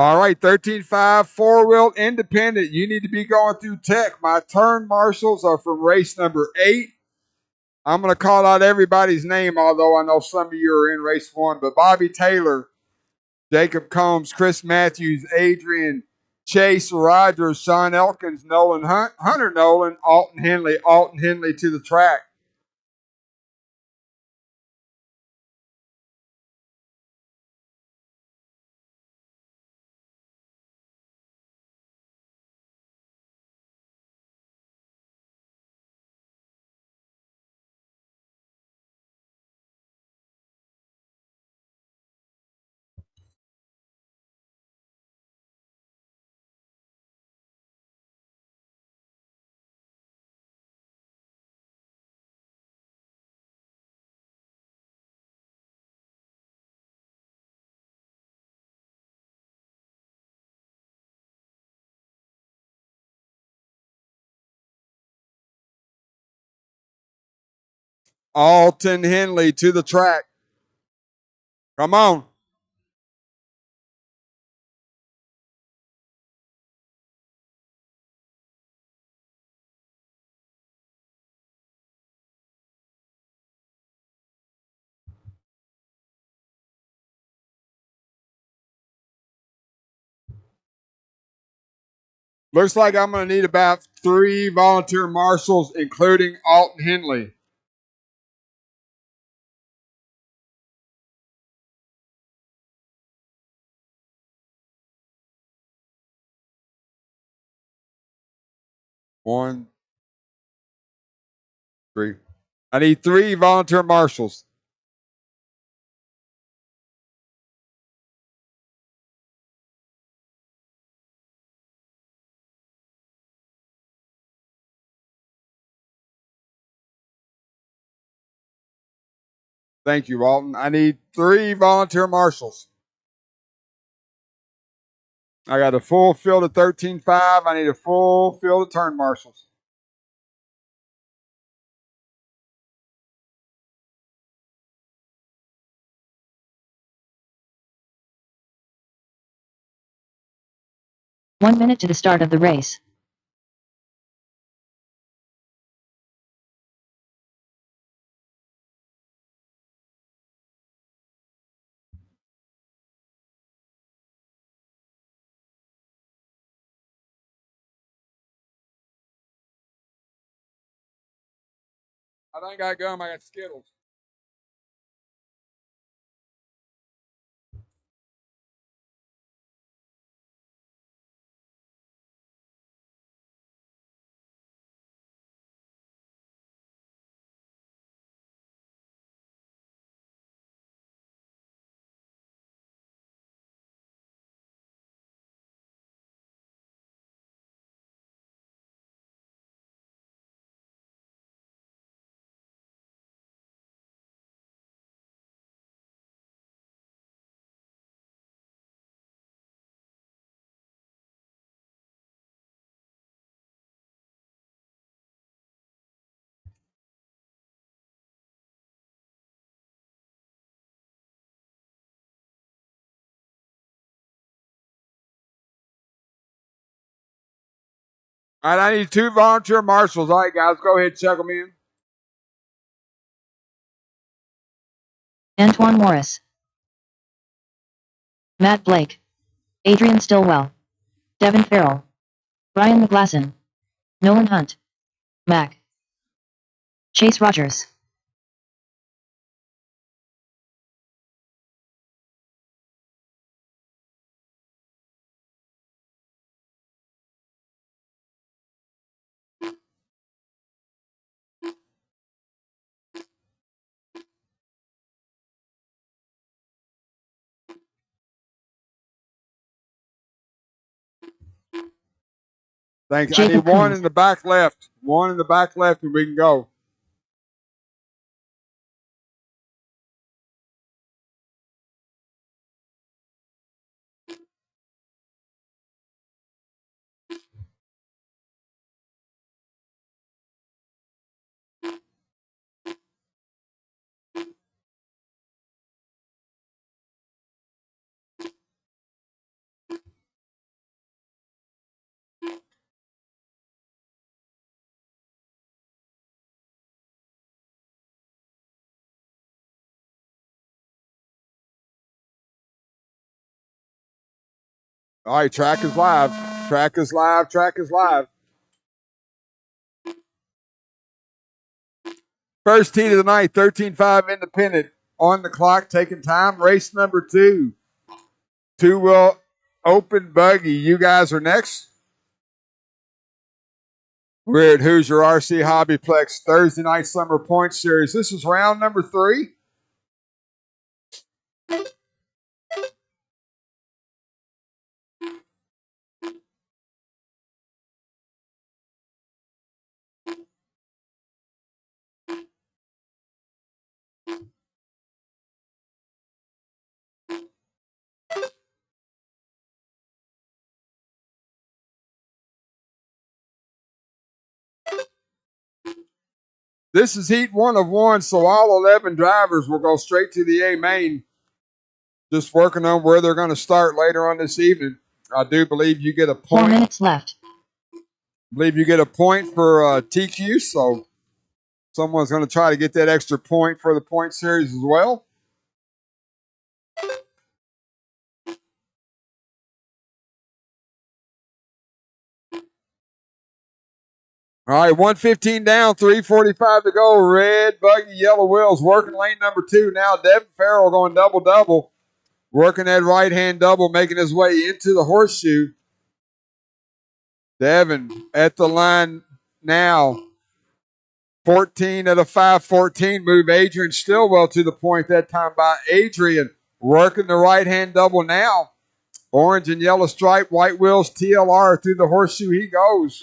All right, 13.5, four-wheel independent. You need to be going through tech. My turn marshals are from race number 8. I'm going to call out everybody's name, although I know some of you are in race 1. But Bobby Taylor, Jacob Combs, Chris Matthews, Adrian Chase, Rogers, Sean Elkins, Nolan Hunt, Hunter Nolan, Alton Henley to the track. Alton Henley to the track. Come on. Looks like I'm going to need about 3 volunteer marshals, including Alton Henley. One, 3. I need 3 volunteer marshals. Thank you, Alton. I need 3 volunteer marshals. I got a full field of 13.5. I need a full field of turn marshals. One minute to the start of the race. I done got gum. I got Skittles. All right, I need 2 volunteer marshals. All right, guys, go ahead, check them in. Antoine Morris, Matt Blake, Adrian Stillwell, Devin Farrell, Brian McGlasson, Nolan Hunt, Mac, Chase Rogers. Thanks. I need Jacob 1 Coons, in the back left. 1 in the back left, and we can go. All right, track is live. Track is live. Track is live. First heat of the night, 13.5 independent on the clock, taking time. Race number 2. Two-wheel open buggy. You guys are next. We're at Hoosier RC Hobbyplex Thursday Night Summer Point Series. This is round number 3. This is heat 1 of 1, so all 11 drivers will go straight to the A main. Just working on where they're going to start later on this evening. I do believe you get a point. 4 minutes left. I believe you get a point for TQ, so someone's going to try to get that extra point for the point series as well. All right, 1:15 down, 3:45 to go. Red buggy, yellow wheels, working lane number 2. Now Devin Farrell going double-double, working that right-hand double, making his way into the horseshoe. Devin at the line now. 14 at a 5:14 move. Adrian Stillwell to the point that time by Adrian, working the right-hand double now. Orange and yellow stripe, white wheels, TLR through the horseshoe he goes.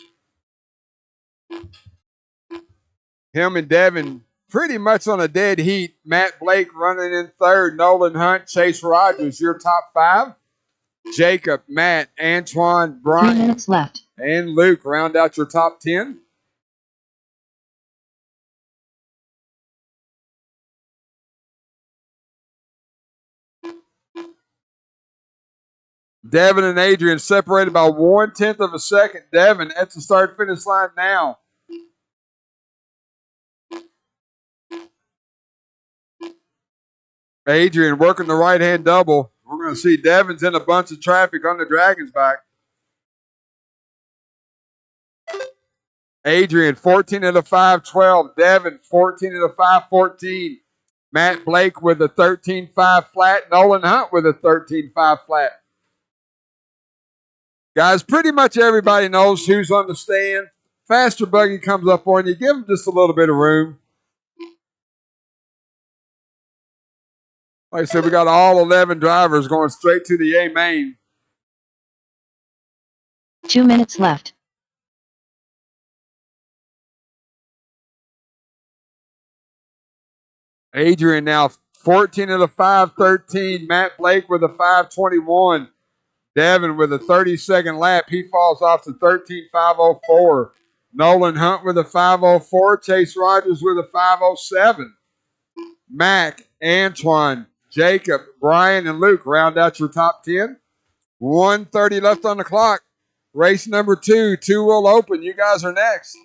Him and Devin pretty much on a dead heat. Matt Blake running in third. Nolan Hunt, Chase Rogers, your top 5. Jacob, Matt, Antoine, 3 Brian, minutes left. and Luke round out your top 10. Devin and Adrian separated by 1/10 of a second. Devin at the start-finish line now. Adrian working the right-hand double. We're going to see Devin's in a bunch of traffic on the Dragon's back. Adrian 14 at a 5:12. Devin 14 at a 5:14. Matt Blake with a 13.5 flat. Nolan Hunt with a 13.5 flat. Guys, pretty much everybody knows who's on the stand. Faster buggy comes up on you. Give them just a little bit of room. Like I said, we got all 11 drivers going straight to the A main. 2 minutes left. Adrian now 14 at a 5:13. Matt Blake with a 5:21. Devin with a 30-second lap. He falls off to 13.504. Nolan Hunt with a 5:04. Chase Rogers with a 5:07. Mac, Antoine, Jacob, Brian, and Luke round out your top 10. 1:30 left on the clock. Race number 2, two-wheel open. You guys are next.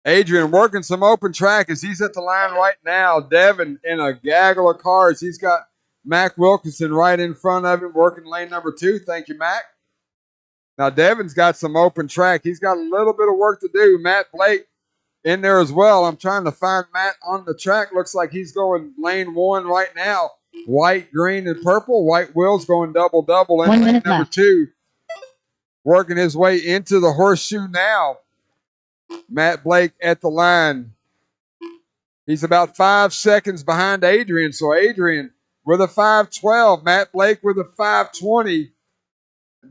Adrian working some open track as he's at the line right now. Devin in a gaggle of cars. He's got Mac Wilkinson right in front of him working lane number 2. Thank you, Mac. Now, Devin's got some open track. He's got a little bit of work to do. Matt Blake in there as well. I'm trying to find Matt on the track. Looks like he's going lane 1 right now. White, green, and purple. White wheels going double-double in 1 lane minute number left. 2. Working his way into the horseshoe now. Matt Blake at the line. He's about 5 seconds behind Adrian. So Adrian with a 5:12. Matt Blake with a 5:20.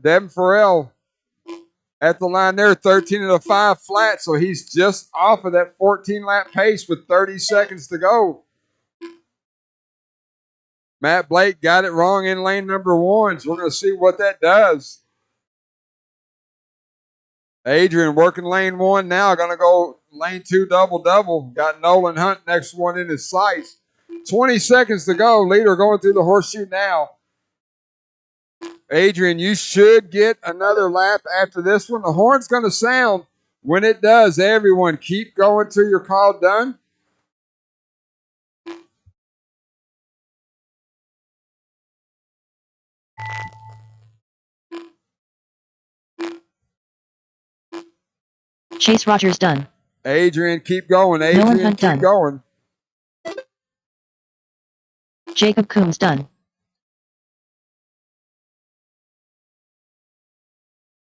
Devin Farrell at the line there, 13 and a 5 flat. So he's just off of that 14-lap pace with 30 seconds to go. Matt Blake got it wrong in lane number 1. So we're going to see what that does. Adrian working lane 1 now. Going to go lane 2 double-double. Got Nolan Hunt next one in his sights. 20 seconds to go. Leader going through the horseshoe now. Adrian, you should get another lap after this one. The horn's going to sound. When it does, everyone keep going till you're called done. Chase Rogers done. Adrian, keep going. Nolan Adrian, Hunt keep done. going. Jacob Coombs done.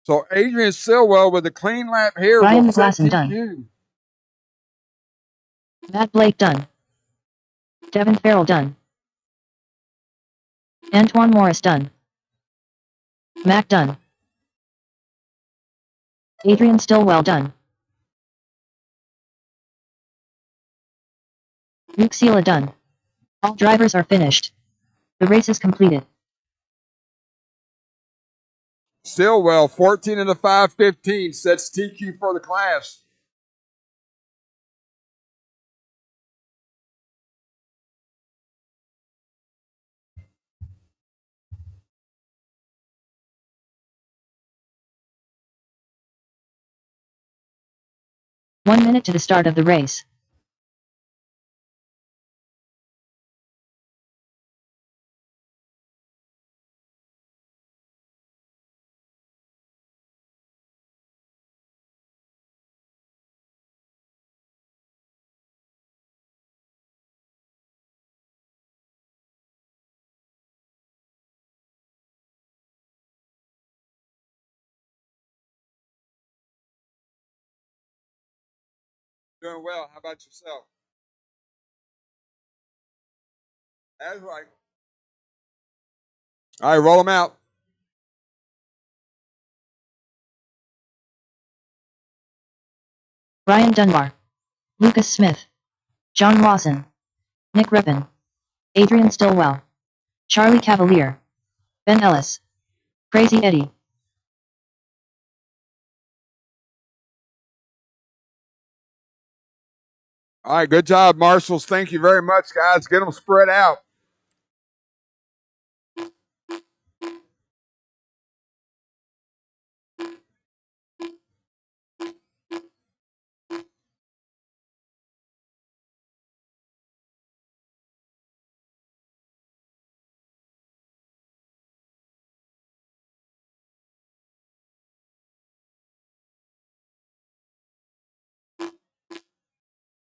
So Adrian Stillwell with a clean lap here Brian will set McGlasson done. TQ. Matt Blake done. Devin Farrell done. Antoine Morris done. Mac done. Adrian Stillwell done. Luke Sela done. All drivers are finished. The race is completed. Stillwell, 14 in the 5:15, sets TQ for the class. One minute to the start of the race. Doing well. How about yourself? That's right. All right, roll them out. Ryan Dunbar. Lucas Smith. John Lawson. Nick Rippon. Adrian Stillwell. Charlie Cavalier. Ben Ellis. Crazy Eddie. All right, good job, Marshals. Thank you very much, guys. Get them spread out.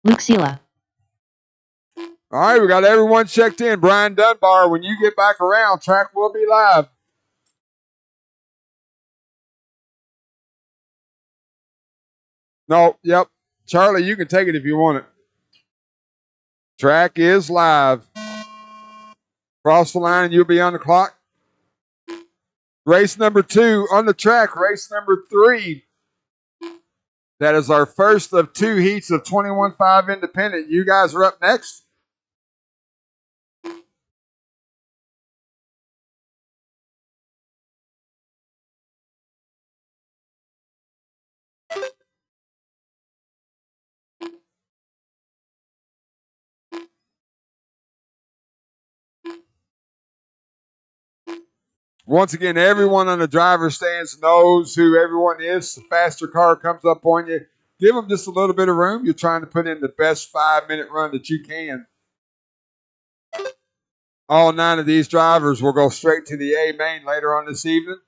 Luke Sela. All right, we got everyone checked in. Brian Dunbar, when you get back around, track will be live. No, yep. Charlie, you can take it if you want it. Track is live. Cross the line and you'll be on the clock. Race number 2 on the track. Race number 3. That is our first of 2 heats of 21.5 independent. You guys are up next. Once again, everyone on the driver's stands knows who everyone is. The faster car comes up on you. Give them just a little bit of room. You're trying to put in the best 5-minute run that you can. All 9 of these drivers will go straight to the A main later on this evening.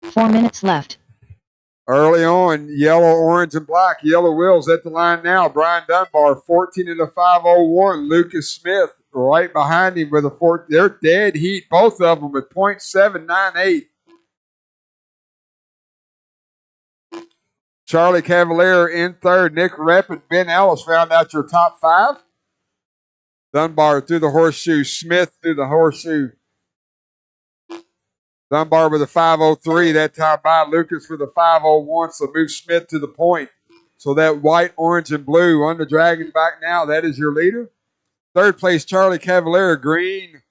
Four minutes left. Early on, yellow, orange, and black. Yellow wheels at the line now. Brian Dunbar, 14 in the 5:01. Lucas Smith right behind him with a 4. They're dead heat, both of them, with .798. Charlie Cavalier in third. Nick Rep and Ben Ellis round out your top 5. Dunbar through the horseshoe. Smith through the horseshoe. Dunbar with a 5:03. That time by Lucas with a 5:01. So move Smith to the point. So that white, orange, and blue on the Dragon back now. That is your leader. Third place, Charlie Cavalier. Green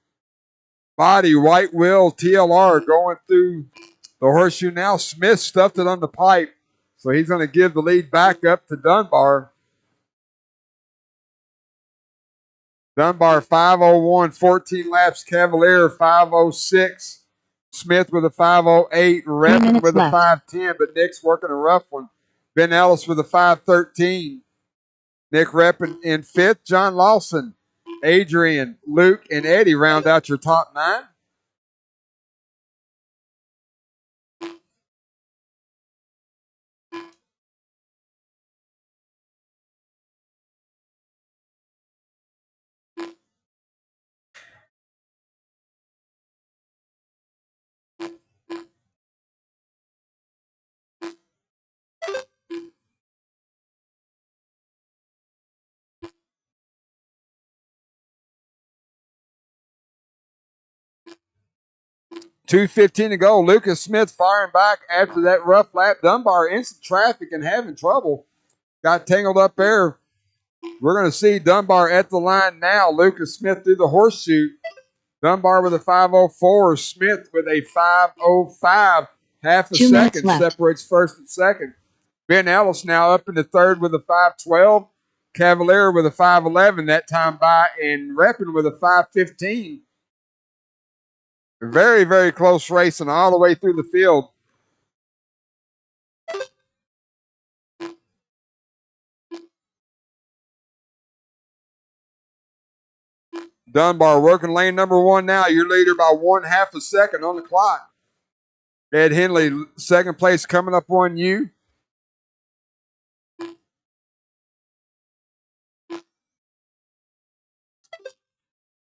body, white wheel, TLR going through the horseshoe now. Smith stuffed it on the pipe. So he's going to give the lead back up to Dunbar. Dunbar 5:01, 14 laps. Cavalier 5:06. Smith with a 5:08. Reppin with a 5:10, but Nick's working a rough one. Ben Ellis with a 5:13. Nick Reppin in 5th. John Lawson Adrian, Luke, and Eddie round out your top 9. .215 to go. Lucas Smith firing back after that rough lap. Dunbar in some traffic and having trouble. Got tangled up there. We're going to see Dunbar at the line now. Lucas Smith through the horseshoe. Dunbar with a 5:04. Smith with a 5:05. Half a 2 minutes second left. separates first and second. Ben Ellis now up into third with a 5:12. Cavalier with a 5:11 that time by, and Reppin with a 5:15. Very, very close racing all the way through the field. Dunbar working lane number 1 now. Your leader by 1/2 a second on the clock. Ed Henley, second place coming up on you.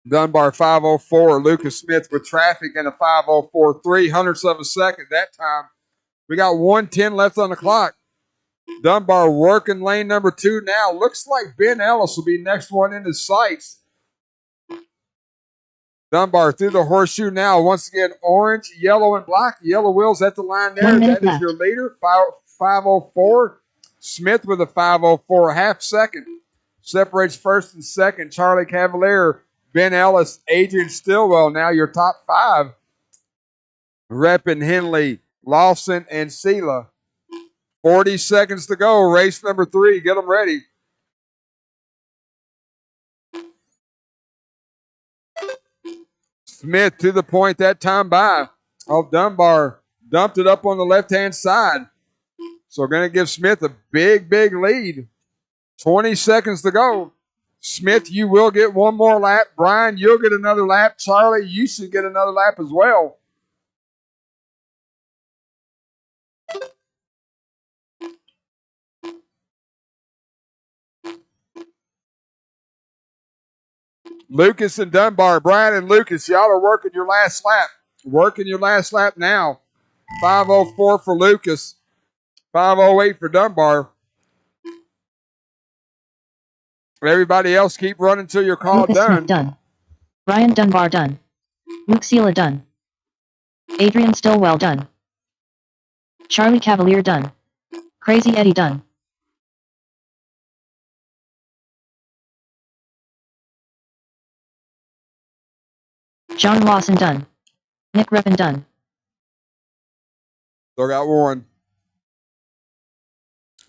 Dunbar 5:04. Lucas Smith with traffic and a 5:04. 300ths of a second that time. We got 1:10 left on the clock. Dunbar working lane number 2 now. Looks like Ben Ellis will be next one in his sights. Dunbar through the horseshoe now. Once again, orange, yellow, and black. Yellow wheels at the line there. 1 minute That is your leader, 5:04. Smith with a 5:04, half second. Separates first and second. Charlie Cavalier, Ben Ellis, Adrian Stillwell. Now your top 5. Reppin, Henley, Lawson, and Sela. 40 seconds to go. Race number 3. Get them ready. Smith to the point that time by. Oh, Dunbar dumped it up on the left-hand side. So we're going to give Smith a big, big lead. 20 seconds to go. Smith, you will get one more lap. Brian, you'll get another lap. Charlie, you should get another lap as well. Lucas and Dunbar. Brian and Lucas, y'all are working your last lap. Working your last lap now. 5:04 for Lucas. 5:08 for Dunbar. Everybody else keep running till you're called Lucas done. Smith done. Brian Dunbar done. Luke Sela done. Adrian Stillwell done. Charlie Cavalier done. Crazy Eddie done. John Lawson done. Nick Reppin done. Still got one.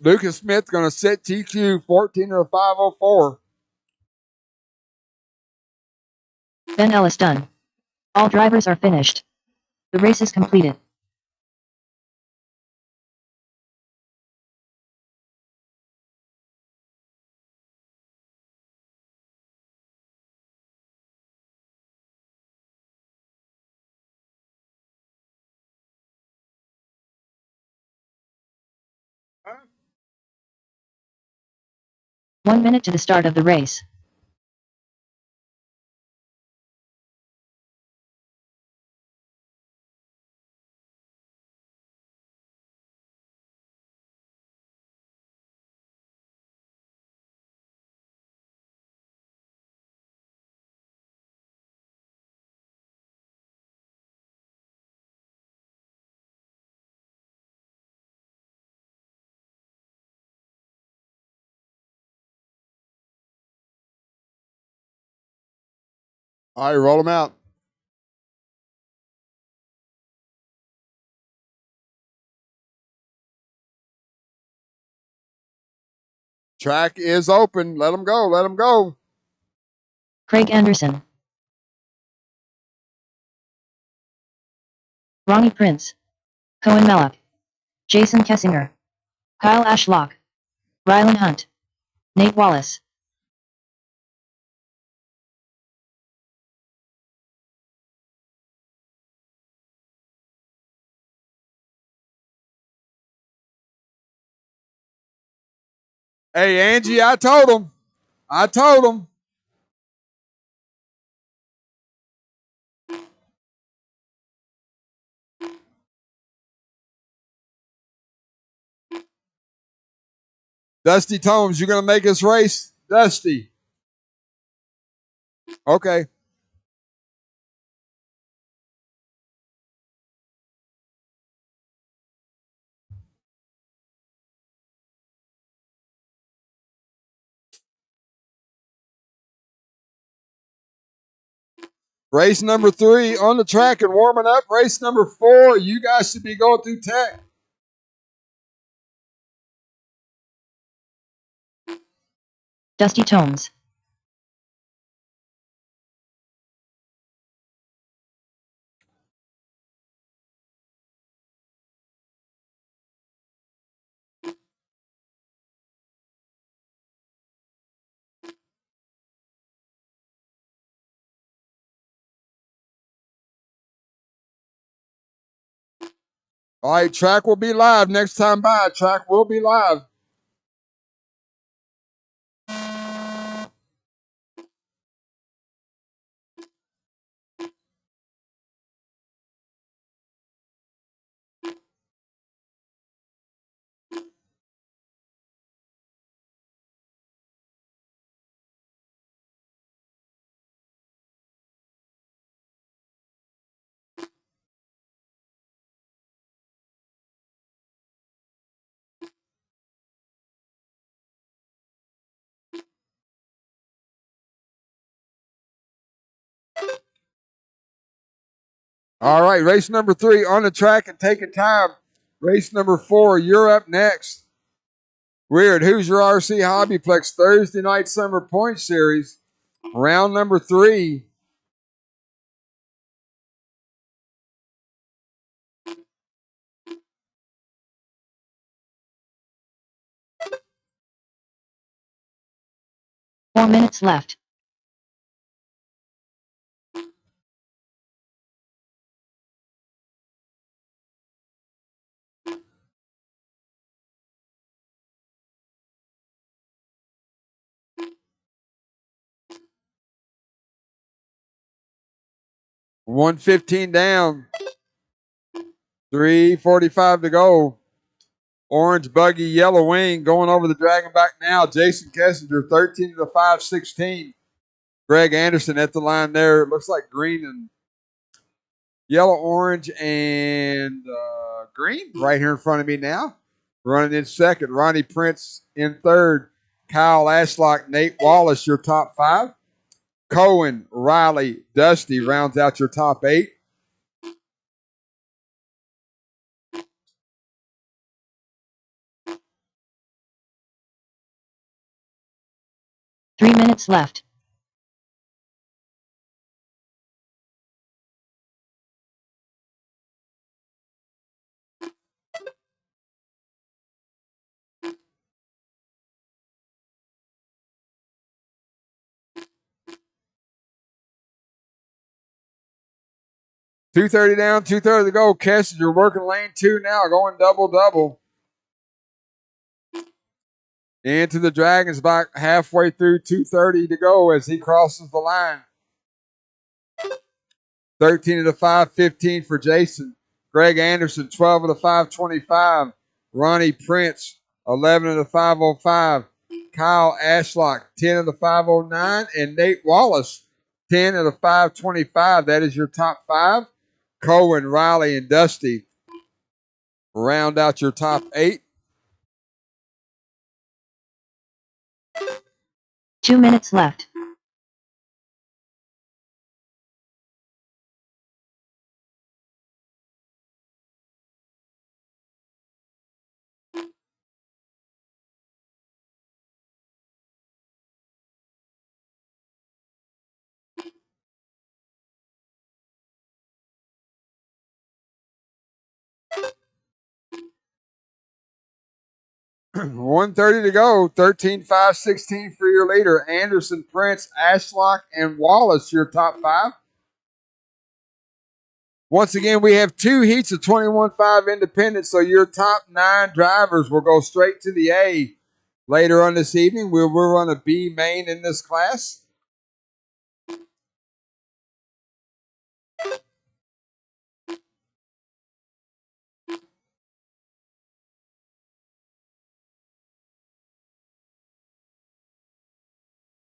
Lucas Smith going to set TQ 14 or 5:04. Ben Ellis done. All drivers are finished. The race is completed. Huh? 1 minute to the start of the race. All right, roll them out. Track is open. Let them go. Let them go. Craig Anderson. Ronnie Prince. Cohen Mellock. Jason Kessinger. Kyle Ashlock. Rylan Hunt. Nate Wallace. Hey, Angie, I told him. I told him. Dusty Tomes, you going to make us race? Dusty. Okay. Race number 3 on the track and warming up. Race number 4, you guys should be going through tech. Dusty Tomes. All right, track will be live next time by. Track will be live. All right, race number 3 on the track and taking time. Race number 4, you're up next. We're at Hoosier RC Hobbyplex Thursday Night Summer Point Series. Round number 3. Four minutes left. $115 down. 3:45 to go. Orange buggy, yellow wing going over the dragon back now. Jason Kessinger, 13 to 5:16. Greg Anderson at the line there. It looks like green and yellow, orange, and green right here in front of me now. Running in second. Ronnie Prince in third. Kyle Ashlock, Nate Wallace, your top 5. Cohen, Riley, Dusty rounds out your top 8. Three minutes left. $230 down, $230 to go. Kessinger working lane 2 now, going double. Into the Dragons back halfway through, $230 to go as he crosses the line. 13 of the 5:15 for Jason. Greg Anderson, 12 of the 5:25. Ronnie Prince, 11 of the 5:05. Kyle Ashlock, 10 of the 5:09. And Nate Wallace, 10 of the 5:25. That is your top 5. Cohen, Riley, and Dusty round out your top 8. 2 minutes left. $130 to go. 13-5-16 for your leader. Anderson, Prince, Ashlock, and Wallace, your top 5. Once again, we have 2 heats of 21.5 independents, so your top 9 drivers will go straight to the A. Later on this evening, we'll run a B main in this class.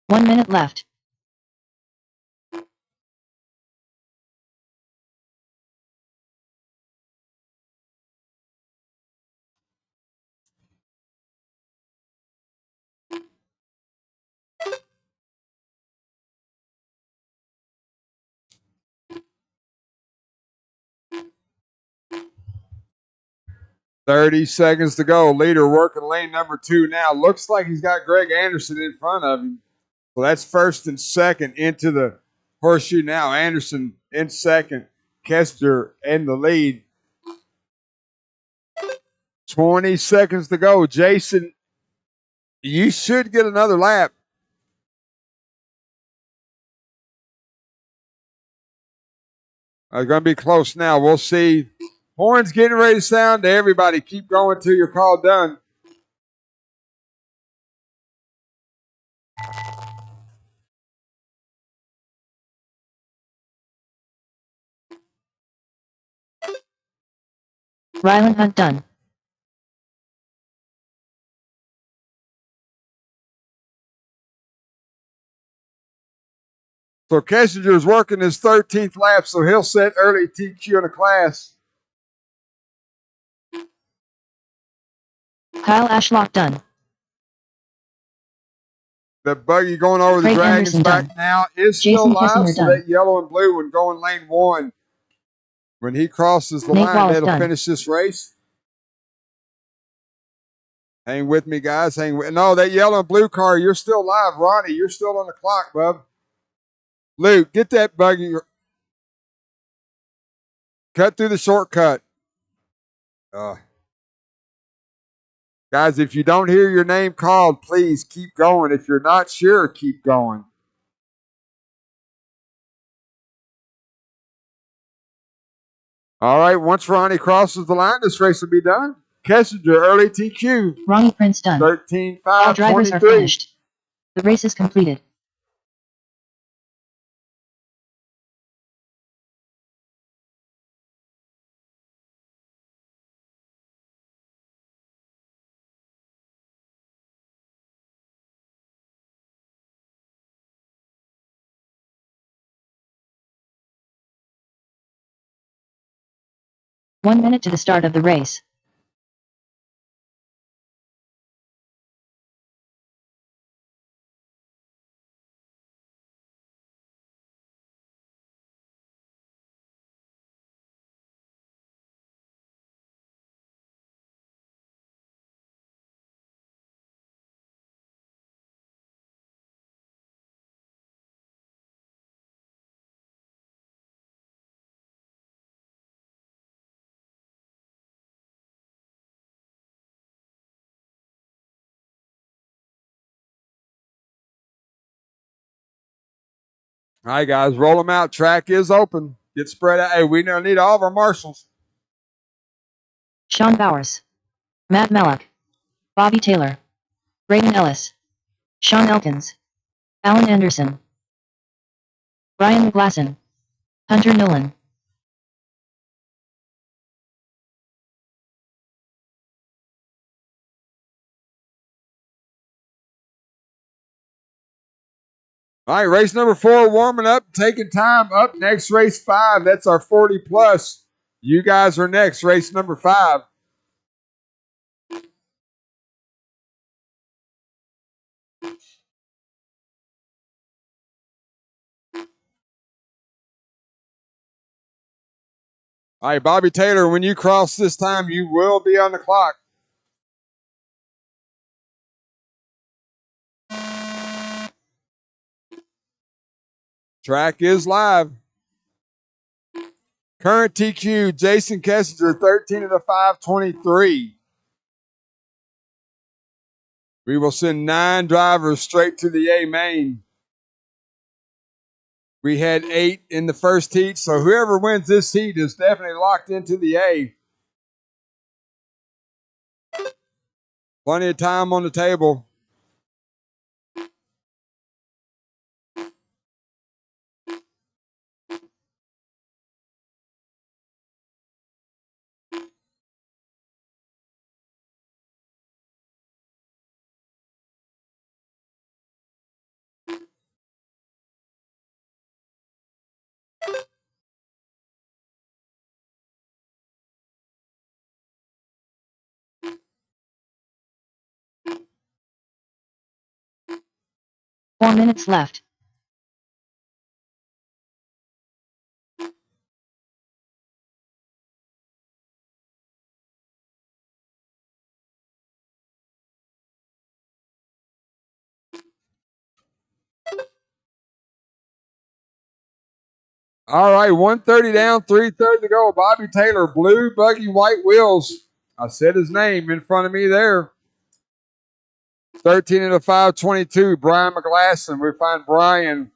One minute left. $30 seconds to go. Leader working lane number 2 now. Looks like he's got Greg Anderson in front of him. So that's first and second into the horseshoe now. Anderson in second. Kester in the lead. 20 seconds to go. Jason, you should get another lap. Going to be close now. We'll see. Horns getting ready to sound to everybody. Keep going till you're called done. Ryland Hunt done. So Kessinger's working his 13th lap, so he'll set early TQ in the class. Kyle Ashlock done. The buggy going over Craig the Dragon's Anderson back done. now is Jason still live, Kessinger so done. that yellow and blue one going lane 1. When he crosses the Nate line, Wallace that'll done. finish this race. Hang with me, guys. Hang with. No, that yellow and blue car, you're still live. Ronnie, you're still on the clock, bub. Luke, get that buggy. Cut through the shortcut. Guys, if you don't hear your name called, please keep going. If you're not sure, keep going. All right, once Ronnie crosses the line, this race will be done. Kessinger, early TQ. Ronnie Prince done. 13-5-23. All drivers are finished. The race is completed. One minute to the start of the race. All right, guys, roll them out. Track is open. Get spread out. Hey, we now need all of our marshals. Sean Bowers. Matt Mellock. Bobby Taylor. Braden Ellis. Sean Elkins. Alan Anderson. Brian McGlasson. Hunter Nolan. All right, race number 4 warming up, taking time. Up next, race 5. That's our 40 plus. You guys are next, race number 5. All right, Bobby Taylor, when you cross this time, you will be on the clock. Track is live. Current TQ, Jason Kessinger, 13 of the 523. We will send 9 drivers straight to the A main. We had 8 in the first heat, so whoever wins this heat is definitely locked into the A. Plenty of time on the table. Four minutes left. All right, 130 down, 3:30 to go. Bobby Taylor, blue buggy, white wheels. I said his name in front of me there. 13 and a 522. Brian McGlasson. We find Brian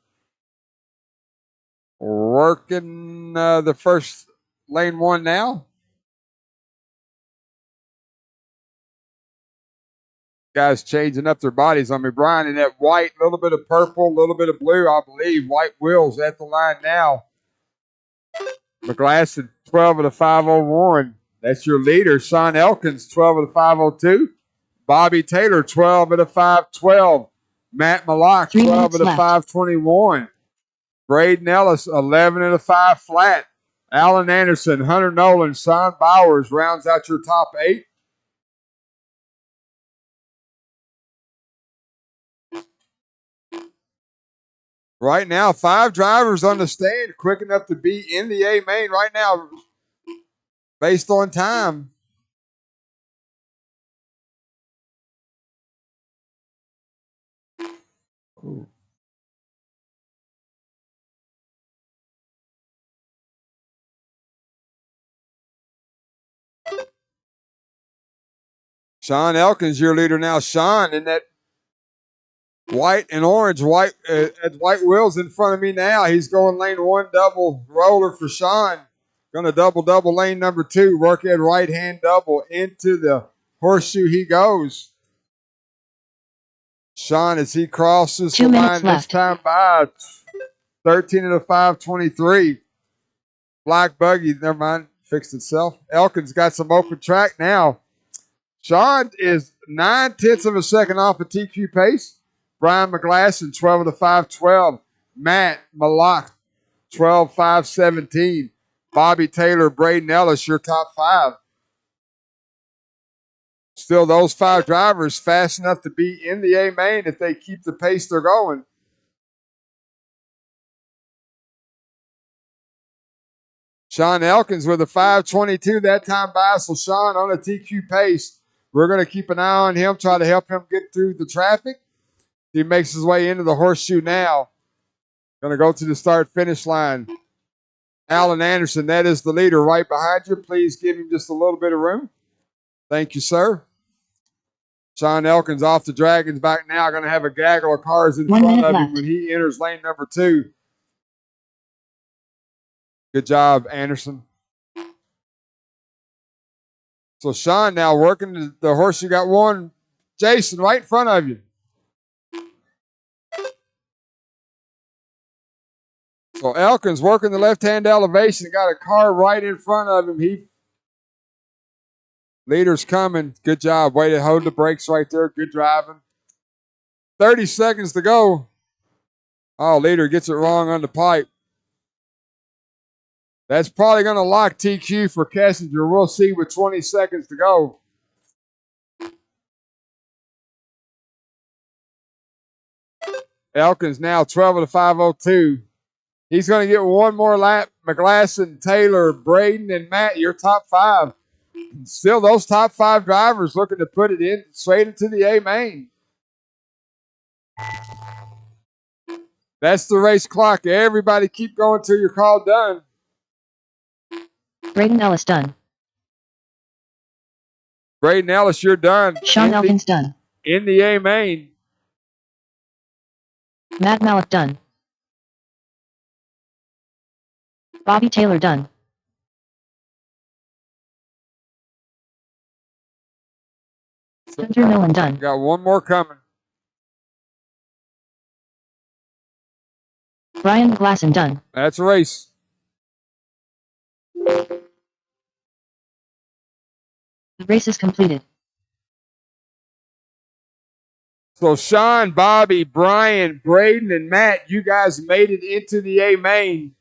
working the first lane one now. Guys changing up their bodies on me. Brian in that white, a little bit of purple, a little bit of blue, I believe. White wheels at the line now. McGlasson, 12 of the 501. That's your leader. Sean Elkins, 12 of the 502. Bobby Taylor, 12 of the 512. Matt Malak, 12 of the 521. Braden Ellis, 11 of the 5 flat. Alan Anderson, Hunter Nolan, Sean Bowers rounds out your top 8. Right now, 5 drivers on the stand, quick enough to be in the A main right now based on time. Ooh. Sean Elkins, your leader now. Sean in that white and orange, white wheels in front of me now. He's going lane 1, double roller for Sean. Going to double lane number 2. Work at right hand double into the horseshoe. He goes. Sean as he crosses the line this time by 13 of the 523. Black buggy, never mind, fixed itself. Elkins got some open track now. Sean is 9/10 of a second off of TQ pace. Brian McGlasson, 12 of the 512. Matt Malak, 12-5-17. Bobby Taylor, Braden Ellis, your top 5. Still, those 5 drivers fast enough to be in the A main if they keep the pace they're going. Sean Elkins with a 522 that time by. So Sean on a TQ pace. We're going to keep an eye on him, try to help him get through the traffic. He makes his way into the horseshoe now. Going to go to the start-finish line. Alan Anderson, that is the leader right behind you. Please give him just a little bit of room. Thank you, sir. Sean Elkins off the Dragons back now. Going to have a gaggle of cars in front of him when he enters lane number 2. Good job, Anderson. So Sean now working the horseshoe. Got one. Jason right in front of you. So Elkins working the left-hand elevation. Got a car right in front of him. Leader's coming. Good job. Way to hold the brakes right there. Good driving. 30 seconds to go. Oh, leader gets it wrong on the pipe. That's probably going to lock TQ for Kessinger. We'll see with 20 seconds to go. Elkins now 12 of the 502. He's going to get one more lap. McGlasson, Taylor, Braden, and Matt, your top 5. Still, those top 5 drivers looking to put it in straight into the A main. That's the race clock. Everybody keep going till you're called done. Braden Ellis done. Braden Ellis, you're done. Sean Elkins done. In the A main. Matt Malak done. Bobby Taylor done. Hunter Millen done. Got one more coming. Brian Glasson done. That's a race. The race is completed. So Sean, Bobby, Brian, Braden, and Matt, you guys made it into the A main.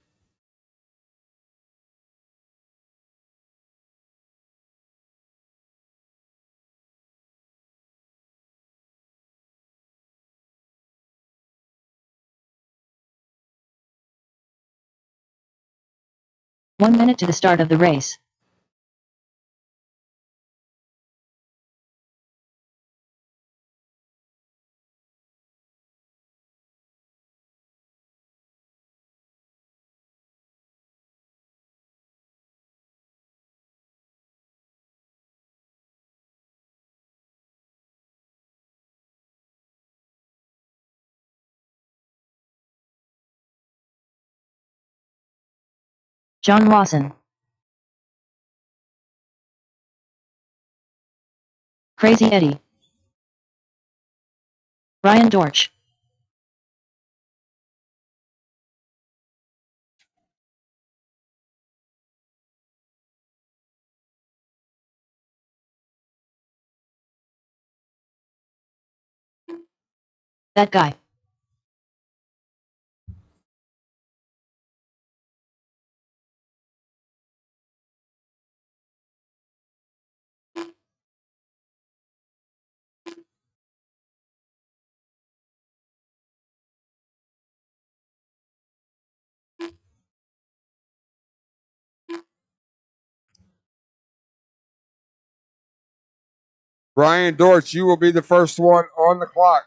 One minute to the start of the race. John Lawson. Crazy Eddie. Ryan Dortch. That guy. Brian Dortch, you will be the first one on the clock.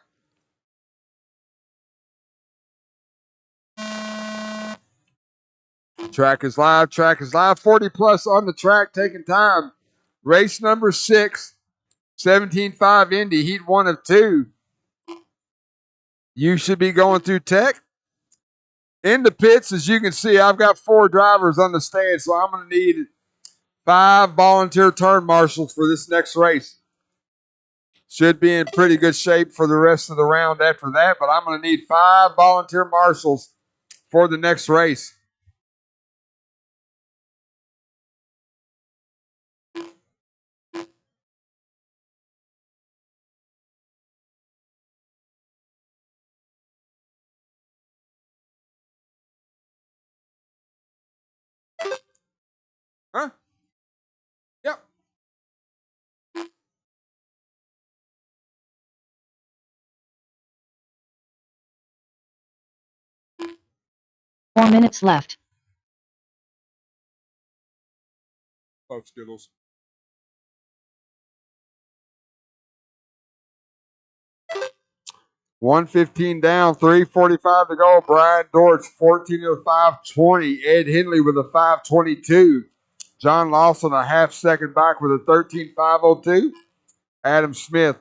Track is live. Track is live. 40 plus on the track, taking time. Race number 6, 17.5 Indy, heat 1 of 2. You should be going through tech. In the pits, as you can see, I've got 4 drivers on the stand, so I'm going to need 5 volunteer turn marshals for this next race. Should be in pretty good shape for the rest of the round after that, but I'm going to need 5 volunteer marshals for the next race. Huh? Yep. Four minutes left. Both Skittles. $115 down, 3:45 to go. Brian Dortch, 14:05.20. Ed Henley with a 5:22. John Lawson a half second back with a 13:5.02. Adam Smith.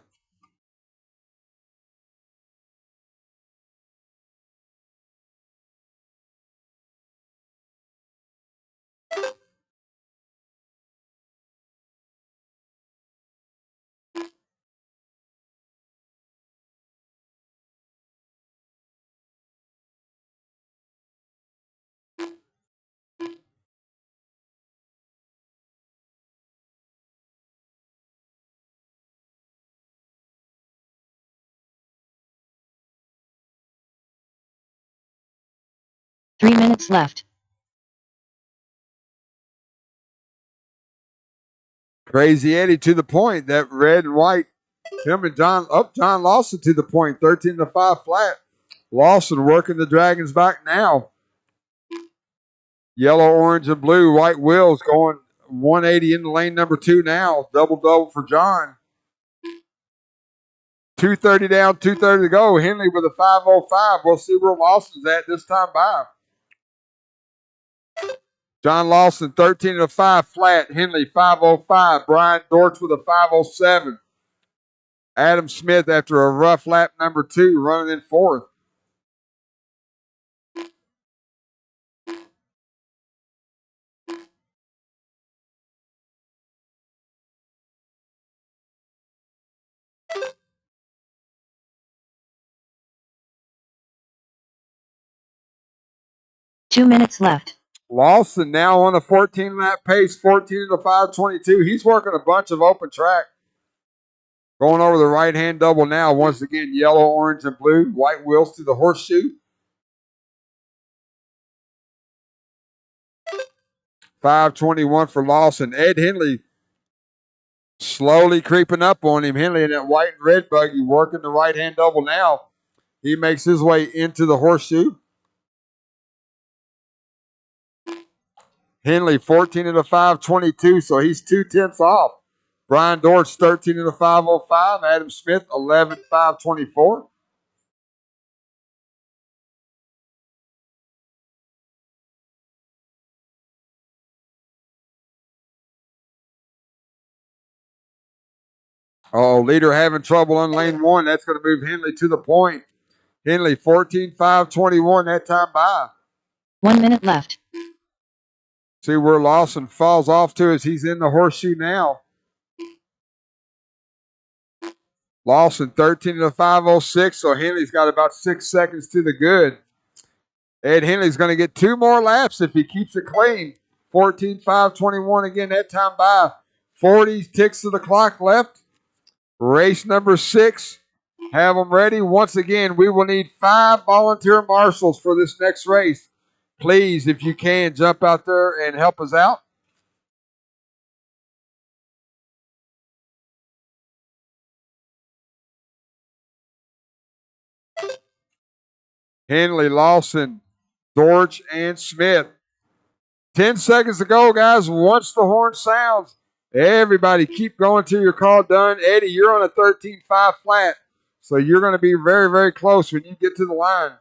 Three minutes left. Crazy Eddie to the point. That red and white. Him and John Lawson to the point. 13-5 flat. Lawson working the Dragons back now. Yellow, orange, and blue. White wheels going 180 into lane number 2 now. Double for John. 2:30 down, 2:30 to go. Henley with a 5:05. We'll see where Lawson's at this time by. John Lawson 13-5 flat. Henley 5:05. Brian Dortch with a 5:07. Adam Smith after a rough lap number 2 running in 4th. 2 minutes left. Lawson now on a 14-lap pace, 14 to 5:22. He's working a bunch of open track. Going over the right-hand double now. Once again, yellow, orange, and blue. White wheels to the horseshoe. 5:21 for Lawson. Ed Henley slowly creeping up on him. Henley in that white and red buggy working the right-hand double now. He makes his way into the horseshoe. Henley 14 to 5:22, so he's 2/10 off. Brian Dortch 13 to 5:05. Adam Smith 11 5:24. Oh, leader having trouble on lane one. That's going to move Henley to the point. Henley 14 5:21 that time by. 1 minute left. See where Lawson falls off to as he's in the horseshoe now. Lawson 13 to 5:06, so Henley's got about 6 seconds to the good. Ed Henley's going to get 2 more laps if he keeps it clean. 14 5:21 again that time by. 40 ticks of the clock left. Race number 6. Have them ready. Once again, we will need 5 volunteer marshals for this next race. Please, if you can, jump out there and help us out. Henley, Lawson, Dortch, and Smith. 10 seconds to go, guys. Once the horn sounds, everybody keep going till your call done. Eddie, you're on a 13.5 flat, so you're going to be very, very close when you get to the line.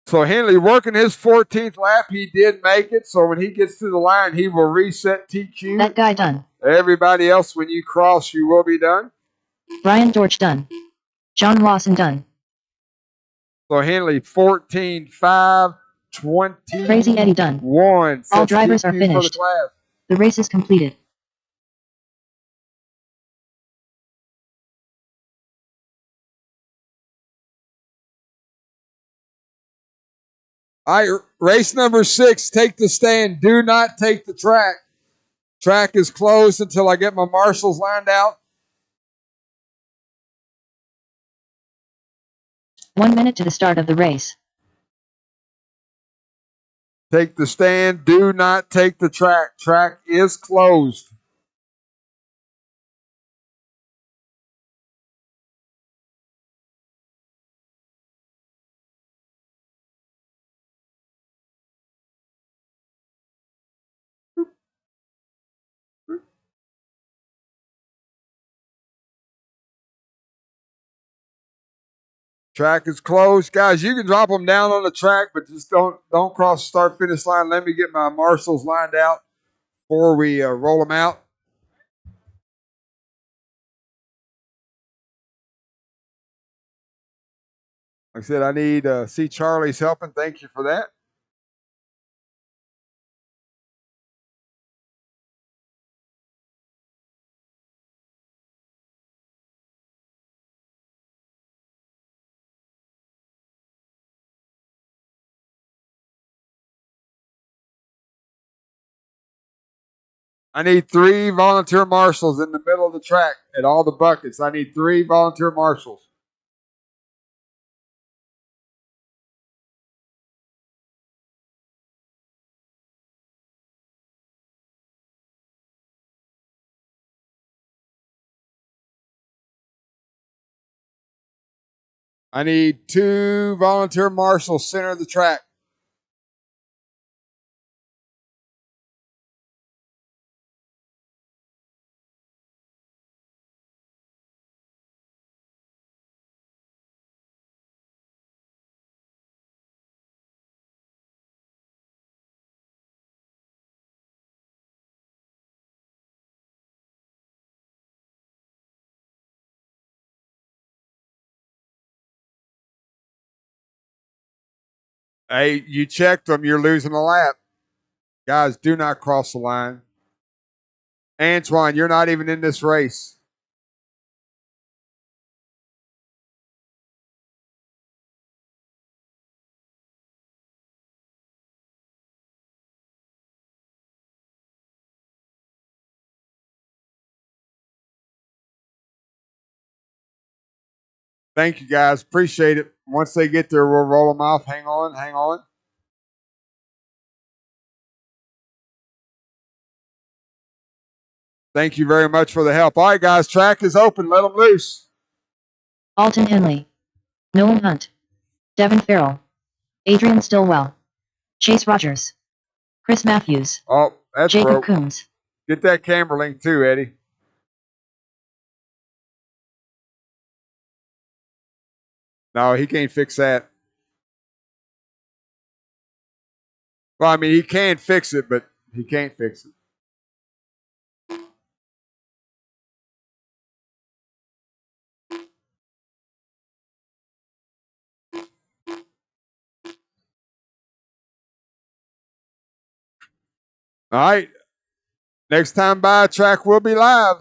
So Henley working his 14th lap. He did make it, so when he gets to the line, he will reset TQ. That guy done. Everybody else, when you cross, you will be done. Brian Dortch done. John Lawson done. So Henley 14 5 20. Crazy Eddie done. All drivers are finished. The race is completed. All right, race number 6. Take the stand. Do not take the track. Track is closed until I get my marshals lined out. 1 minute to the start of the race. Take the stand. Do not take the track. Track is closed. Track is closed. Guys, you can drop them down on the track, but just don't cross the start finish line. Let me get my marshals lined out before we roll them out. Like I said, I need see Charlie's helping. Thank you for that. I need 3 volunteer marshals in the middle of the track at all the buckets. I need 3 volunteer marshals. I need 2 volunteer marshals center of the track. Hey, you checked them. You're losing a lap. Guys, do not cross the line. Antoine, you're not even in this race. Thank you, guys. Appreciate it. Once they get there, we'll roll them off. Hang on, hang on. Thank you very much for the help. All right, guys, track is open. Let them loose. Alton Henley. Nolan Hunt. Devin Farrell. Adrian Stillwell. Chase Rogers. Chris Matthews. Oh, that's Jacob broke. Coombs. Get that camera link too, Eddie. No, he can't fix that. Well, I mean, he can fix it, but he can't fix it. All right. Next time by, track will be live.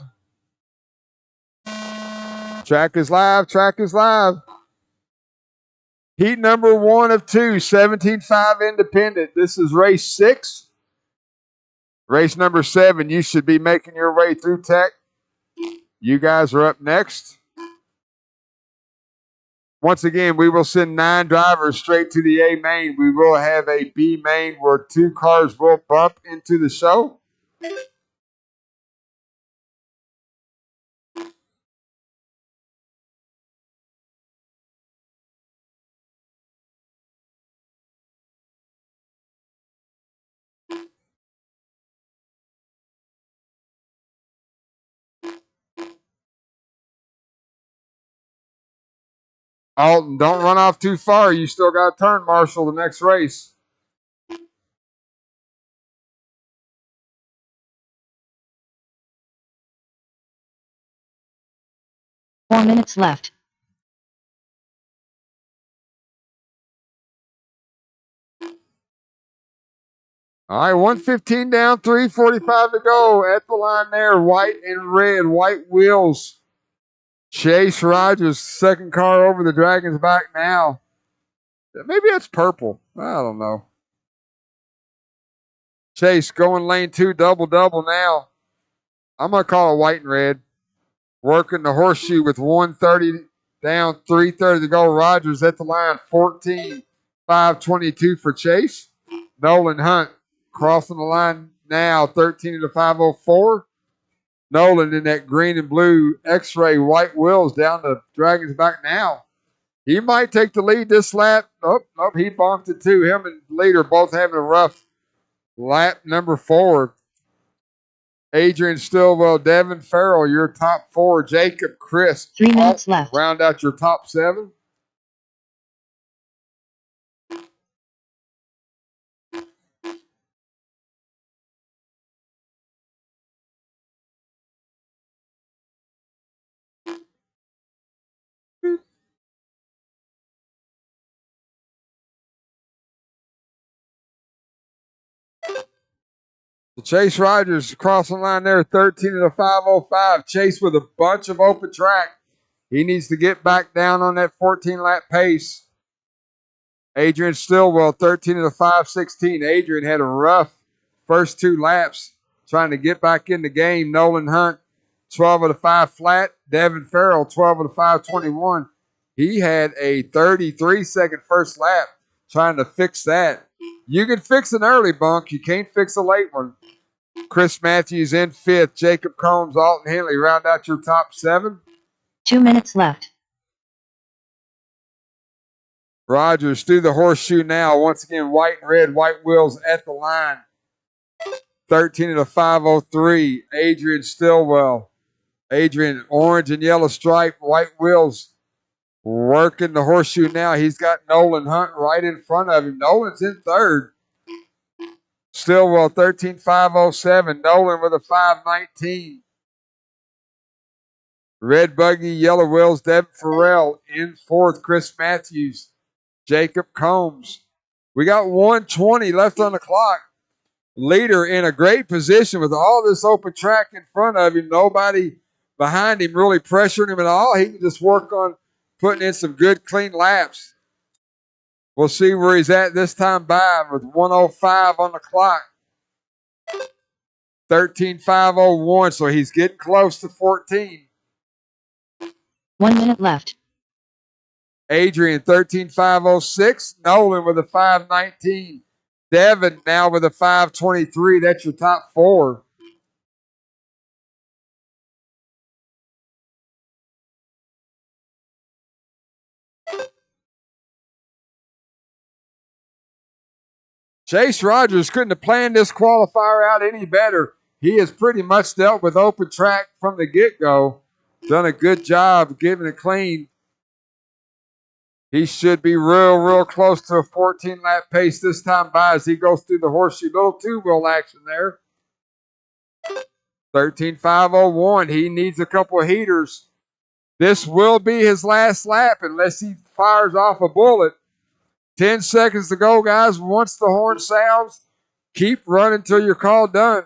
Track is live. Track is live. Heat number 1 of 2, 17.5 independent. This is race 6. Race number 7. You should be making your way through Tech. You guys are up next. Once again, we will send 9 drivers straight to the A main. We will have a B main where 2 cars will bump into the show. Alton, don't run off too far. You still got to turn, Marshall, the next race. Four minutes left. All right, 115 down, 345 to go. At the line there, white and red, white wheels. Chase Rogers, second car over the Dragon's back now. Maybe that's purple. I don't know. Chase going lane 2, double now. I'm going to call it white and red. Working the horseshoe with 130 down, 330 to go. Rogers at the line, 14, 522 for Chase. Nolan Hunt crossing the line now, 13 to 504. Nolan in that green and blue X-ray white wheels down the Dragon's back now. He might take the lead this lap. Nope, he bumped it too. Him and leader both having a rough lap number 4. Adrian Stillwell, Devin Farrell, your top 4. Jacob, Chris. 3 minutes left. Round out your top 7. So Chase Rogers crossing the line there, 13 to 505. Chase with a bunch of open track. He needs to get back down on that 14-lap pace. Adrian Stillwell, 13 to 516. Adrian had a rough first 2 laps trying to get back in the game. Nolan Hunt, 12 of the 5 flat. Devin Farrell, 12 of the 521. He had a 33-second first lap trying to fix that. You can fix an early bunk. You can't fix a late one. Chris Matthews in 5th. Jacob Combs, Alton Henley round out your top 7. 2 minutes left. Rogers through the horseshoe now. Once again, white and red, white wheels at the line. 13 to 503. Adrian Stillwell. Adrian, orange and yellow stripe, white wheels. Working the horseshoe now. He's got Nolan Hunt right in front of him. Nolan's in 3rd. Stillwell, 13.507. Nolan with a 5.19. Red buggy, yellow wheels, Devin Farrell in 4th. Chris Matthews. Jacob Combs. We got 120 left on the clock. Leader in a great position with all this open track in front of him. Nobody behind him really pressuring him at all. He can just work on putting in some good, clean laps. We'll see where he's at this time by with 1:05 on the clock. 13:501, so he's getting close to 14. 1 minute left. Adrian 13:506. Nolan with a 5:19. Devin now with a 5:23. That's your top four. Chase Rogers couldn't have planned this qualifier out any better. He has pretty much dealt with open track from the get-go. Done a good job giving it clean. He should be real close to a 14-lap pace this time by as he goes through the horseshoe. Little two-wheel action there. 13:501. He needs a couple of heaters. This will be his last lap unless he fires off a bullet. 10 seconds to go, guys. Once the horn sounds, keep running till you're called done.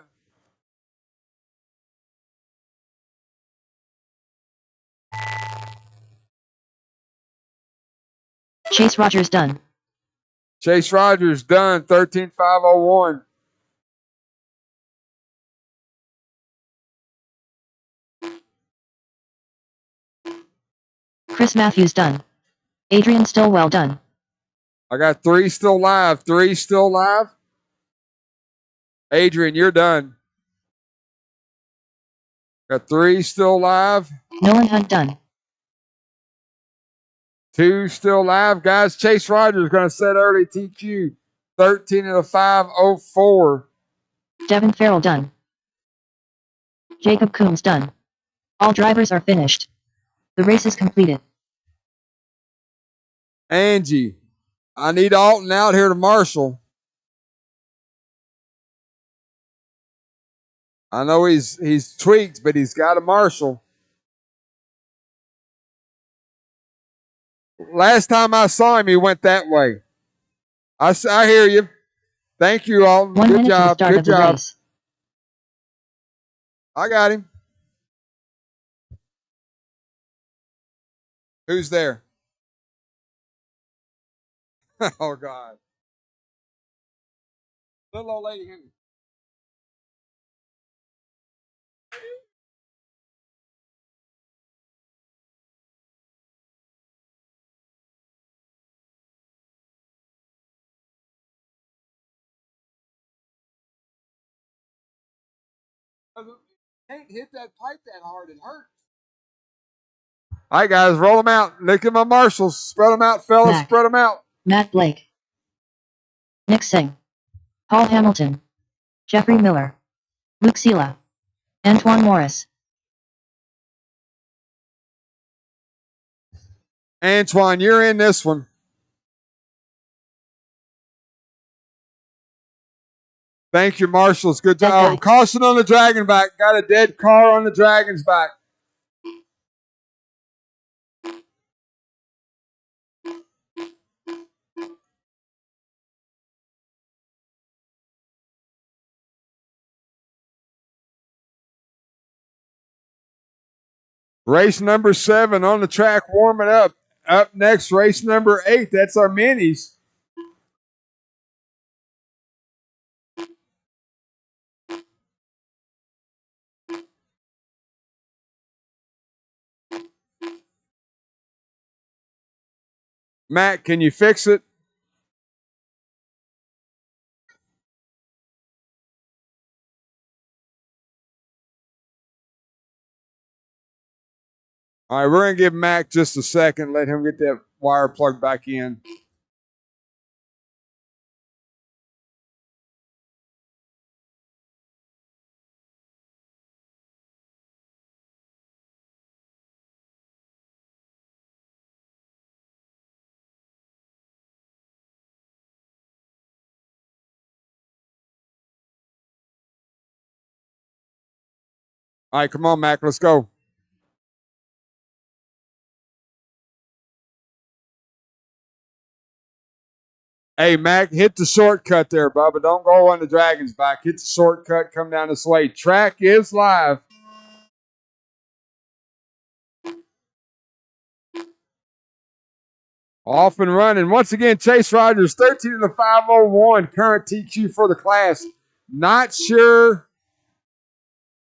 Chase Rogers done. Chase Rogers done. 13:501. Chris Matthews done. Adrian Stillwell done. I got three still live. Three still live. Adrian, you're done. Got three still live. Nolan Hunt done. Two still live. Guys, Chase Rogers going to set early TQ. 13:05:04. Devin Farrell done. Jacob Coombs done. All drivers are finished. The race is completed. Angie, I need Alton out here to marshal. I know he's tweaked, but he's got a marshal. Last time I saw him, he went that way. I hear you. Thank you, Alton. 1 Good minute job. to the start Good of the job. race. I got him. Who's there? Oh, God. Little old lady. Can't hit that pipe that hard. It hurts. All right, guys, roll them out. Look at my marshals. Spread them out, fellas. Mac. Spread them out. Matt Blake. Nick Singh. Paul Hamilton. Jeffrey Miller. Luke Sela. Antoine Morris. Antoine, you're in this one. Thank you, marshals. Good job. Caution on the dragon back. Got a dead car on the dragon's back. Race number 7 on the track, warming up. Up next, race number 8. That's our minis. Matt, can you fix it? All right, we're going to give Mac just a second. Let him get that wire plugged back in. All right, come on, Mac. Let's go. Hey, Mac, hit the shortcut there, Bubba. Don't go on the Dragon's back. Hit the shortcut, come down this way. Track is live. Off and running. Once again, Chase Rogers, 13 in the 501, current TQ for the class. Not sure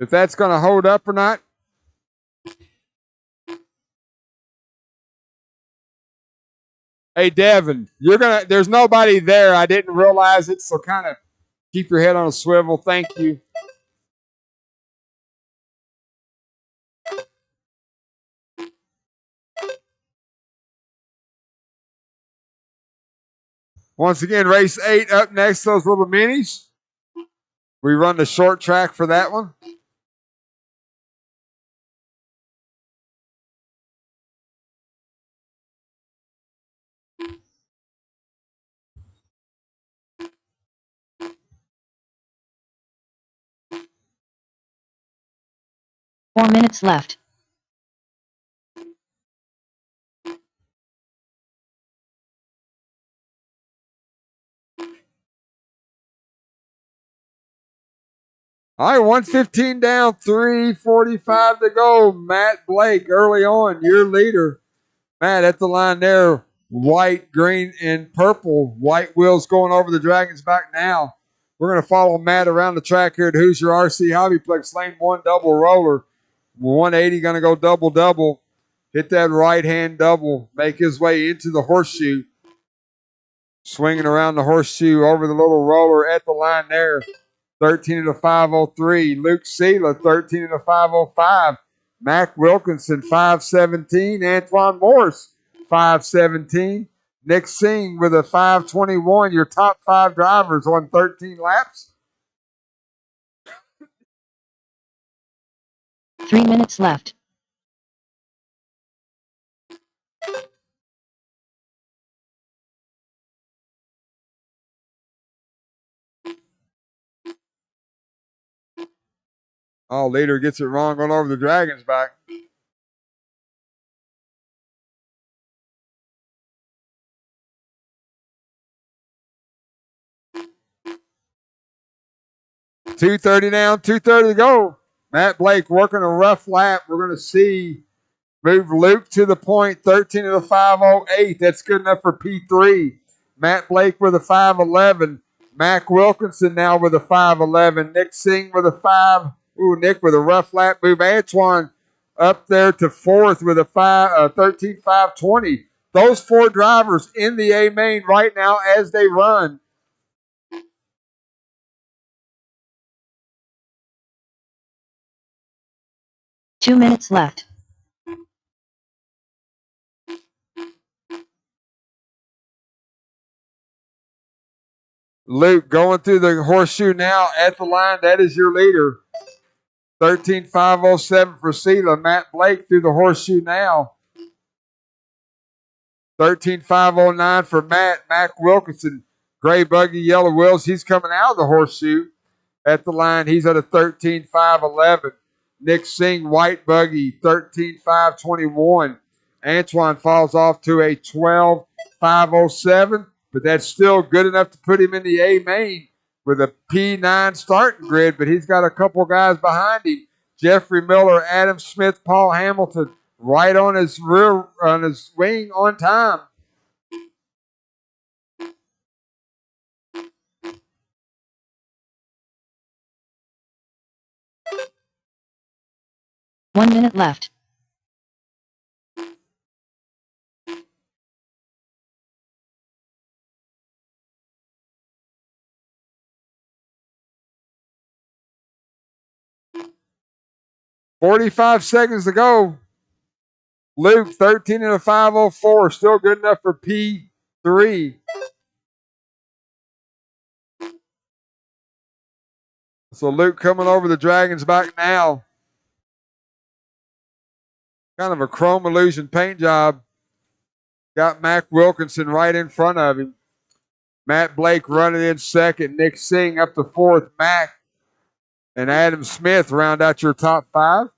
if that's going to hold up or not. Hey, Devin, there's nobody there. I didn't realize it, so kind of keep your head on a swivel. Thank you. Once again, race 8 up next, those little minis. We run the short track for that one. Four minutes left. All right, 115 down, 3:45 to go. Matt Blake early on, your leader. Matt at the line there, white, green, and purple. White wheels going over the Dragon's back now. We're going to follow Matt around the track here at Hoosier RC Hobbyplex, lane 1, double roller. 180 going to go double. Hit that right hand double. Make his way into the horseshoe. Swinging around the horseshoe over the little roller at the line there. 13 in the 503. Luke Sela, 13 in the 505. Mac Wilkinson, 517. Antoine Morris, 517. Nick Singh with a 521. Your top 5 drivers on 13 laps. 3 minutes left. Oh, leader gets it wrong going over the Dragon's back. .230 down, 2:30 to go. Matt Blake working a rough lap. We're going to see move Luke to the point, 13 of the 508. That's good enough for P3. Matt Blake with a 511. Mac Wilkinson now with a 511. Nick Singh with a 5. Ooh, Nick with a rough lap move. Antoine up there to 4th with a 13.520. Those 4 drivers in the A main right now as they run. Two minutes left. Luke going through the horseshoe now at the line. That is your leader. 13.507 for Sela. Matt Blake through the horseshoe now. 13.509 for Matt. Mac Wilkinson. Gray buggy, yellow wheels. He's coming out of the horseshoe at the line. He's at a 13.511. Nick Singh, white buggy, 13.521. Antoine falls off to a 12.507, but that's still good enough to put him in the A main with a P9 starting grid, but he's got a couple guys behind him. Jeffrey Miller, Adam Smith, Paul Hamilton, right on his wing on time. One minute left. .45 seconds to go. Luke, 13 in a 504, still good enough for P3. So Luke coming over the Dragon's back now. Kind of a chrome illusion paint job. Got Mac Wilkinson right in front of him. Matt Blake running in second. Nick Singh up to 4th. Mac and Adam Smith round out your top 5.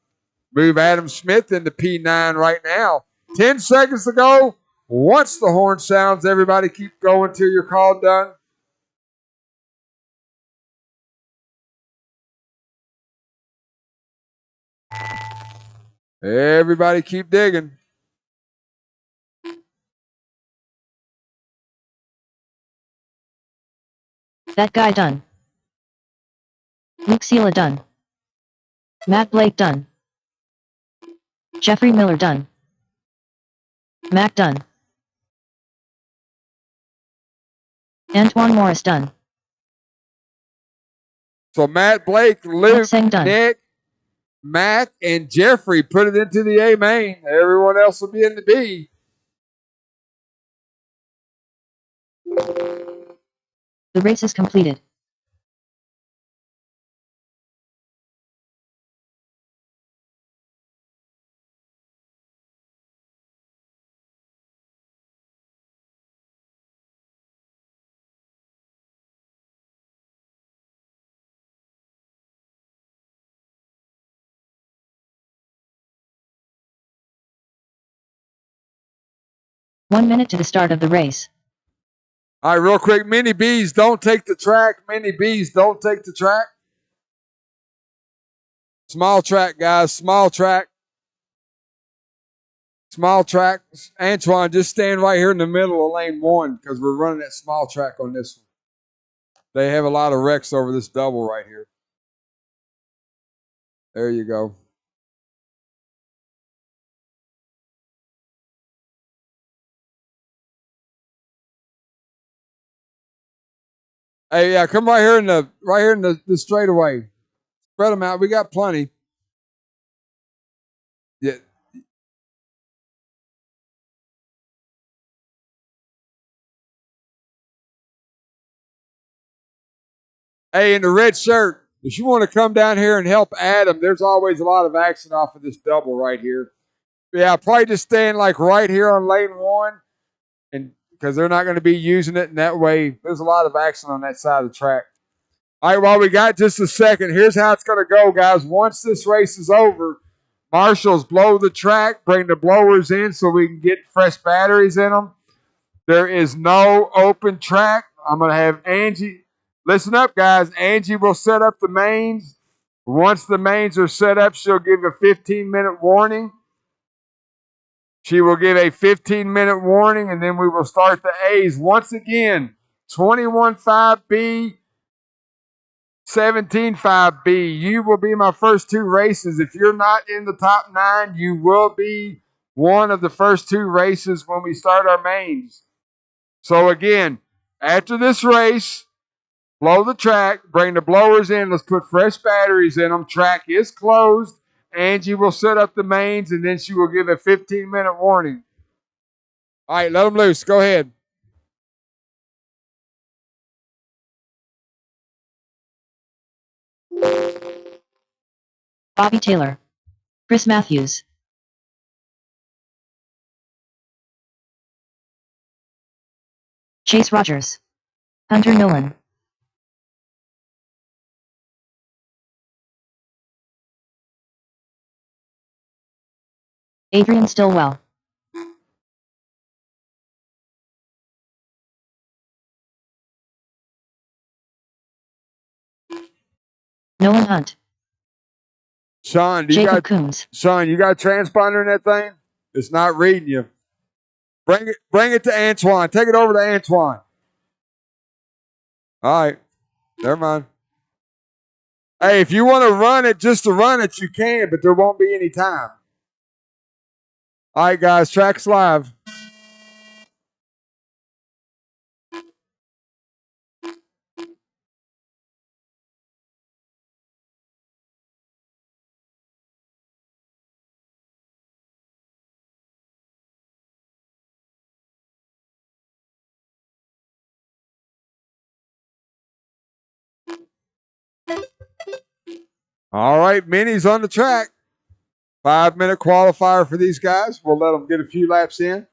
Move Adam Smith into P9 right now. 10 seconds to go. Once the horn sounds, everybody keep going till you're called done. Everybody keep digging. That guy done. Luke Sela done. Matt Blake done. Jeffrey Miller done. Mac done. Antoine Morris done. So Matt Blake, Luke, done. Nick, Mac, and Jeffrey put it into the A main. Everyone else will be in the B. The race is completed. One minute to the start of the race. All right, real quick. Mini Bs don't take the track. Mini Bs don't take the track. Small track, guys. Small track. Small track. Antoine, just stand right here in the middle of lane 1 because we're running that small track on this one. They have a lot of wrecks over this double right here. There you go. Hey, yeah, come right here in the straightaway. Spread them out. We got plenty. Yeah. Hey, in the red shirt, if you want to come down here and help Adam, there's always a lot of action off of this double right here. Yeah, probably just staying like right here on lane 1, and because they're not going to be using it in that way. There's a lot of action on that side of the track. All right, well, we got just a second. Here's how it's going to go, guys. Once this race is over, marshals blow the track, bring the blowers in so we can get fresh batteries in them. There is no open track. I'm going to have Angie. Listen up, guys. Angie will set up the mains. Once the mains are set up, she'll give a 15-minute warning. She will give a 15-minute warning, and then we will start the A's. Once again, 21.5B, 17.5B. You will be my first 2 races. If you're not in the top 9, you will be one of the first 2 races when we start our mains. So again, after this race, blow the track, bring the blowers in. Let's put fresh batteries in them. Track is closed. Angie will set up the mains, and then she will give a 15-minute warning. All right, let them loose. Go ahead. Bobby Taylor. Chris Matthews. Chase Rogers. Hunter Nolan. Adrian Stillwell. Nolan Hunt. Sean, Jacob Coombs. Sean, you got a transponder in that thing? It's not reading you. Bring it to Antoine. Take it over to Antoine. All right. Never mind. Hey, if you want to run it just to run it, you can, but there won't be any time. All right, guys, track's live. All right, Minnie's on the track. 5-minute qualifier for these guys. We'll let them get a few laps in.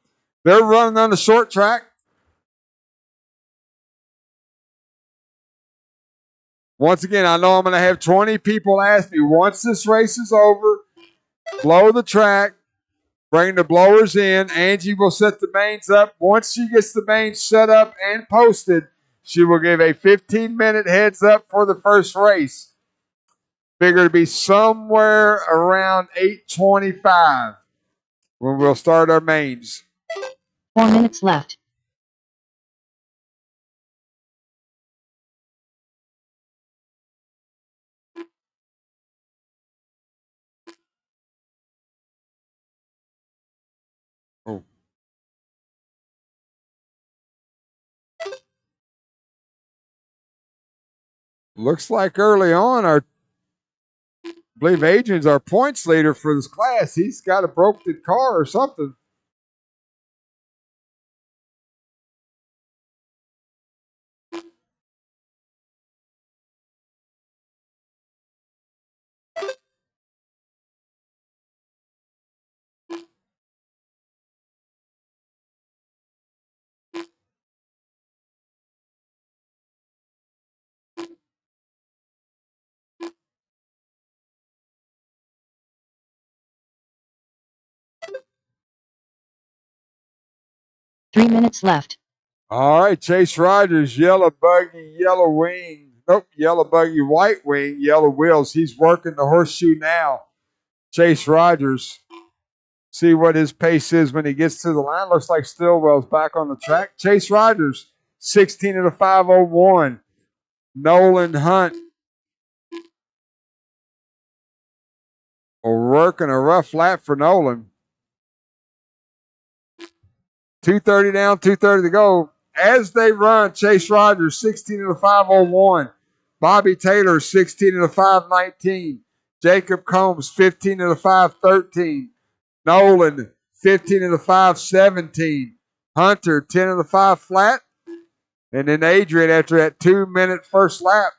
They're running on the short track. Once again, I know I'm going to have 20 people ask me, once this race is over, blow the track, Bring the blowers in. Angie will set the mains up. Once she gets the mains set up and posted, she will give a 15-minute heads up for the first race. Figure to be somewhere around 8:25 when we'll start our mains. 4 minutes left. Oh. Looks like early on, I believe Adrian's our points leader for this class. He's got a broken car or something. Three minutes left. All right, Chase Rogers, yellow buggy, yellow wing. Nope, yellow buggy, white wing, yellow wheels. He's working the horseshoe now. Chase Rogers. See what his pace is when he gets to the line. Looks like Stillwell's back on the track. Chase Rogers, 16 of the 501. Nolan Hunt working a rough lap for Nolan. 2:30 down, 2:30 to go. As they run, Chase Rogers, 16 of the 501. Bobby Taylor, 16 of the 519. Jacob Combs, 15 of the 513. Nolan, 15 of the 517. Hunter, 10 of the 5 flat. And then Adrian, after that 2-minute first lap,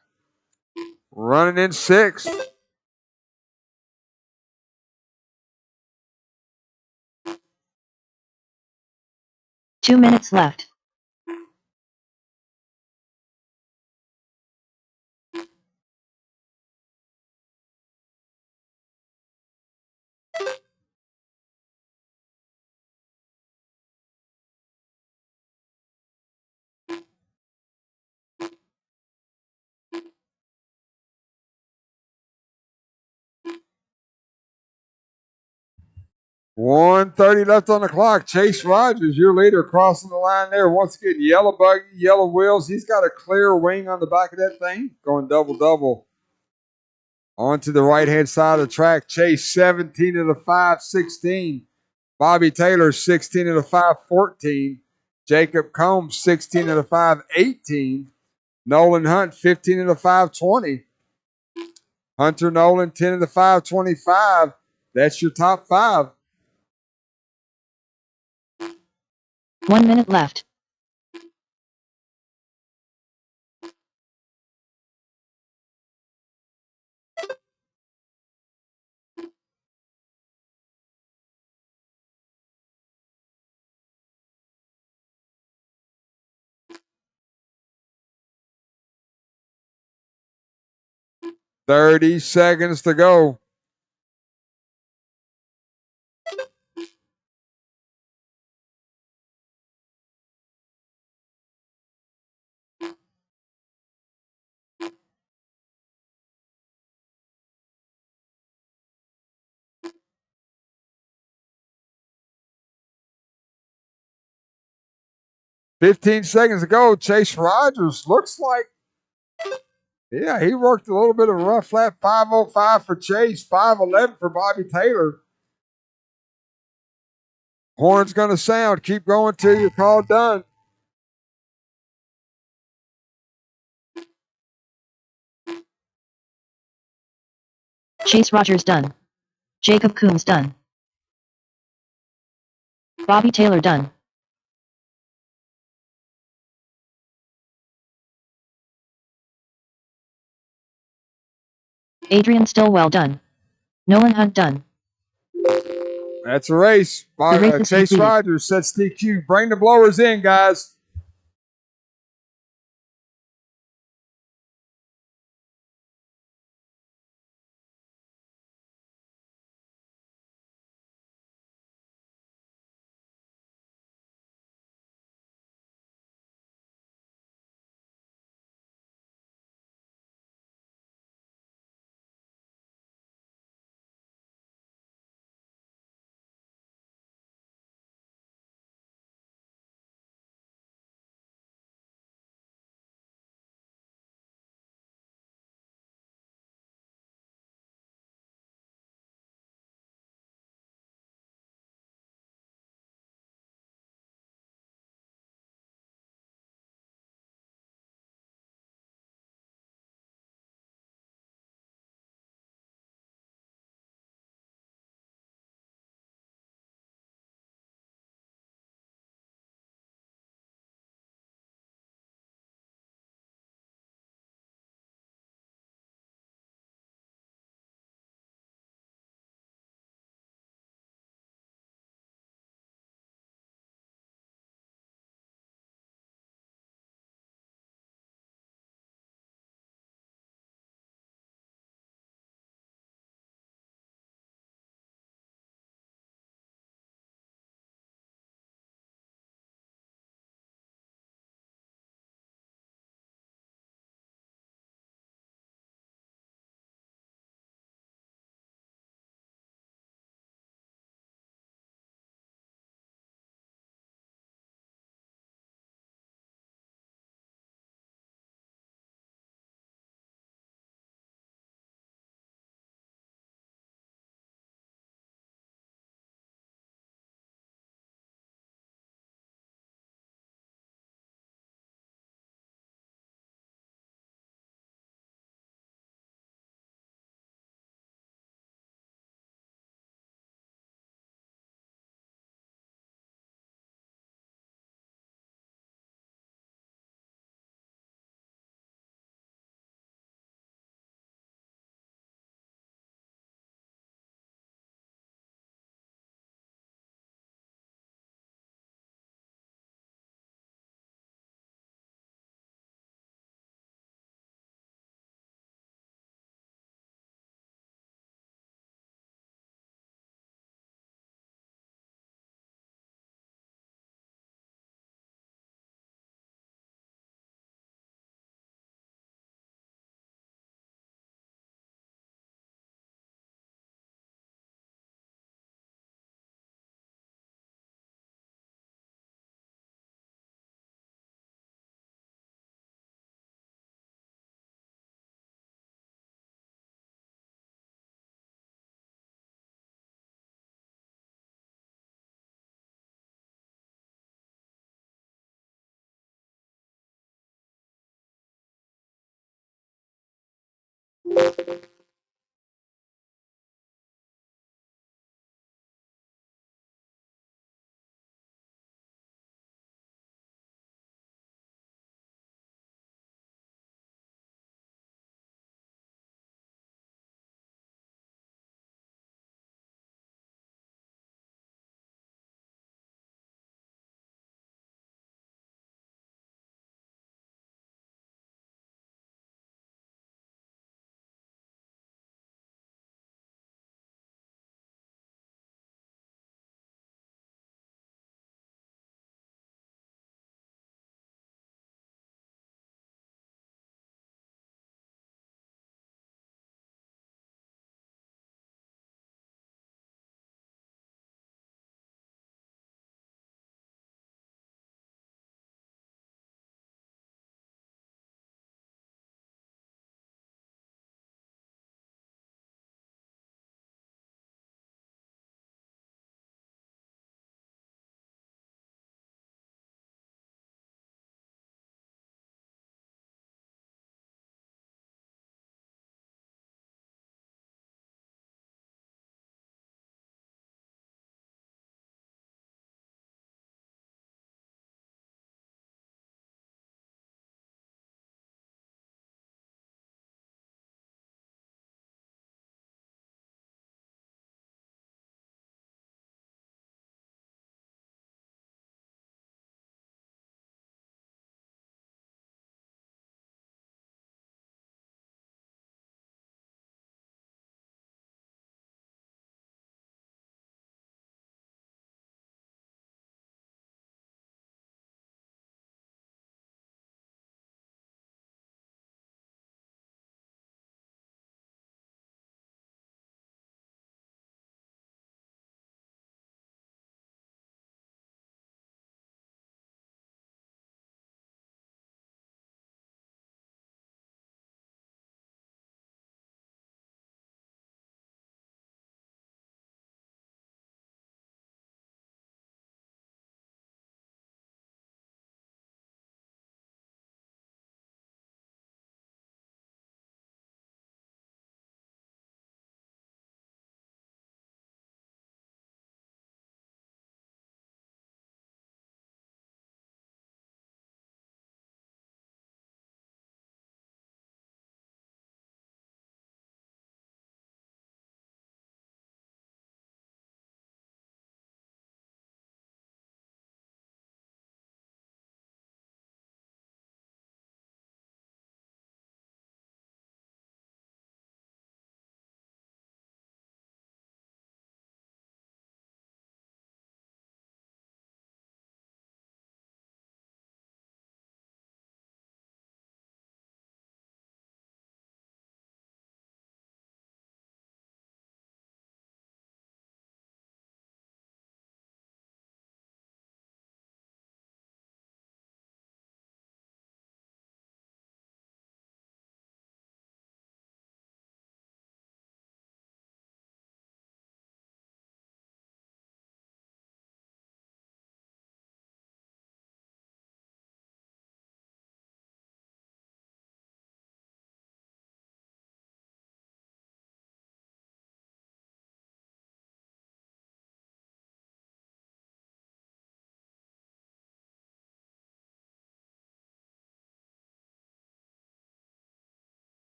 running in 6th. 2 minutes left. One thirty left on the clock. Chase Rogers, your leader, crossing the line there. Once again, yellow buggy, yellow wheels. He's got a clear wing on the back of that thing, going double-double. Onto the right-hand side of the track. Chase, 17 of the 516. Bobby Taylor, 16 of the 514. Jacob Combs, 16 of the 518. Nolan Hunt, 15 of the 520. Hunter Nolan, 10 of the 525. That's your top 5. 1 minute left. Thirty seconds to go. $15 seconds to go. Chase Rogers looks like, yeah, he worked a little bit of a rough lap. 5:05 for Chase, 5:11 for Bobby Taylor. Horn's going to sound. Keep going till you're called done. Chase Rogers done. Jacob Coombs done. Bobby Taylor done. Adrian Stillwell done. Nolan Hunt done. That's a race. The race is Chase completed. Rogers sets DQ. Bring the blowers in, guys.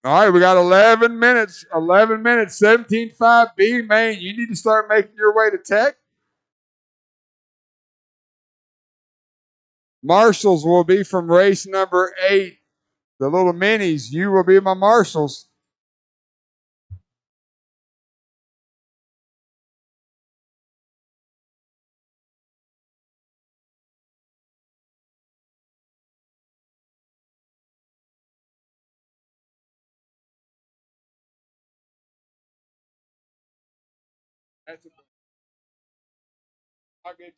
All right, we got 11 minutes. 11 minutes. 17-5B, Maine. You need to start making your way to Tech. Marshals will be from race number 8. The little minis. You will be my marshals. That's a, I'll get you.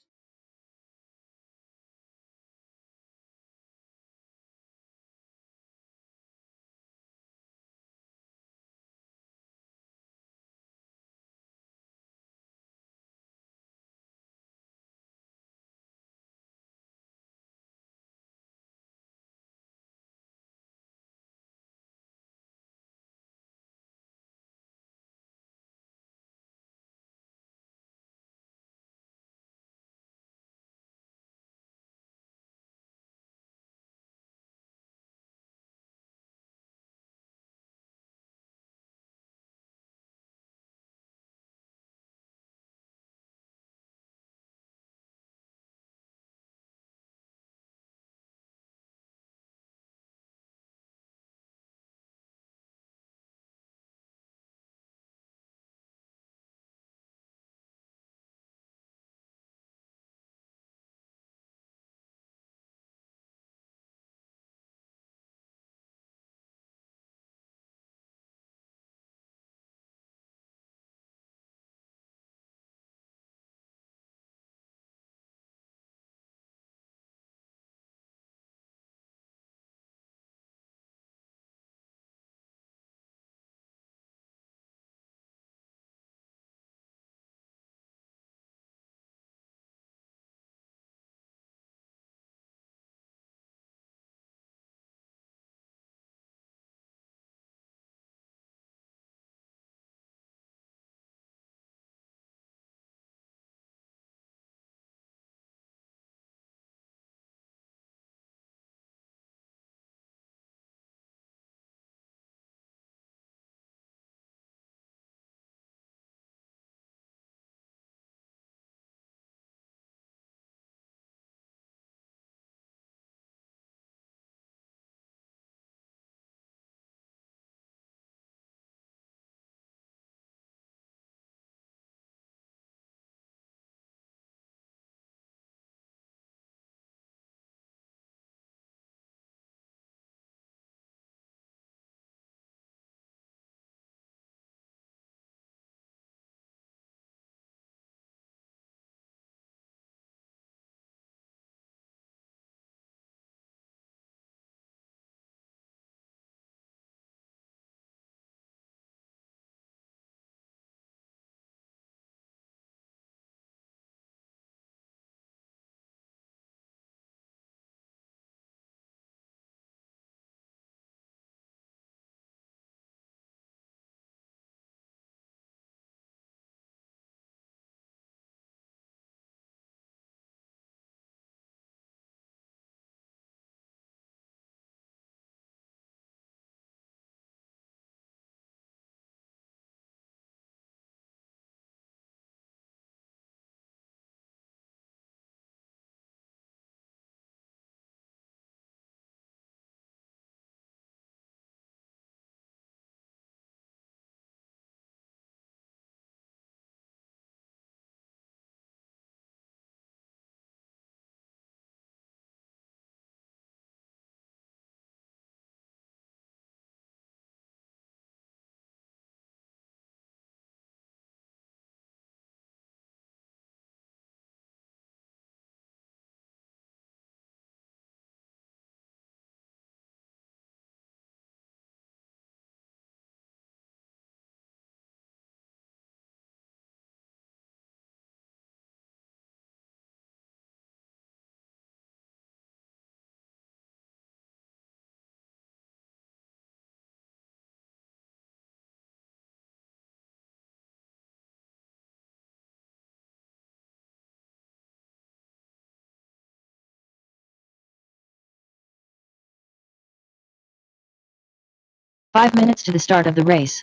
5 minutes to the start of the race.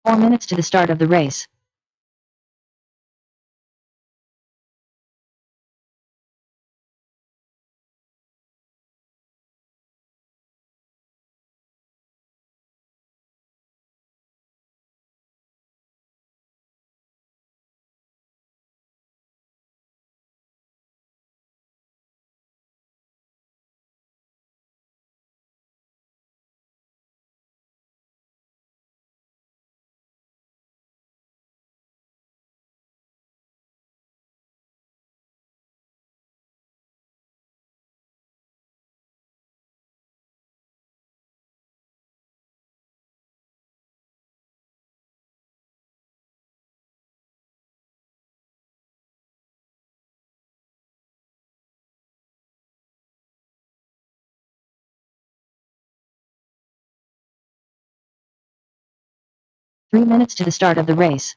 Four minutes to the start of the race. Three minutes to the start of the race.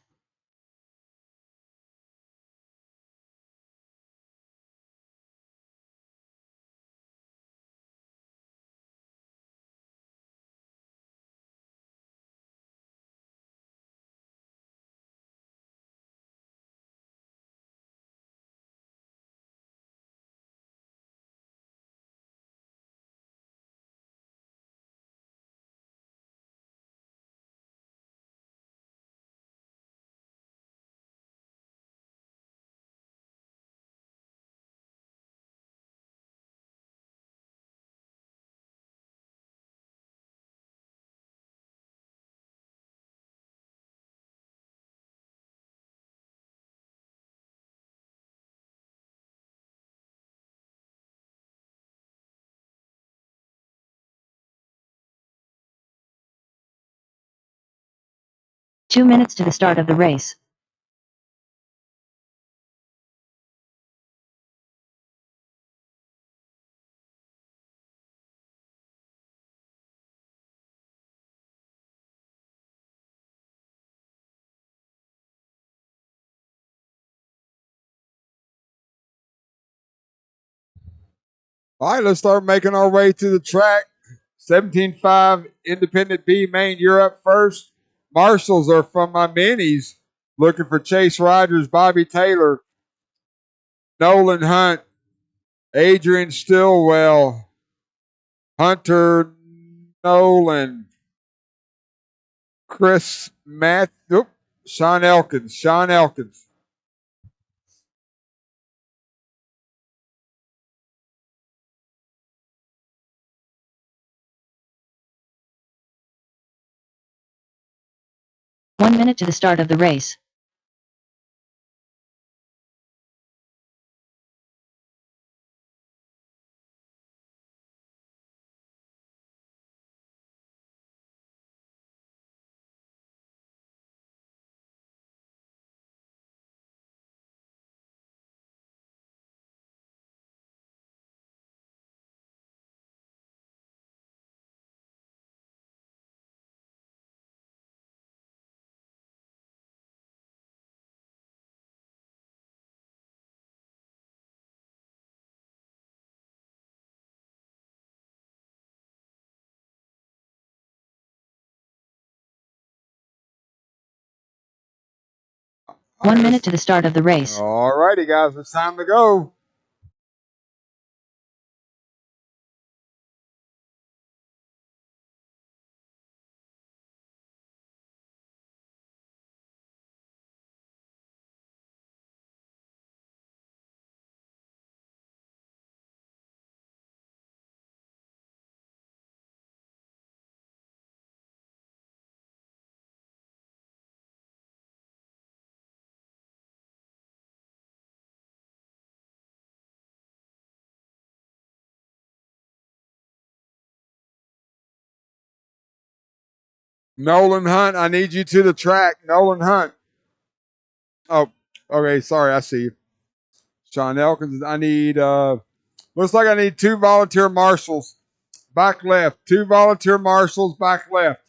Two minutes to the start of the race. All right, let's start making our way to the track. 17.5 Independent B main, you're up first. Marshals are from my minis. Looking for Chase Rogers, Bobby Taylor, Nolan Hunt, Adrian Stillwell, Hunter Nolan, Chris Matthew, Sean Elkins. Sean Elkins. One minute to the start of the race. One minute to the start of the race. All righty, guys, it's time to go. Nolan Hunt, I need you to the track. Nolan Hunt. Oh, okay. Sorry, I see you. Sean Elkins, I need, looks like I need 2 volunteer marshals back left. 2 volunteer marshals back left.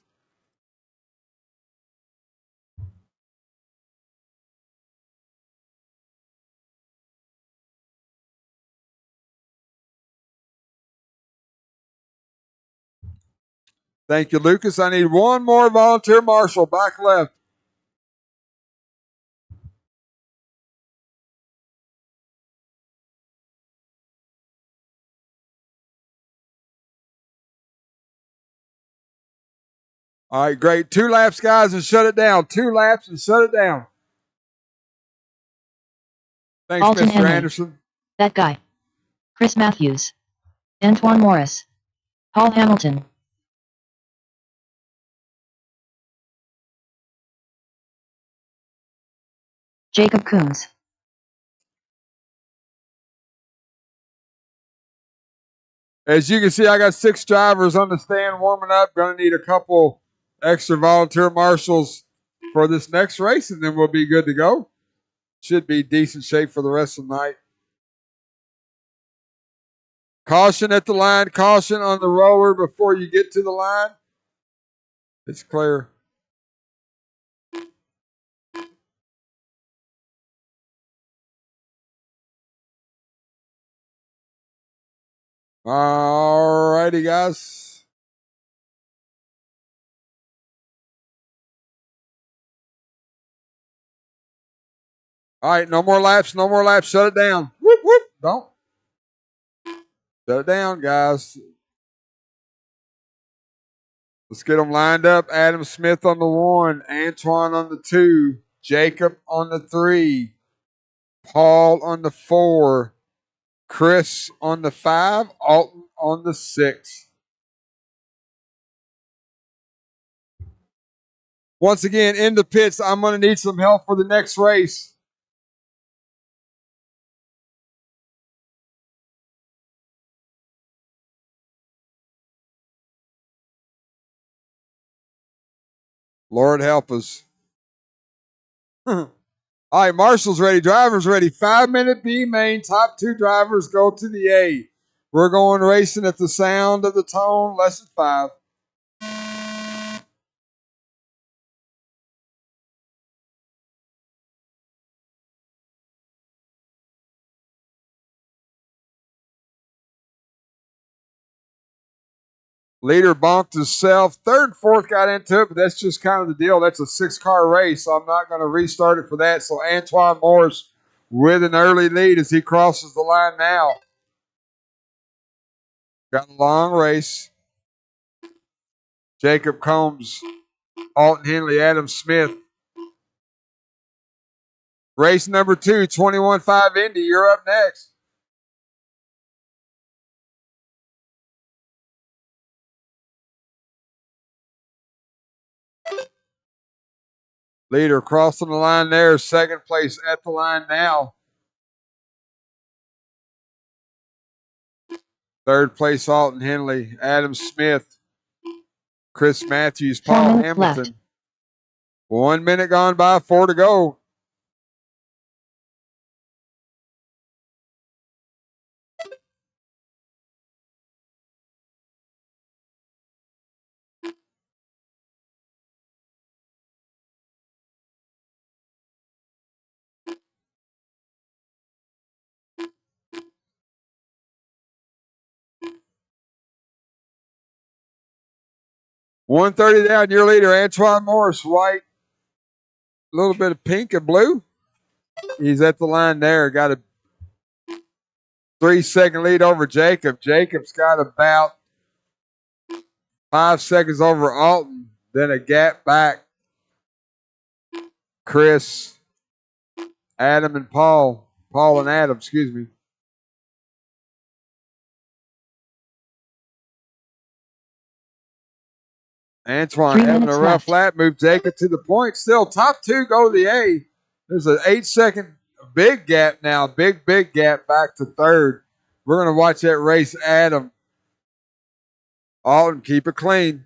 Thank you, Lucas. I need 1 more volunteer marshal back left. All right, great. 2 laps, guys, and shut it down. 2 laps and shut it down. Thanks, Alton Mr. Henley. Anderson. That guy. Chris Matthews. Antoine Morris. Paul Hamilton. Jacob Coombs. As you can see, I got 6 drivers on the stand warming up. Going to need a couple extra volunteer marshals for this next race, and then we'll be good to go. Should be decent shape for the rest of the night. Caution at the line. Caution on the roller before you get to the line. It's clear. All righty, guys. All right, no more laps. No more laps. Shut it down. Whoop, whoop. Don't. Shut it down, guys. Let's get them lined up. Adam Smith on the 1, Antoine on the 2, Jacob on the 3, Paul on the 4, Chris on the 5, Alton on the 6. Once again, in the pits, I'm going to need some help for the next race. Lord help us. All right, Marshall's ready. Drivers ready. 5-minute B main. Top 2 drivers go to the A. We're going racing at the sound of the tone. Lesson 5. Leader bumped himself. 3rd and 4th got into it, but that's just kind of the deal. That's a 6-car race, so I'm not going to restart it for that. So Antoine Morris with an early lead as he crosses the line now. Got a long race. Jacob Combs, Alton Henley, Adam Smith. Race number 2, 21.5 Indy. You're up next. Leader crossing the line there. 2nd place at the line now. 3rd place, Alton Henley, Adam Smith, Chris Matthews, Paul Hamilton. Left. 1 minute gone by, 4 to go. $130 down, your leader, Antoine Morris, white, a little bit of pink and blue. He's at the line there. Got a 3-second lead over Jacob. Jacob's got about 5 seconds over Alton. Then a gap back. Chris, Adam, and Paul. Paul and Adam, excuse me. Antoine having a rough lap. Moved Jacob to the point. Still top 2 go to the A. There's an 8-second big gap now. Big gap back to 3rd. We're going to watch that race, Adam. Alton, keep it clean.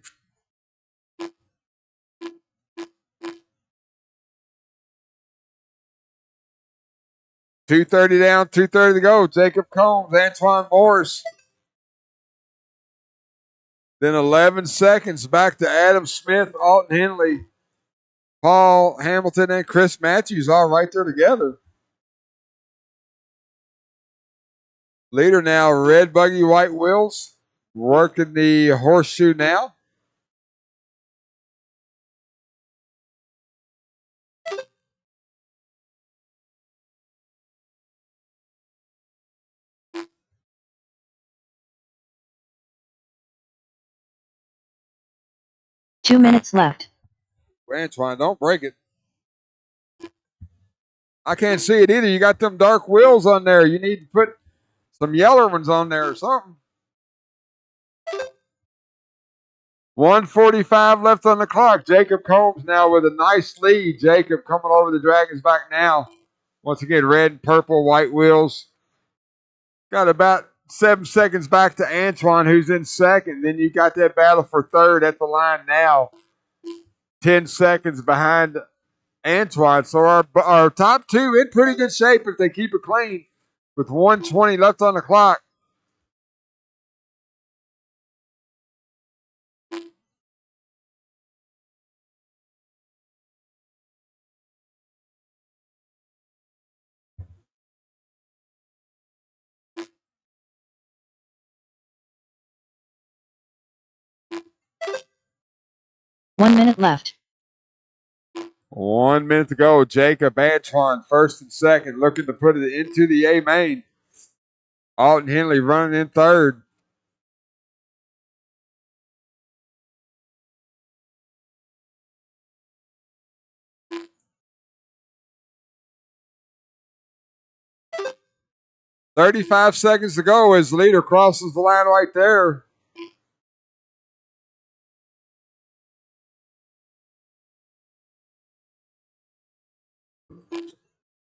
2:30 down, 2:30 to go. Jacob Combs, Antoine Morris. Then 11 seconds back to Adam Smith, Alton Henley, Paul Hamilton, and Chris Matthews, all right there together. Leader now, red buggy, white wheels. Working the horseshoe now. Two minutes left. Antoine, don't break it. I can't see it either. You got them dark wheels on there. You need to put some yellow ones on there or something. 1:45 left on the clock. Jacob Combs now with a nice lead. Jacob coming over the Dragon's back now. Once again, red, purple, white wheels. Got about 7 seconds back to Antoine, who's in second. Then you got that battle for third at the line now. 10 seconds behind Antoine. So our top two in pretty good shape if they keep it clean with 1:20 left on the clock. One minute left. 1 minute to go. Jacob Antoine, first and second, looking to put it into the A main. Alton Henley running in third. "35 seconds to go as the leader crosses the line right there.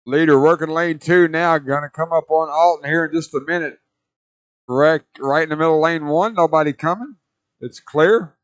Leader working lane 2 now. Going to come up on Alton here in just a minute. Correct. Right in the middle of lane 1. Nobody coming. It's clear.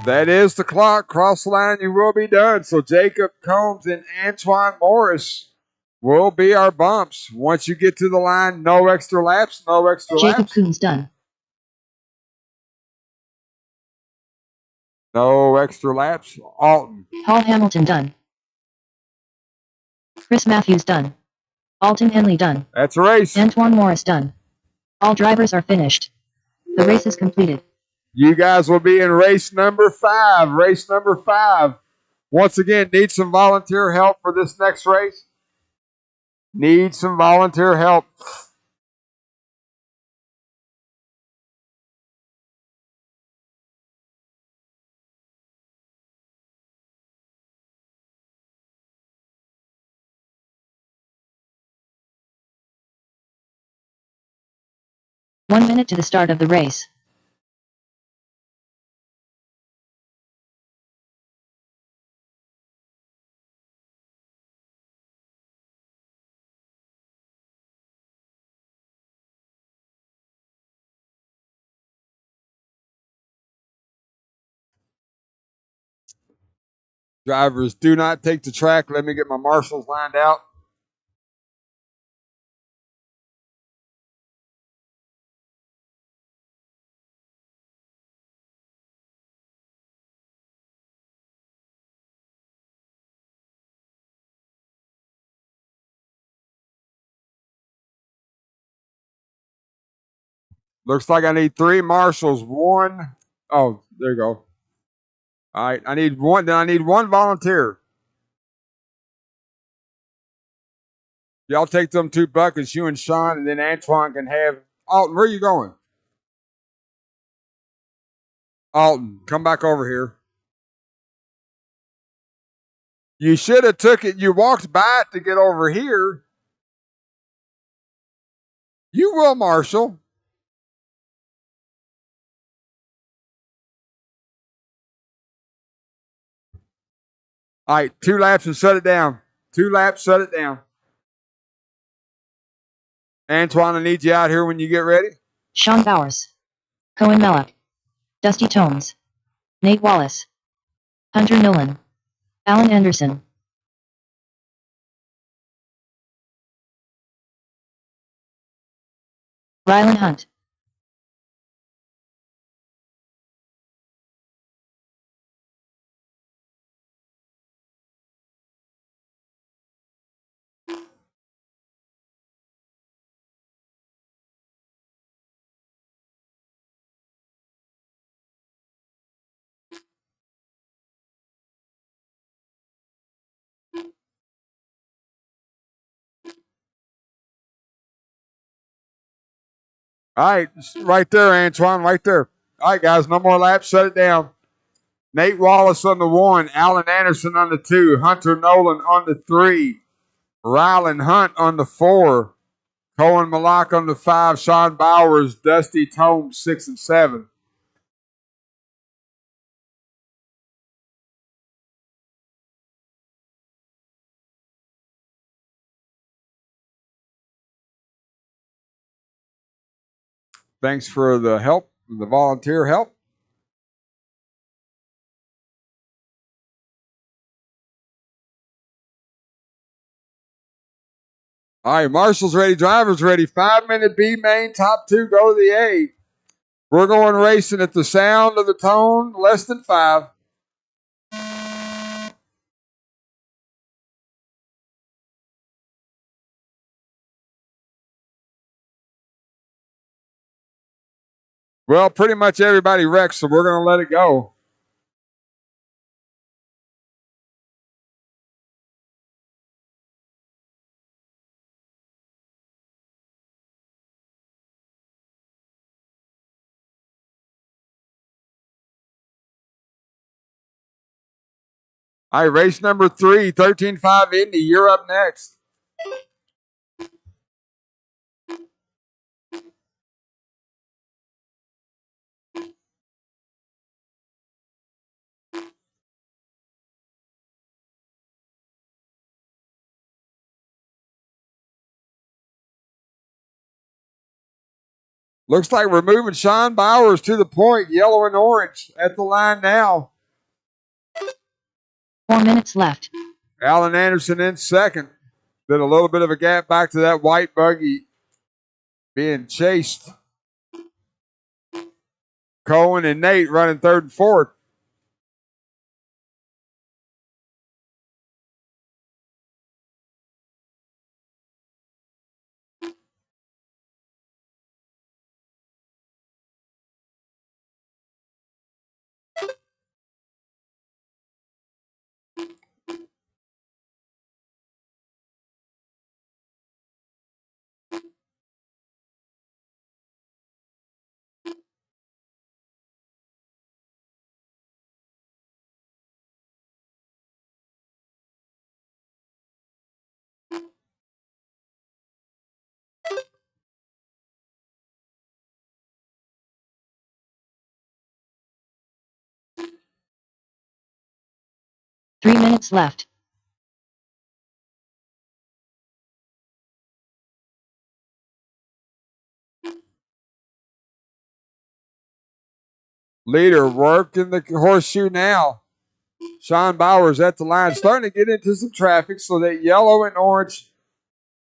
That is the clock. Cross the line, you will be done. So Jacob Combs and Antoine Morris will be our bumps. Once you get to the line, no extra laps, no extra Jacob laps. Coons done. No extra laps. Alton. Paul Hamilton done. Chris Matthews done. Alton Henley done. That's a race. Antoine Morris done. All drivers are finished. The race is completed. You guys will be in race number 5. Race number 5. Once again, need some volunteer help for this next race. Need some volunteer help. One minute to the start of the race. Drivers, do not take the track. Let me get my marshals lined out. Looks like I need 3 marshals. One. Oh, there you go. All right, I need one. Then I need 1 volunteer. Y'all take them 2 buckets, you and Sean, and then Antoine can have. Alton, where are you going? Alton, come back over here. You should have took it. You walked by it to get over here. You will, Marshall. All right, 2 laps and shut it down. 2 laps, shut it down. Antoine, I need you out here when you get ready. Sean Bowers. Cohen Mellock. Dusty Tomes. Nate Wallace. Hunter Nolan. Alan Anderson. Rylan Hunt. All right, right there, Antoine, right there. All right, guys, no more laps. Shut it down. Nate Wallace on the 1, Alan Anderson on the 2, Hunter Nolan on the 3, Rylan Hunt on the 4, Cohen Malak on the 5, Sean Bowers, Dusty Tome 6 and 7. Thanks for the help, the volunteer help. All right, Marshall's ready, drivers ready. 5-minute B main, top 2 go to the A. We're going racing at the sound of the tone, less than 5. Well, pretty much everybody wrecked, so we're going to let it go. All right, race number 3, 13.5 Indy. You're up next. Looks like we're moving Sean Bowers to the point, yellow and orange at the line now. 4 minutes left. Alan Anderson in second. Then a little bit of a gap back to that white buggy being chased. Cohen and Nate running third and fourth. Three minutes left. Leader working the horseshoe now. Sean Bowers at the line, starting to get into some traffic. So that yellow and orange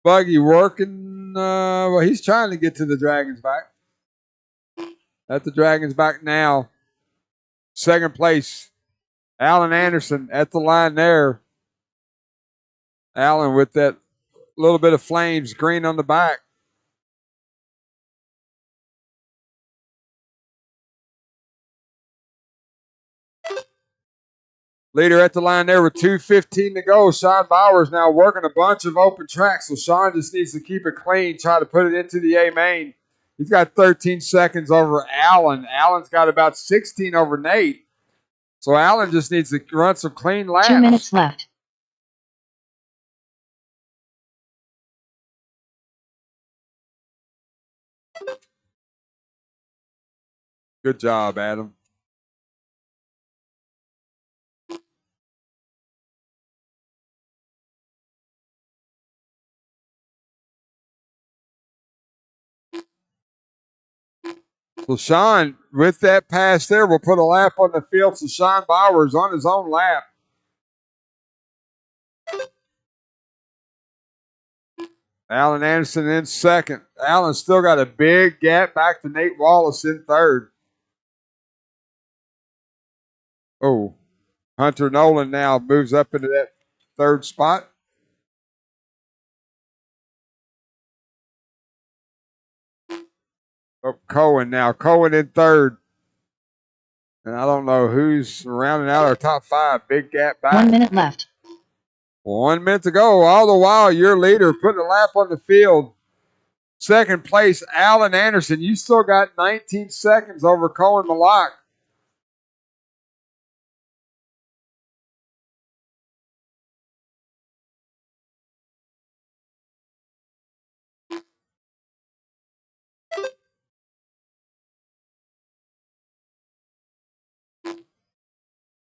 buggy working. Well, he's trying to get to the Dragon's back. At the Dragon's back now. Second place, Alan Anderson at the line there. Alan with that little bit of flames, green on the back. Leader at the line there with 2:15 to go. Sean Bowers now working a bunch of open tracks, so Sean just needs to keep it clean, try to put it into the A main. He's got 13 seconds over Allen. Allen's got about 16 over Nate. So Allen just needs to run some clean laps. 2 minutes left. Good job, Adam. So Sean, with that pass there, will put a lap on the field. So Sean Bowers on his own lap. Alan Anderson in second. Alan still got a big gap back to Nate Wallace in third. Oh, Hunter Nolan now moves up into that third spot. Oh, Cohen now. Cohen in third. And I don't know who's rounding out our top five. Big gap back. 1 minute left. 1 minute to go. All the while, your leader putting a lap on the field. Second place, Alan Anderson. You still got 19 seconds over Cohen Malak.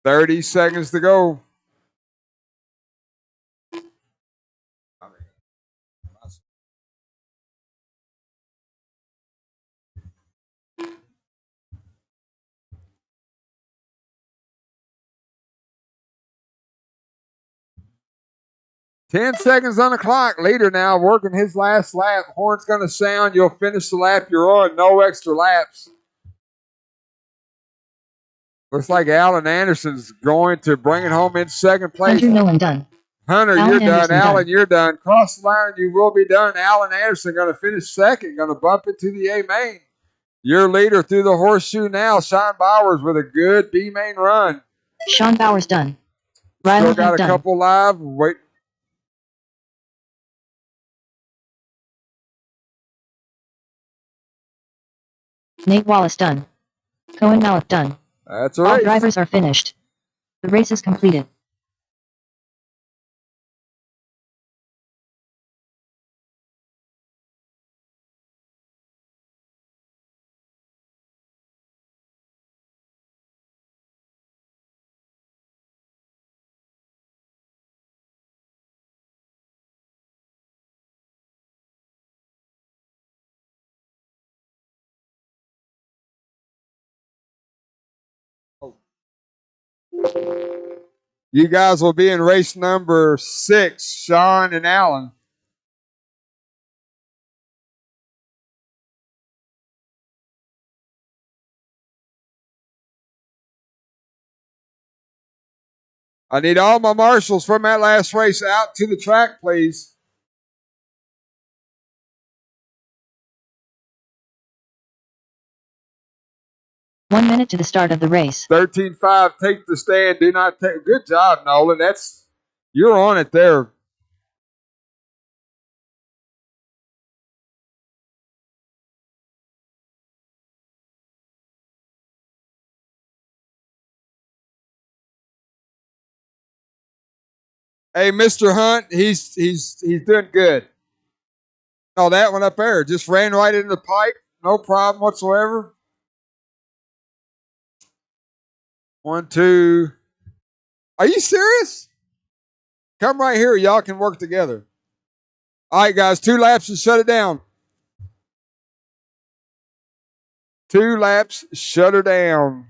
$30 seconds to go. 10 seconds on the clock. Leader now working his last lap. Horn's going to sound. You'll finish the lap you're on. No extra laps. Looks like Alan Anderson's going to bring it home in second place. Hunter Nolan done. Hunter, Alan you're done. Anderson Alan, done. you're done. Cross the line, you will be done. Alan Anderson going to finish second. Going to bump into the A main. Your leader through the horseshoe now, Sean Bowers with a good B main run. Sean Bowers done. Still Riley got Hunt a done. couple live. Wait. Nate Wallace done. Cohen Malak done. That's All right. drivers are finished. The race is completed. You guys will be in race number 6, Sean and Alan. I need all my marshals from that last race out to the track, please. One minute to the start of the race. 13.5, take the stand. Do not take. Good job, Nolan. You're on it there. Hey, Mr. Hunt, he's doing good. No, that one up there just ran right into the pipe. No problem whatsoever. 1, 2. Are you serious? Come right here. Y'all can work together. All right, guys. 2 laps and shut it down. 2 laps, shut her down.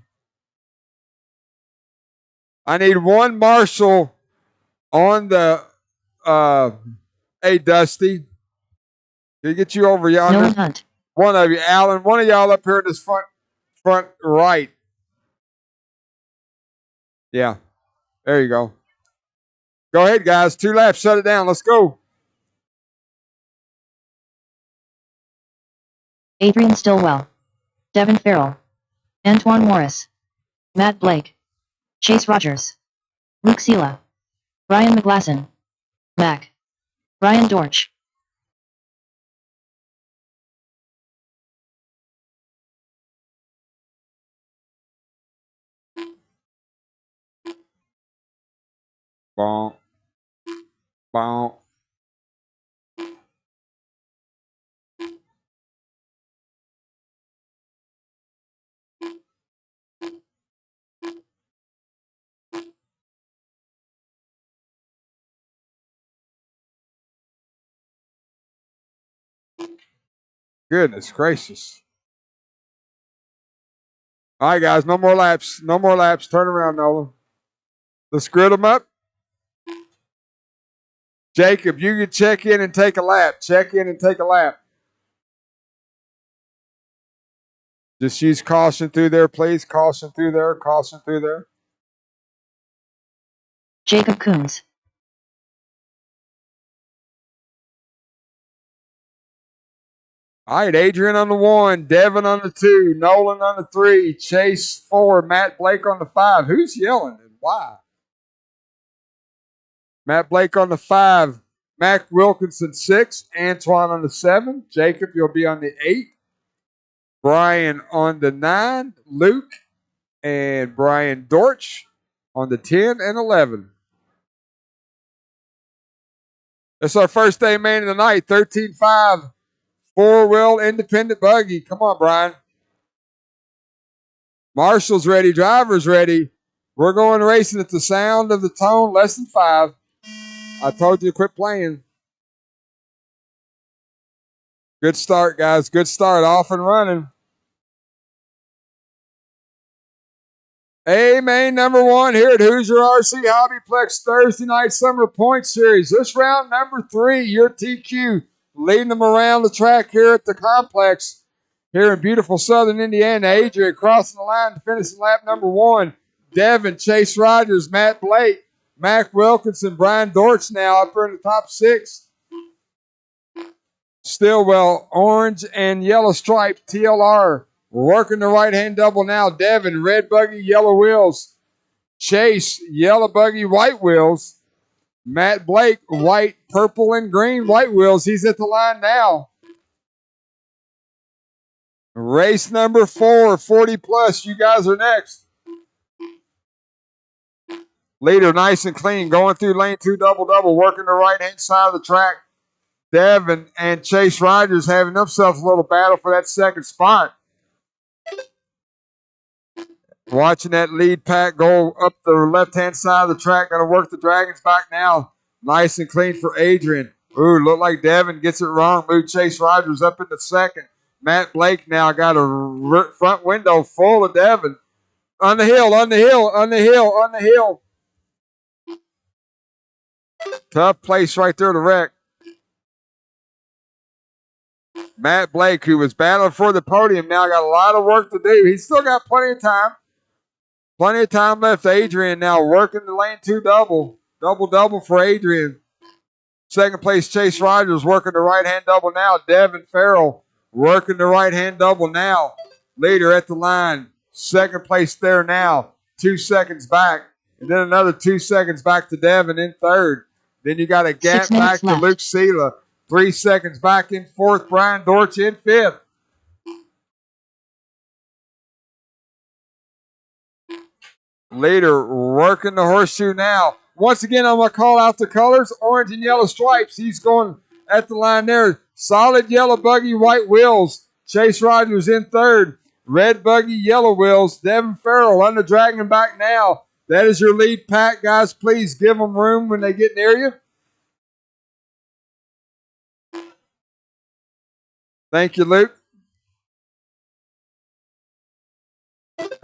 I need one marshal on the. Hey, Dusty. Can I get you over yonder? Nolan Hunt. One of you, Alan. One of y'all up here in this front right. Yeah. There you go. Go ahead, guys. 2 laps. Shut it down. Let's go. Adrian Stillwell. Devin Farrell. Antoine Morris. Matt Blake. Chase Rogers. Luke Sela. Ryan McGlasson. Mac. Ryan Dorch. Bonk. Bonk. Goodness gracious. All right, guys, no more laps. No more laps. Turn around, Nolan. Let's grid them up. Jacob, you can check in and take a lap. Check in and take a lap. Just use caution through there, please. Caution through there. Caution through there. Jacob Coons. All right, Adrian on the 1, Devin on the 2, Nolan on the 3, Chase 4, Matt Blake on the 5. Who's yelling and why? Matt Blake on the 5, Mac Wilkinson 6, Antoine on the 7, Jacob, you'll be on the 8, Brian on the 9, Luke and Brian Dortch on the 10 and 11. That's our first day man of the night, 13.5. 4-wheel independent buggy. Come on, Brian. Marshall's ready. Driver's ready. We're going racing at the sound of the tone, less than 5. I told you to quit playing. Good start, guys. Good start. Off and running. A main number 1 here at Hoosier RC Hobbyplex Thursday Night Summer Point Series. This round number 3, your TQ. Leading them around the track here at the complex here in beautiful southern Indiana. Adrian crossing the line to finish lap number 1. Devin, Chase Rogers, Matt Blake, Mac Wilkinson, Brian Dortch now up here in the top 6. Stillwell, orange and yellow stripe, TLR. Working the right-hand double now. Devin, red buggy, yellow wheels. Chase, yellow buggy, white wheels. Matt Blake, white, purple, and green white wheels. He's at the line now. Race number 4, 40 plus. You guys are next. Leader nice and clean. Going through lane 2 double-double. Working the right-hand side of the track. Devin and Chase Rogers having themselves a little battle for that second spot. Watching that lead pack go up the left-hand side of the track. Going to work the Dragons back now. Nice and clean for Adrian. Ooh, look like Devin gets it wrong. Moved Chase Rogers up into second. Matt Blake now got a front window full of Devin. On the hill, on the hill, on the hill, on the hill. Tough place right there to wreck. Matt Blake, who was battling for the podium, now got a lot of work to do. He's still got plenty of time. Plenty of time left. Adrian now working the lane 2 double. Double for Adrian. Second place, Chase Rogers working the right-hand double now. Devin Farrell working the right-hand double now. Leader at the line. Second place there now. 2 seconds back. And then another 2 seconds back to Devin in third. Then you got a gap back to Luke Sela. 3 seconds back in fourth. Brian Dortch in fifth. Leader working the horseshoe now. Once again, I'm going to call out the colors. Orange and yellow stripes. He's going at the line there. Solid yellow buggy, white wheels. Chase Rogers in third. Red buggy, yellow wheels. Devin Farrell on the dragging back now. That is your lead pack, guys. Please give them room when they get near you. Thank you, Luke.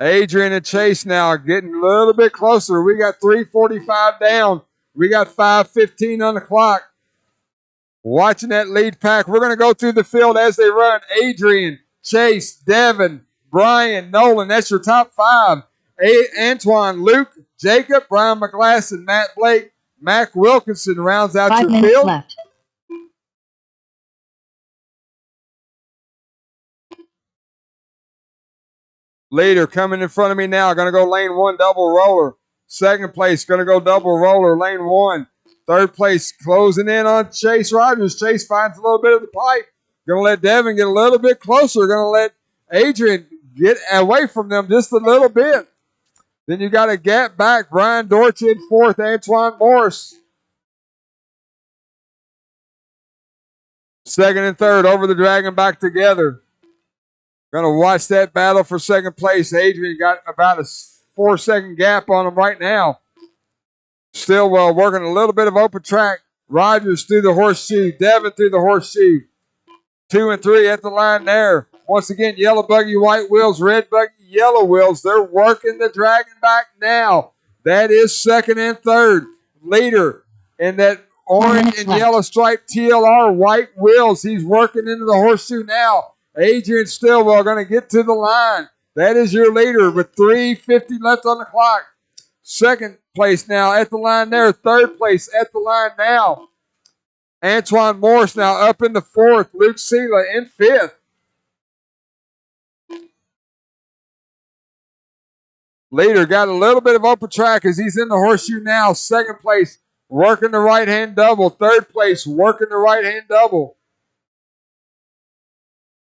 Adrian and Chase now getting a little bit closer. We got 3:45 down. We got 5:15 on the clock. Watching that lead pack. We're going to go through the field as they run. Adrian, Chase, Devin, Brian, Nolan. That's your top 5. Antoine, Luke, Jacob, Brian McGlass, and Matt Blake. Mac Wilkinson rounds out 5 your minutes field. Left. Leader coming in front of me now. Going to go lane 1, double roller. Second place, going to go double roller, lane 1. Third place, closing in on Chase Rogers. Chase finds a little bit of the pipe. Going to let Devin get a little bit closer. Going to let Adrian get away from them just a little bit. Then you got a gap back. Brian Dortch in fourth. Antoine Morris. Second and third over the dragon back together. Going to watch that battle for second place. Adrian got about a 4-second gap on him right now. Stillwell working a little bit of open track. Rogers through the horseshoe. Devin through the horseshoe. 2 and 3 at the line there. Once again, yellow buggy, white wheels, red buggy, Yellow Wheels. They're working the dragon back now. That is second and third. Leader in that orange and yellow striped TLR White Wheels. He's working into the horseshoe now. Adrian Stillwell going to get to the line. That is your leader with 3:50 left on the clock. Second place now at the line there. Third place at the line now. Antoine Morris now up in the fourth. Luke Sela in fifth. Leader got a little bit of open track as he's in the horseshoe now. Second place, working the right-hand double. Third place, working the right-hand double.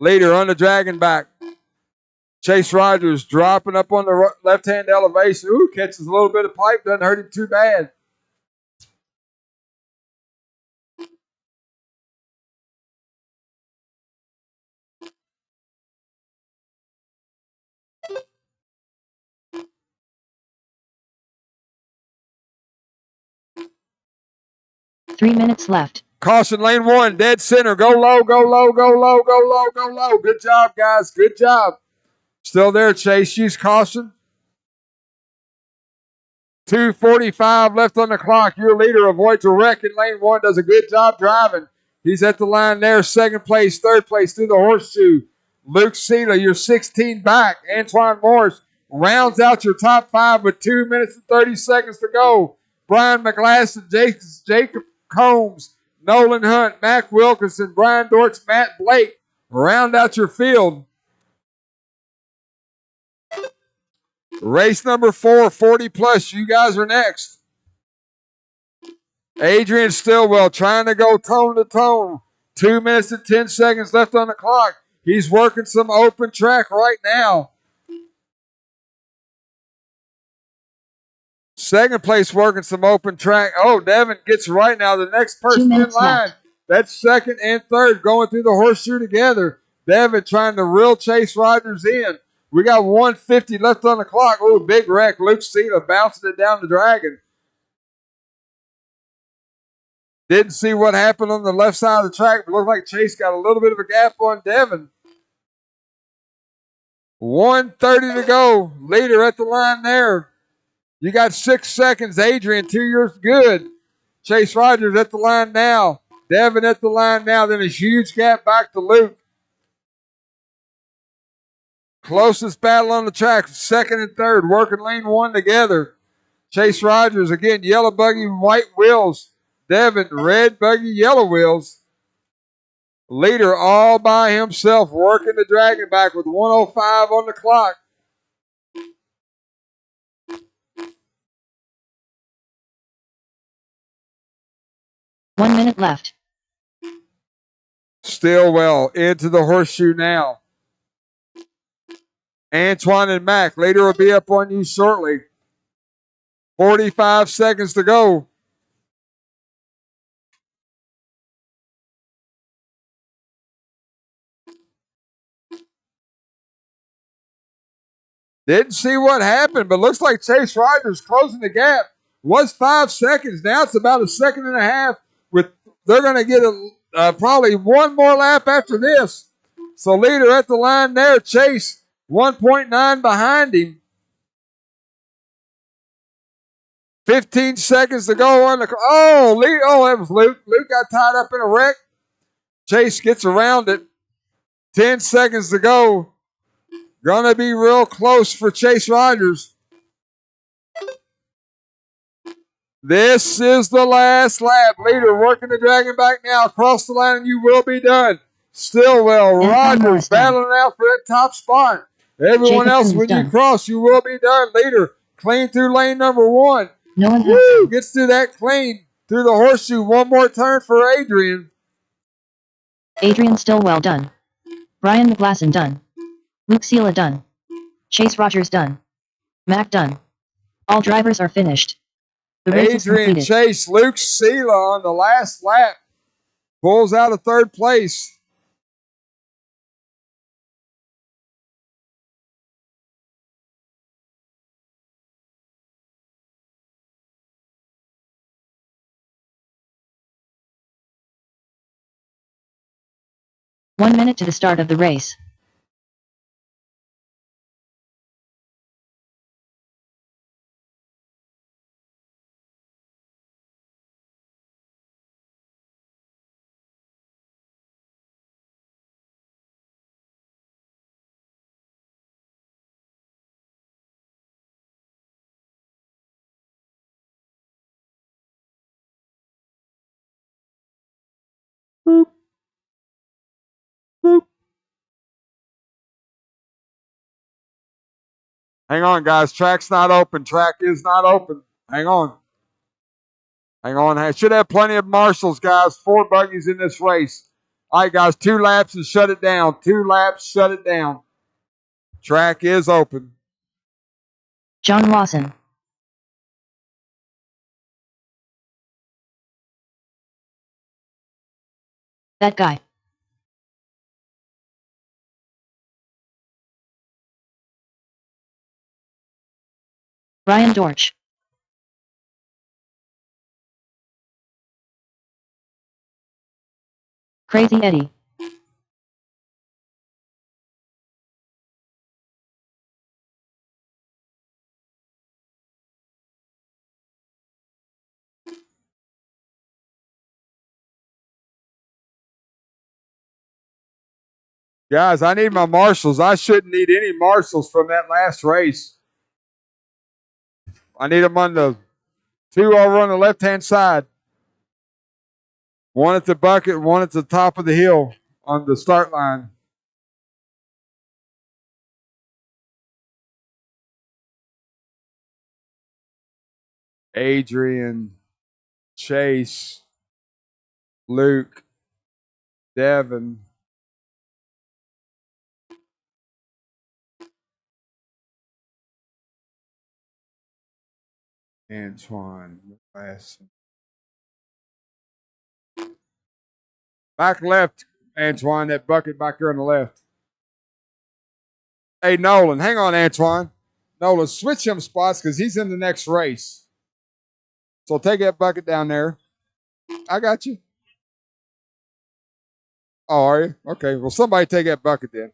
Leader on the dragon back. Chase Rogers dropping up on the left-hand elevation. Ooh, catches a little bit of pipe. Doesn't hurt him too bad. Three minutes left. Caution lane one, dead center. Go low, go low, go low, go low, go low. Good job, guys. Good job. Still there, Chase. Use caution. 2:45 left on the clock. Your leader avoids a wreck in lane one. Does a good job driving. He's at the line there. Second place, third place through the horseshoe. Luke Sela, you're 16 back. Antoine Morris rounds out your top five with 2 minutes and 30 seconds to go. Brian McGlasson, Jacob Combs, Nolan Hunt, Mac Wilkinson, Brian Dortz, Matt Blake round out your field. Race number 4, 40 plus. You guys are next. Adrian Stillwell trying to go tone to tone. 2 minutes and 10 seconds left on the clock. He's working some open track right now. Second place working some open track. Oh, Devin gets right now. The next person in line. That's second and third going through the horseshoe together. Devin trying to reel Chase Rogers in. We got 1:50 left on the clock. Oh, big wreck. Luke Sela bouncing it down the dragon. Didn't see what happened on the left side of the track, but looked like Chase got a little bit of a gap on Devin. 1:30 to go. Leader at the line there. You got 6 seconds. Adrian, 2 years good. Chase Rogers at the line now. Devin at the line now. Then a huge gap back to Luke. Closest battle on the track, second and third, working lane one together. Chase Rogers, again, yellow buggy, white wheels. Devin, red buggy, yellow wheels. Leader all by himself, working the dragon back with 1:05 on the clock. One minute left. Stillwell into the horseshoe now. Antoine and Mac, later will be up on you shortly. 45 seconds to go. Didn't see what happened, but looks like Chase Rogers closing the gap. Was 5 seconds. Now it's about a second and a half. They're going to get probably one more lap after this. So leader at the line there, Chase, 1.9 behind him. 15 seconds to go on the. That was Luke. Luke got tied up in a wreck. Chase gets around it. 10 seconds to go. Gonna be real close for Chase Rogers. This is the last lap. Leader working the dragon back now. Across the line and you will be done. Stillwell, Rogers battling out for that top spot. Everyone else, when you cross, you will be done. Leader clean through lane number one. No one gets through that clean through the horseshoe. One more turn for Adrian. Adrian Stillwell done. Brian McGlasson done. Luke Sela done. Chase Rogers done. Mac done. All drivers are finished. The race is Adrian completed. Chase, Luke Sela on the last lap. Pulls out of third place. One minute to the start of the race. Boop. Boop. Hang on, guys. Track's not open. Track is not open. Hang on. Hang on. I should have plenty of marshals, guys. 4 buggies in this race. All right, guys. 2 laps and shut it down. 2 laps, shut it down. Track is open. John Lawson. That guy. Brian Dorch. Crazy Eddie. Guys, I need my marshals. I shouldn't need any marshals from that last race. I need them on the 2 over on the left-hand side. 1 at the bucket, 1 at the top of the hill on the start line. Adrian, Chase, Luke, Devin. Antoine. Back left, Antoine, that bucket back there on the left. Hey, Nolan, hang on, Antoine. Nolan, switch him spots because he's in the next race. So take that bucket down there. I got you. Oh, are you? Okay. Well, somebody take that bucket then.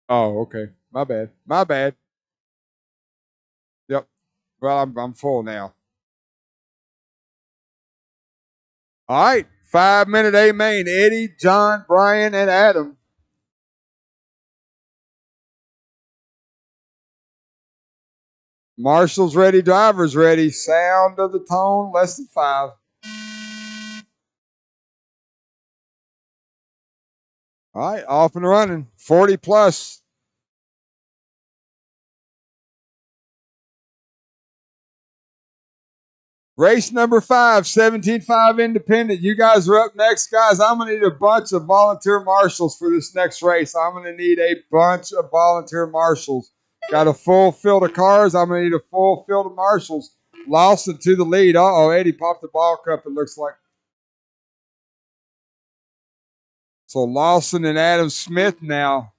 Oh, okay. My bad. My bad. Yep. Well, I'm full now. All right. 5-minute A main. Eddie, John, Brian, and Adam. Marshall's ready. Driver's ready. Sound of the tone. Less than 5. All right. Off and running. 40 plus. Race number 5, 17.5 independent. You guys are up next, guys. I'm going to need a bunch of volunteer marshals for this next race. I'm going to need a bunch of volunteer marshals. Got a full field of cars. I'm going to need a full field of marshals. Lawson to the lead. Uh-oh, Eddie popped the ball cup, it looks like. So Lawson and Adam Smith now.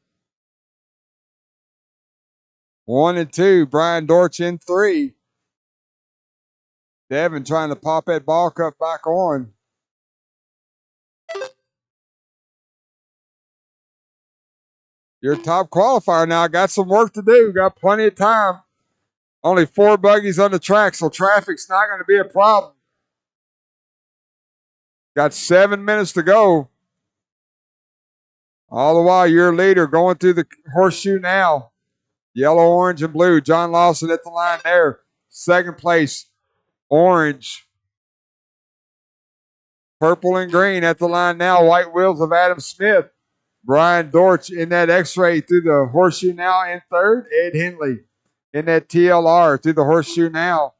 1 and 2. Brian Dorch in 3. Devin trying to pop that ball cup back on. You're a top qualifier now. Got some work to do. Got plenty of time. Only 4 buggies on the track, so traffic's not going to be a problem. Got 7 minutes to go. All the while, your leader going through the horseshoe now. Yellow, orange, and blue. John Lawson at the line there. Second place, orange. Purple and green at the line now. White wheels of Adam Smith. Brian Dorch in that X-ray through the horseshoe now in third. Ed Henley in that TLR through the horseshoe now.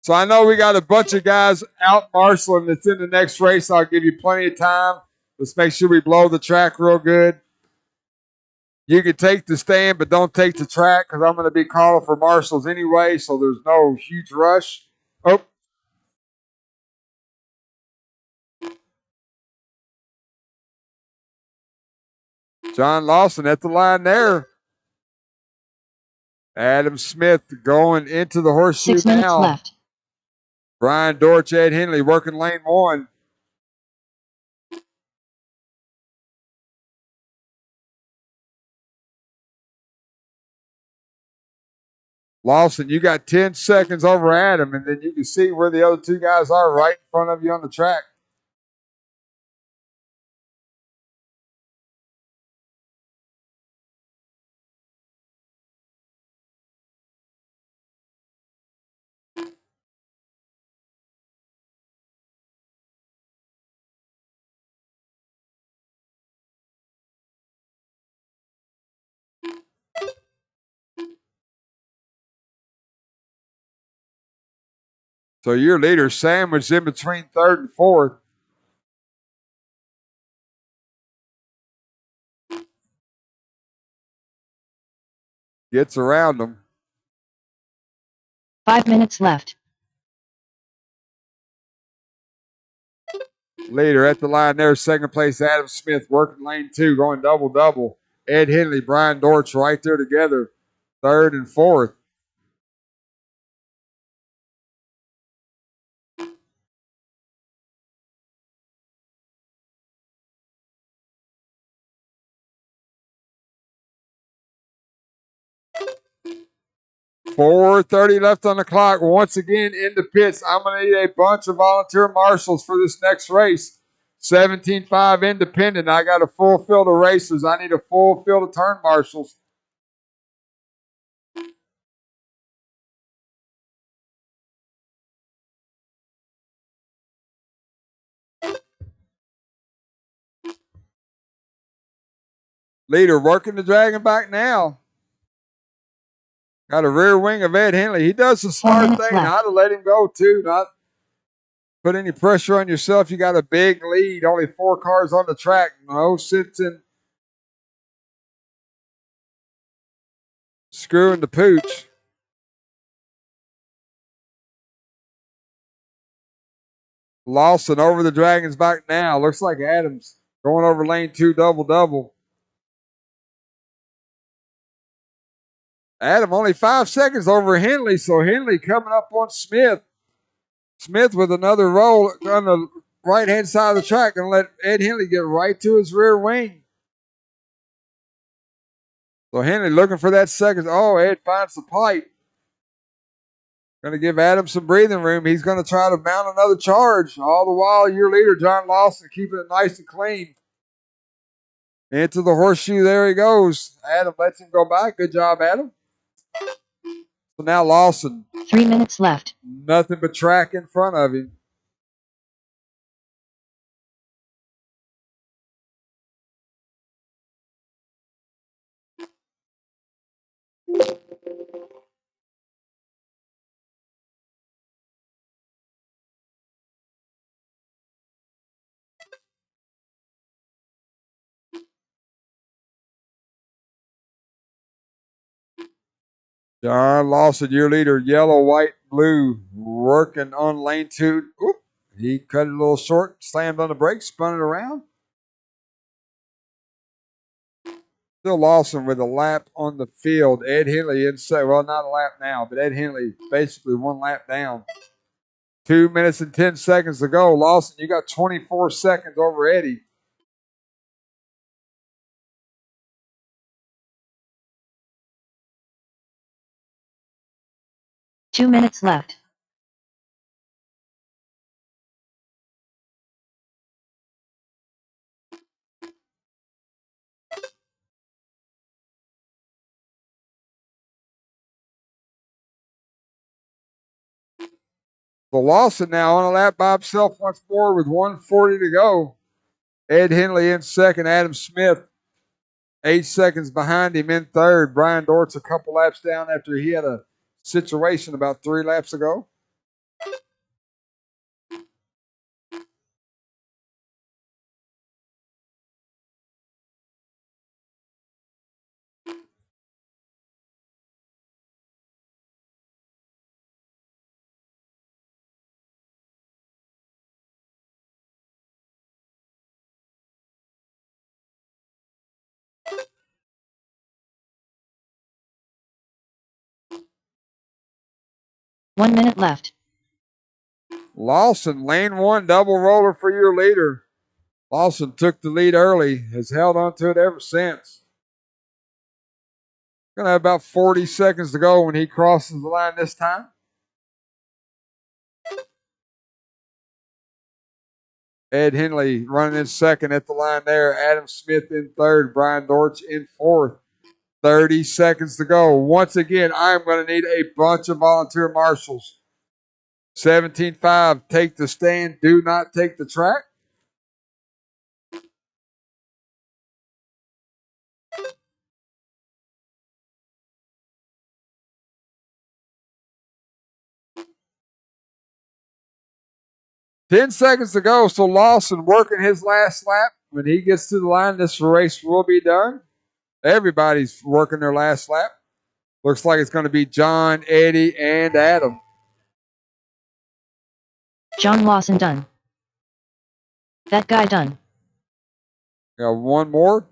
So I know we got a bunch of guys out marshaling that's in the next race. I'll give you plenty of time. Let's make sure we blow the track real good. You can take the stand, but don't take the track because I'm going to be calling for marshals anyway, so there's no huge rush. Oh. John Lawson at the line there. Adam Smith going into the horseshoe 6 minutes now. left. Brian Dorch, Ed Henley working lane 1. Lawson, you got 10 seconds over Adam, and then you can see where the other 2 guys are right in front of you on the track. So your leader sandwiched in between third and fourth. Gets around them. 5 minutes left. Leader at the line there, second place, Adam Smith, working lane 2, going double-double. Ed Henley, Brian Dortch right there together, third and fourth. $4:30 left on the clock. Once again, in the pits. I'm going to need a bunch of volunteer marshals for this next race. 17.5 independent. I got a full field of racers. I need a full field of turn marshals. Leader working the dragon back now. Got a rear wing of Ed Henley. He does the smart thing not to let him go, too. Not put any pressure on yourself. You got a big lead. Only 4 cars on the track. No sense in screwing the pooch. Lawson over the Dragons back now. Looks like Adams going over lane 2 double-double. Adam only 5 seconds over Henley, so Henley coming up on Smith. Smith with another roll on the right-hand side of the track, going to let Ed Henley get right to his rear wing. So Henley looking for that second. Oh, Ed finds the pipe. Going to give Adam some breathing room. He's going to try to mount another charge. All the while, your leader, John Lawson, keeping it nice and clean. Into the horseshoe. There he goes. Adam lets him go back. Good job, Adam. So now Lawson. 3 minutes left. Nothing but track in front of him. John Lawson, your leader, yellow, white, blue, working on lane 2. Oop, he cut it a little short, slammed on the brakes, spun it around. Still Lawson with a lap on the field. Ed Henley inside. Well, not a lap now, but Ed Henley basically 1 lap down. 2 minutes and 10 seconds to go. Lawson, you got 24 seconds over Eddie. Two minutes left. So Lawson now on a lap by himself once more with 1:40 to go. Ed Henley in second. Adam Smith 8 seconds behind him in third. Brian Dortz a couple laps down after he had a situation about 3 laps ago. One minute left. Lawson, lane 1, double roller for your leader. Lawson took the lead early, has held on to it ever since. Gonna have about 40 seconds to go when he crosses the line this time. Ed Henley running in second at the line there. Adam Smith in third. Brian Dortch in fourth. 30 seconds to go. Once again, I'm going to need a bunch of volunteer marshals. 17.5, take the stand. Do not take the track. 10 seconds to go. So Lawson working his last lap. When he gets to the line, this race will be done. Everybody's working their last lap. Looks like it's going to be John, Eddie, and Adam. John Lawson done. That guy done. Got one more.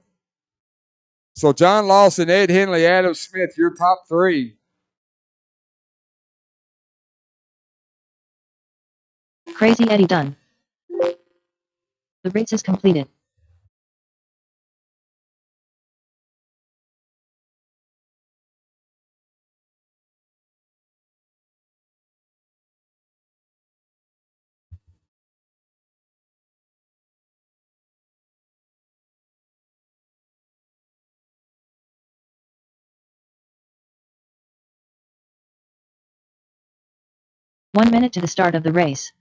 So John Lawson, Ed Henley, Adam Smith, your top three. Crazy Eddie done. The race is completed. One minute to the start of the race.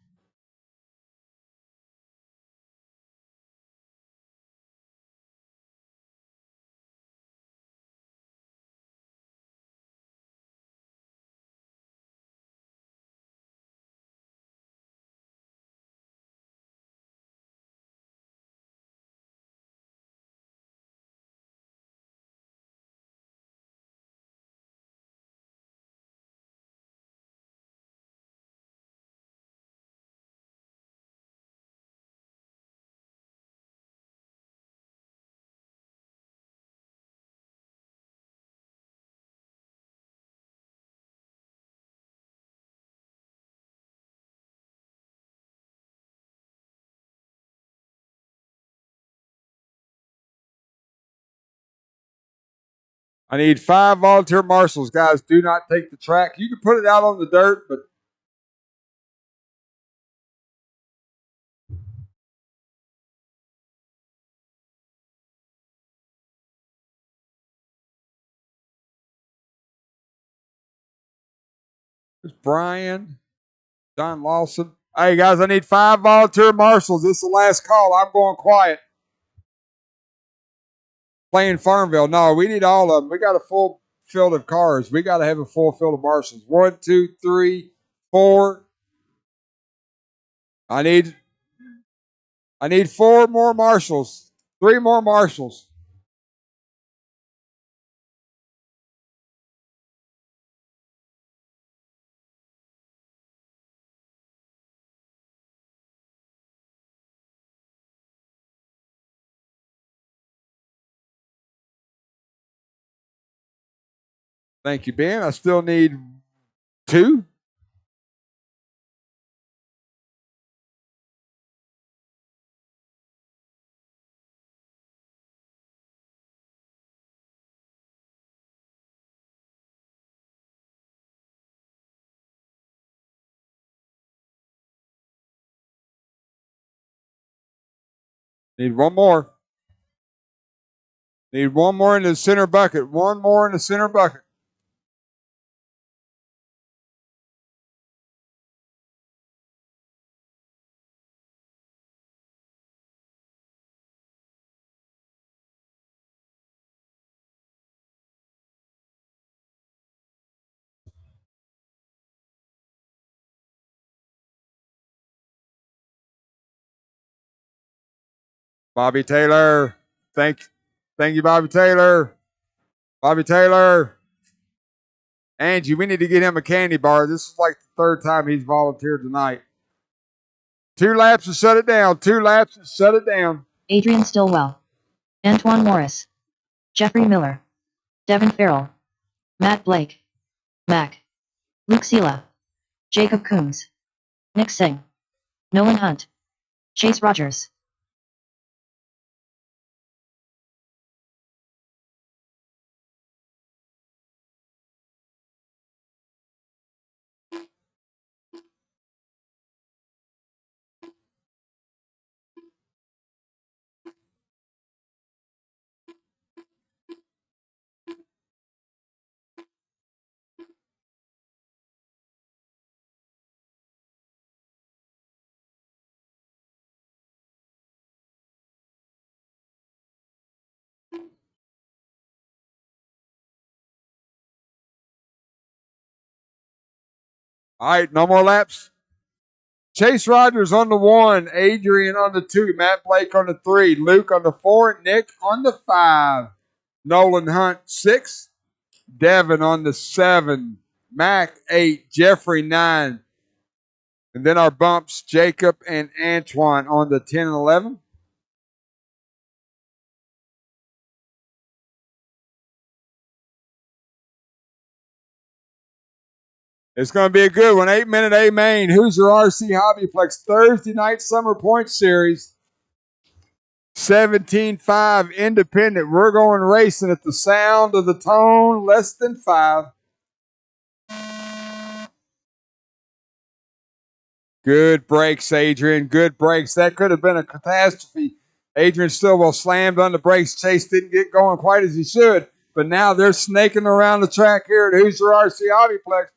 I need 5 volunteer marshals, guys. Do not take the track. You can put it out on the dirt, but there's Brian, John Lawson. Hey, guys, I need 5 volunteer marshals. This is the last call. I'm going quiet. Playing Farmville. No, we need all of them. We got a full field of cars. We got to have a full field of marshals. 1, 2, 3, 4. I need 4 more marshals. 3 more marshals. Thank you, Ben. I still need 2. Need 1 more. Need 1 more in the center bucket. 1 more in the center bucket. Bobby Taylor. Thank you, Bobby Taylor. Bobby Taylor. Angie, we need to get him a candy bar. This is like the 3rd time he's volunteered tonight. 2 laps to shut it down. 2 laps to shut it down. Adrian Stillwell. Antoine Morris. Jeffrey Miller. Devin Farrell. Matt Blake. Mac. Luke Sela. Jacob Coombs. Nick Singh. Nolan Hunt. Chase Rogers. All right, no more laps. Chase Rogers on the 1, Adrian on the 2, Matt Blake on the 3, Luke on the 4, Nick on the 5, Nolan Hunt 6, Devin on the 7, Mac 8, Jeffrey 9, and then our bumps, Jacob and Antoine on the 10 and 11. It's going to be a good one. 8-minute A main. Hoosier RC Hobbyplex Thursday night summer point series. 17-5 independent. We're going racing at the sound of the tone, less than 5. Good brakes, Adrian. Good brakes. That could have been a catastrophe. Adrian Stillwell slammed on the brakes. Chase didn't get going quite as he should, but now they're snaking around the track here at Hoosier RC Hobbyplex.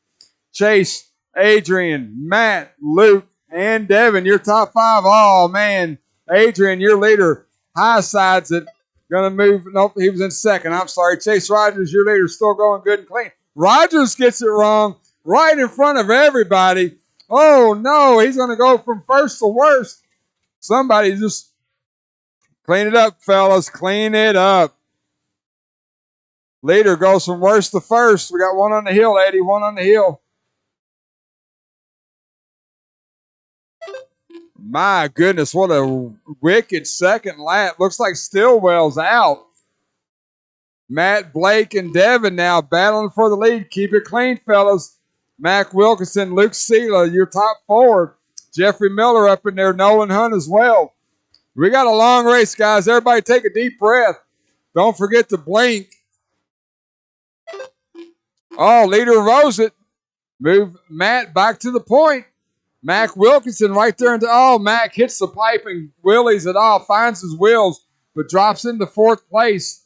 Chase, Adrian, Matt, Luke, and Devin, your top 5. Oh, man. Adrian, your leader. High sides it. Going to move. Nope, he was in second. I'm sorry. Chase Rogers, your leader, still going good and clean. Rogers gets it wrong right in front of everybody. Oh, no. He's going to go from first to worst. Somebody just clean it up, fellas. Clean it up. Leader goes from worst to first. We got one on the hill, Eddie. One on the hill. My goodness, what a wicked second lap. Looks like Stillwell's out. Matt Blake and Devin now battling for the lead. Keep it clean, fellas. Mac Wilkinson, Luke Sela, your top 4. Jeffrey Miller up in there, Nolan Hunt as well. We got a long race, guys. Everybody take a deep breath. Don't forget to blink. Oh, leader rows it. Move Matt back to the point. Mac Wilkinson right there. Mac hits the pipe and wheelies it off, finds his wheels, but drops into 4th place.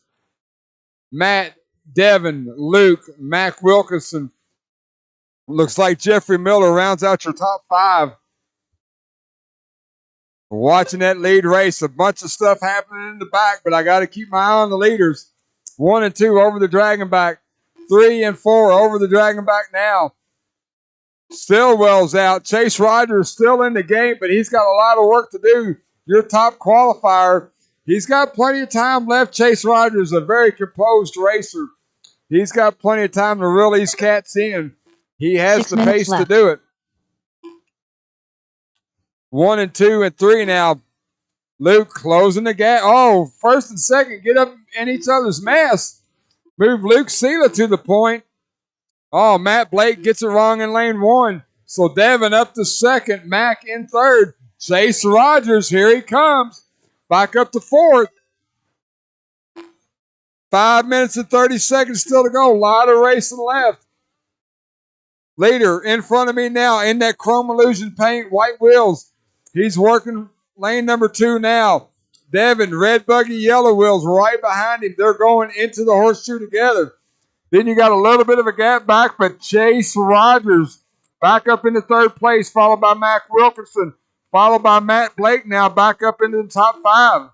Matt, Devin, Luke, Mac Wilkinson. Looks like Jeffrey Miller rounds out your top 5. Watching that lead race, a bunch of stuff happening in the back, but I got to keep my eye on the leaders. 1 and 2 over the Dragonback. 3 and 4 over the Dragonback now. Stillwell's out. Chase Rogers still in the game, but he's got a lot of work to do. Your top qualifier. He's got plenty of time left. Chase Rogers, a very composed racer. He's got plenty of time to reel these cats in. He has the pace to do it. 1 and 2 and 3 now. Luke closing the gap. Oh, first and second get up in each other's mess. Move Luke Sela to the point. Oh, Matt Blake gets it wrong in lane 1. So Devin up to second. Mac in 3rd. Chase Rogers, here he comes. Back up to 4th. 5 minutes and 30 seconds still to go. A lot of racing left. Leader in front of me now in that chrome illusion paint, white wheels. He's working lane number 2 now. Devin, red buggy, yellow wheels right behind him. They're going into the horseshoe together. Then you got a little bit of a gap back, but Chase Rogers back up into 3rd place, followed by Mac Wilkinson, followed by Matt Blake now back up into the top 5.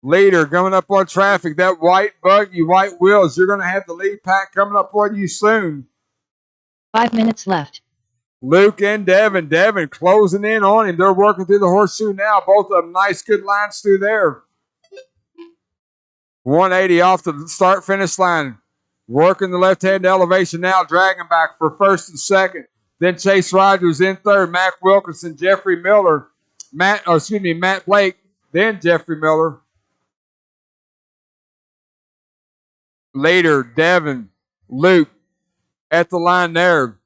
Leader coming up on traffic. That white buggy, white wheels. You're going to have the lead pack coming up on you soon. 5 minutes left. Luke and Devin. Devin closing in on him. They're working through the horseshoe now. Both of them nice, good lines through there. 180 off the start-finish line. Working the left-hand elevation now. Dragonback for 1st and 2nd. Then Chase Rogers in 3rd. Mac Wilkinson, Jeffrey Miller. Matt Blake. Then Jeffrey Miller. Later, Devin, Luke at the line there.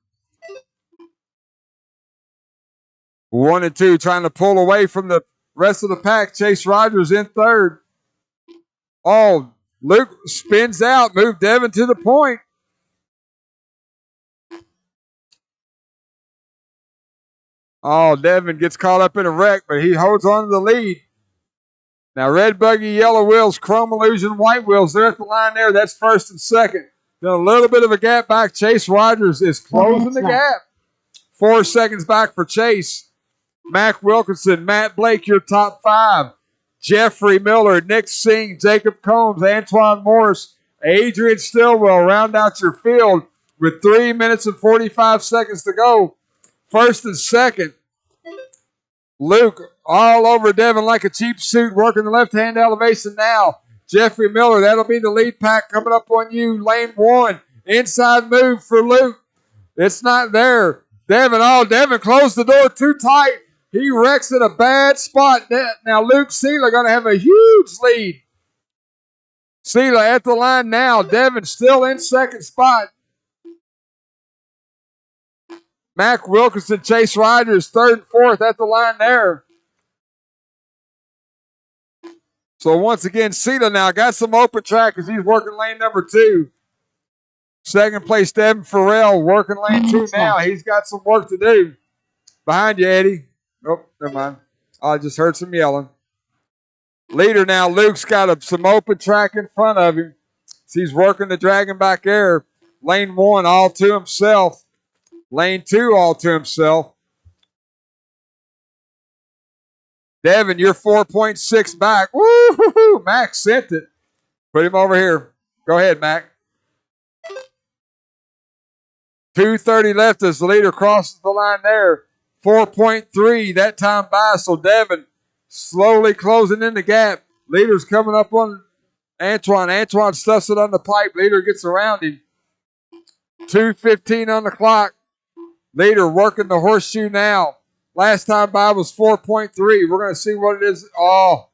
1 and 2 trying to pull away from the rest of the pack. Chase Rogers in 3rd. Oh, Luke spins out. Move Devin to the point. Oh, Devin gets caught up in a wreck, but he holds on to the lead. Now, red buggy, yellow wheels, chrome illusion, white wheels. They're at the line there. That's 1st and 2nd. Then a little bit of a gap back. Chase Rogers is closing the gap. 4 seconds back for Chase. Mac Wilkinson, Matt Blake, your top 5. Jeffrey Miller, Nick Singh, Jacob Combs, Antoine Morris, Adrian Stillwell round out your field with 3 minutes and 45 seconds to go. First and second. Luke all over Devin like a cheap suit, working the left-hand elevation now. Jeffrey Miller, that'll be the lead pack coming up on you. Lane 1. Inside move for Luke. It's not there. Devin closed the door too tight. He wrecks at a bad spot. Now Luke Seela going to have a huge lead. Seela at the line now. Devin still in second spot. Mac Wilkinson, Chase Rogers, third and fourth at the line there. So once again, Seela now got some open track as he's working lane number 2. Second place, Devin Farrell working lane 2 now. He's got some work to do. Behind you, Eddie. Oh, never mind. I just heard some yelling. Leader now, Luke's got some open track in front of him. So he's working the dragon back air. Lane 1 all to himself. Lane 2 all to himself. Devin, you're 4.6 back. Woo-hoo-hoo. Mac sent it. Put him over here. Go ahead, Mac. 2:30 left as the leader crosses the line there. 4.3 that time by. So Devin slowly closing in the gap. Leader's coming up on Antoine. Antoine stuffs it on the pipe. Leader gets around him. 2:15 on the clock. Leader working the horseshoe now. Last time by was 4.3. We're going to see what it is. Oh,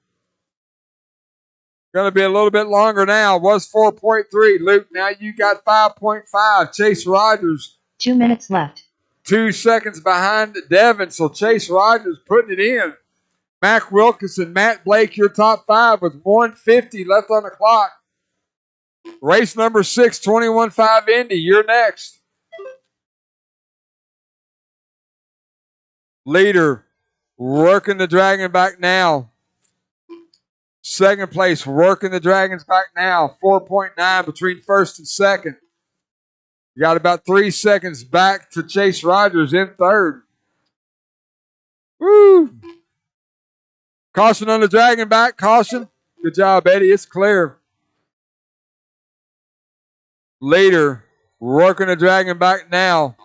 going to be a little bit longer now. It was 4.3. Luke, now you got 5.5. Chase Rogers. 2 minutes left. 2 seconds behind Devin. So Chase Rogers putting it in. Mac Wilkinson, Matt Blake, your top 5 with 150 left on the clock. Race number 6, 21.5 Indy. You're next. Leader working the dragon back now. Second place working the dragons back now. 4.9 between first and second. You got about 3 seconds back to Chase Rogers in third. Woo! Caution on the dragon back. Caution. Good job, Eddie. It's clear. Leader working the dragon back now.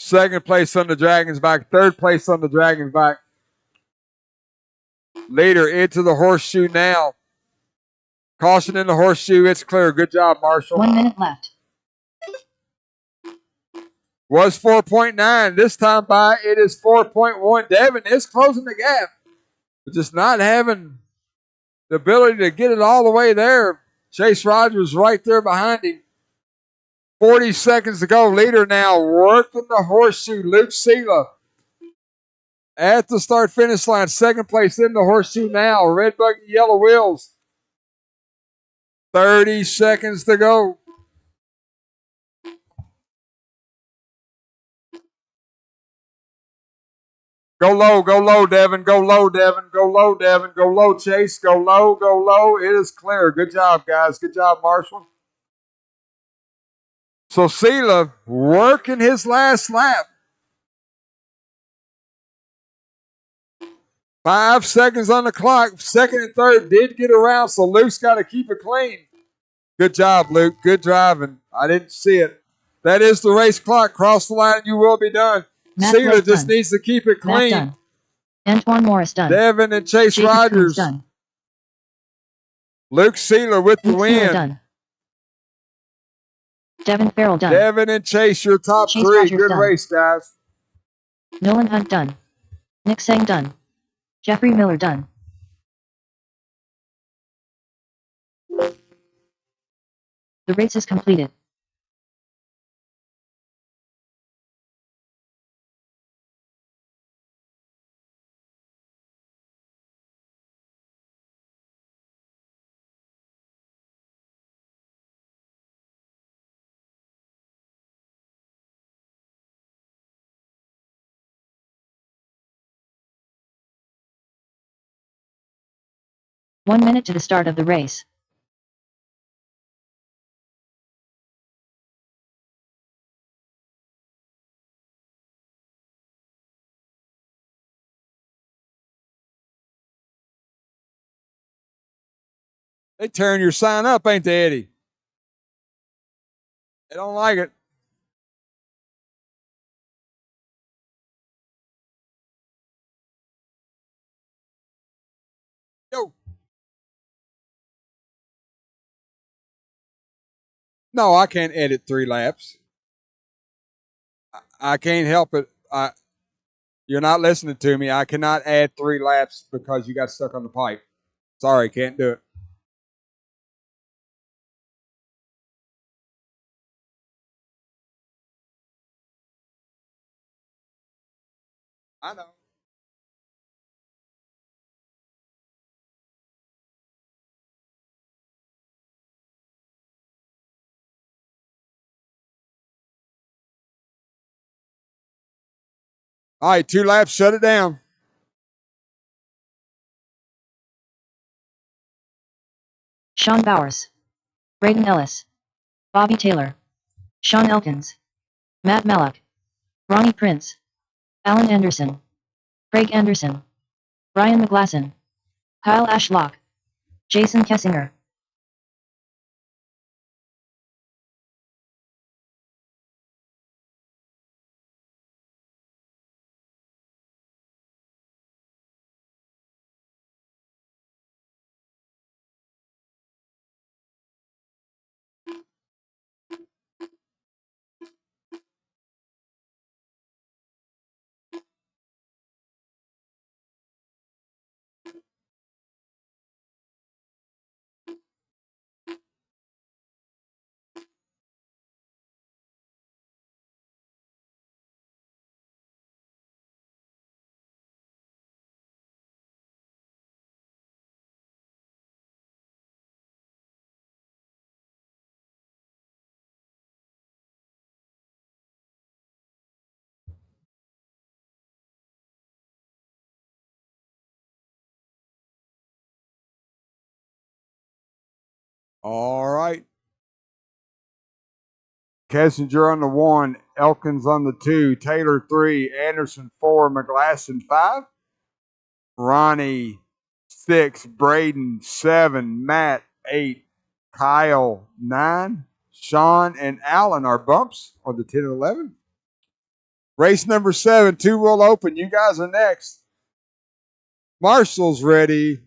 Second place on the Dragons back. Third place on the Dragons back. Leader into the horseshoe now. Caution in the horseshoe. It's clear. Good job, Marshall. 1 minute left. Was 4.9. This time by, it is 4.1. Devin is closing the gap. But just not having the ability to get it all the way there. Chase Rogers right there behind him. 40 seconds to go. Leader now working the horseshoe. Luke Seela at the start-finish line. Second place in the horseshoe now. Red buggy, yellow wheels. 30 seconds to go. Go low, Devin. Go low, Devin. Go low, Devin. Go low, Chase. Go low. It is clear. Good job, guys. Good job, Marshall. So Seela working his last lap. 5 seconds on the clock. Second and third did get around, so Luke's got to keep it clean. Good job, Luke. Good driving. I didn't see it. That is the race clock. Cross the line and you will be done. Seela just needs to keep it clean. Done. Antoine Morris done. Devin and Chase Rogers. Done. Luke Seela with the Luke win. Seela done. Devin Farrell done. Devin and Chase, your top Chase 3. Rogers Good done. race, guys. Nolan Hunt done. Nick Sang done. Jeffrey Miller done. The race is completed. One minute to the start of the race. They tearing your sign up, ain't they, Eddie? They don't like it. No, I can't edit 3 laps. I can't help it. You're not listening to me. I cannot add 3 laps because you got stuck on the pipe. Sorry, can't do it. I know. All right, 2 laps, shut it down. Sean Bowers, Braden Ellis, Bobby Taylor, Sean Elkins, Matt Mallock, Ronnie Prince, Alan Anderson, Craig Anderson, Brian McGlasson, Kyle Ashlock, Jason Kessinger. All right. Kessinger on the 1, Elkins on the 2, Taylor 3, Anderson 4, McGlasson 5, Ronnie 6, Braden 7, Matt 8, Kyle 9, Sean and Alan are bumps on the 10 and 11. Race number 7, 2 will open. You guys are next. Marshall's ready.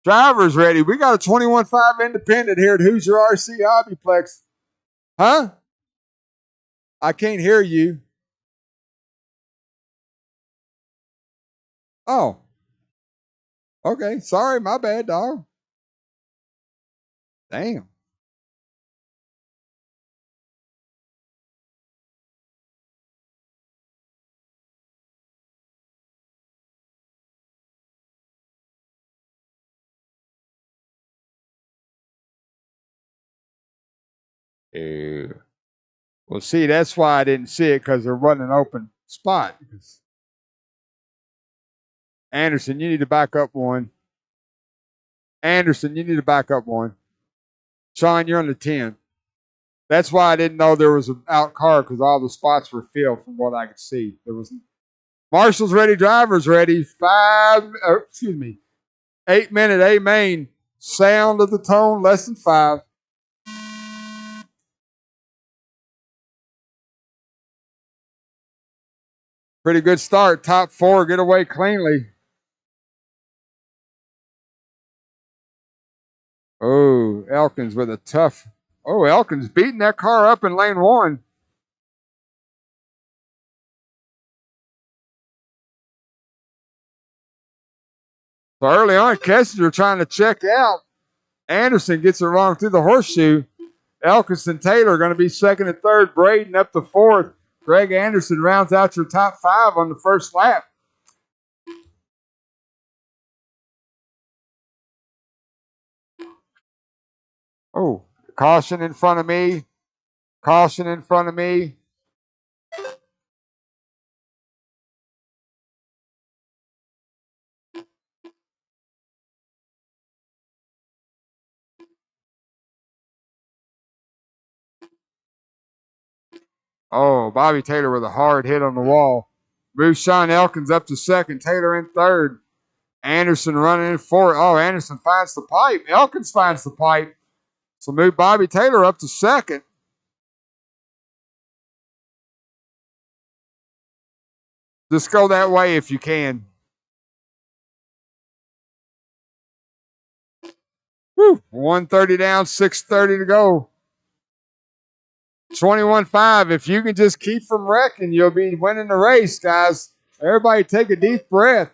Driver's ready. We got a 21.5 independent here at Hoosier RC Hobbyplex. Huh? I can't hear you. Oh, okay. Sorry, my bad, dog. Damn. Ew. Well, see, that's why I didn't see it because there wasn't an open spot. Anderson, you need to back up one. Anderson, you need to back up one. Sean, you're on the 10. That's why I didn't know there was an out car because all the spots were filled from what I could see. There was Marshall's ready, drivers ready. 8-minute A main. Sound of the tone, less than 5. Pretty good start. Top 4 get away cleanly. Oh, Elkins with a tough. Oh, Elkins beating that car up in lane 1. So early on, Kessinger trying to check out. Anderson gets it wrong through the horseshoe. Elkins and Taylor are going to be second and third. Braden up to 4th. Greg Anderson rounds out your top 5 on the first lap. Oh, caution in front of me. Caution in front of me. Oh, Bobby Taylor with a hard hit on the wall. Moves Sean Elkins up to second. Taylor in third. Anderson running in fourth. Oh, Anderson finds the pipe. Elkins finds the pipe. So move Bobby Taylor up to second. Just go that way if you can. Woo. 130 down, 6:30 to go. 21-5. If you can just keep from wrecking, you'll be winning the race, guys. Everybody take a deep breath.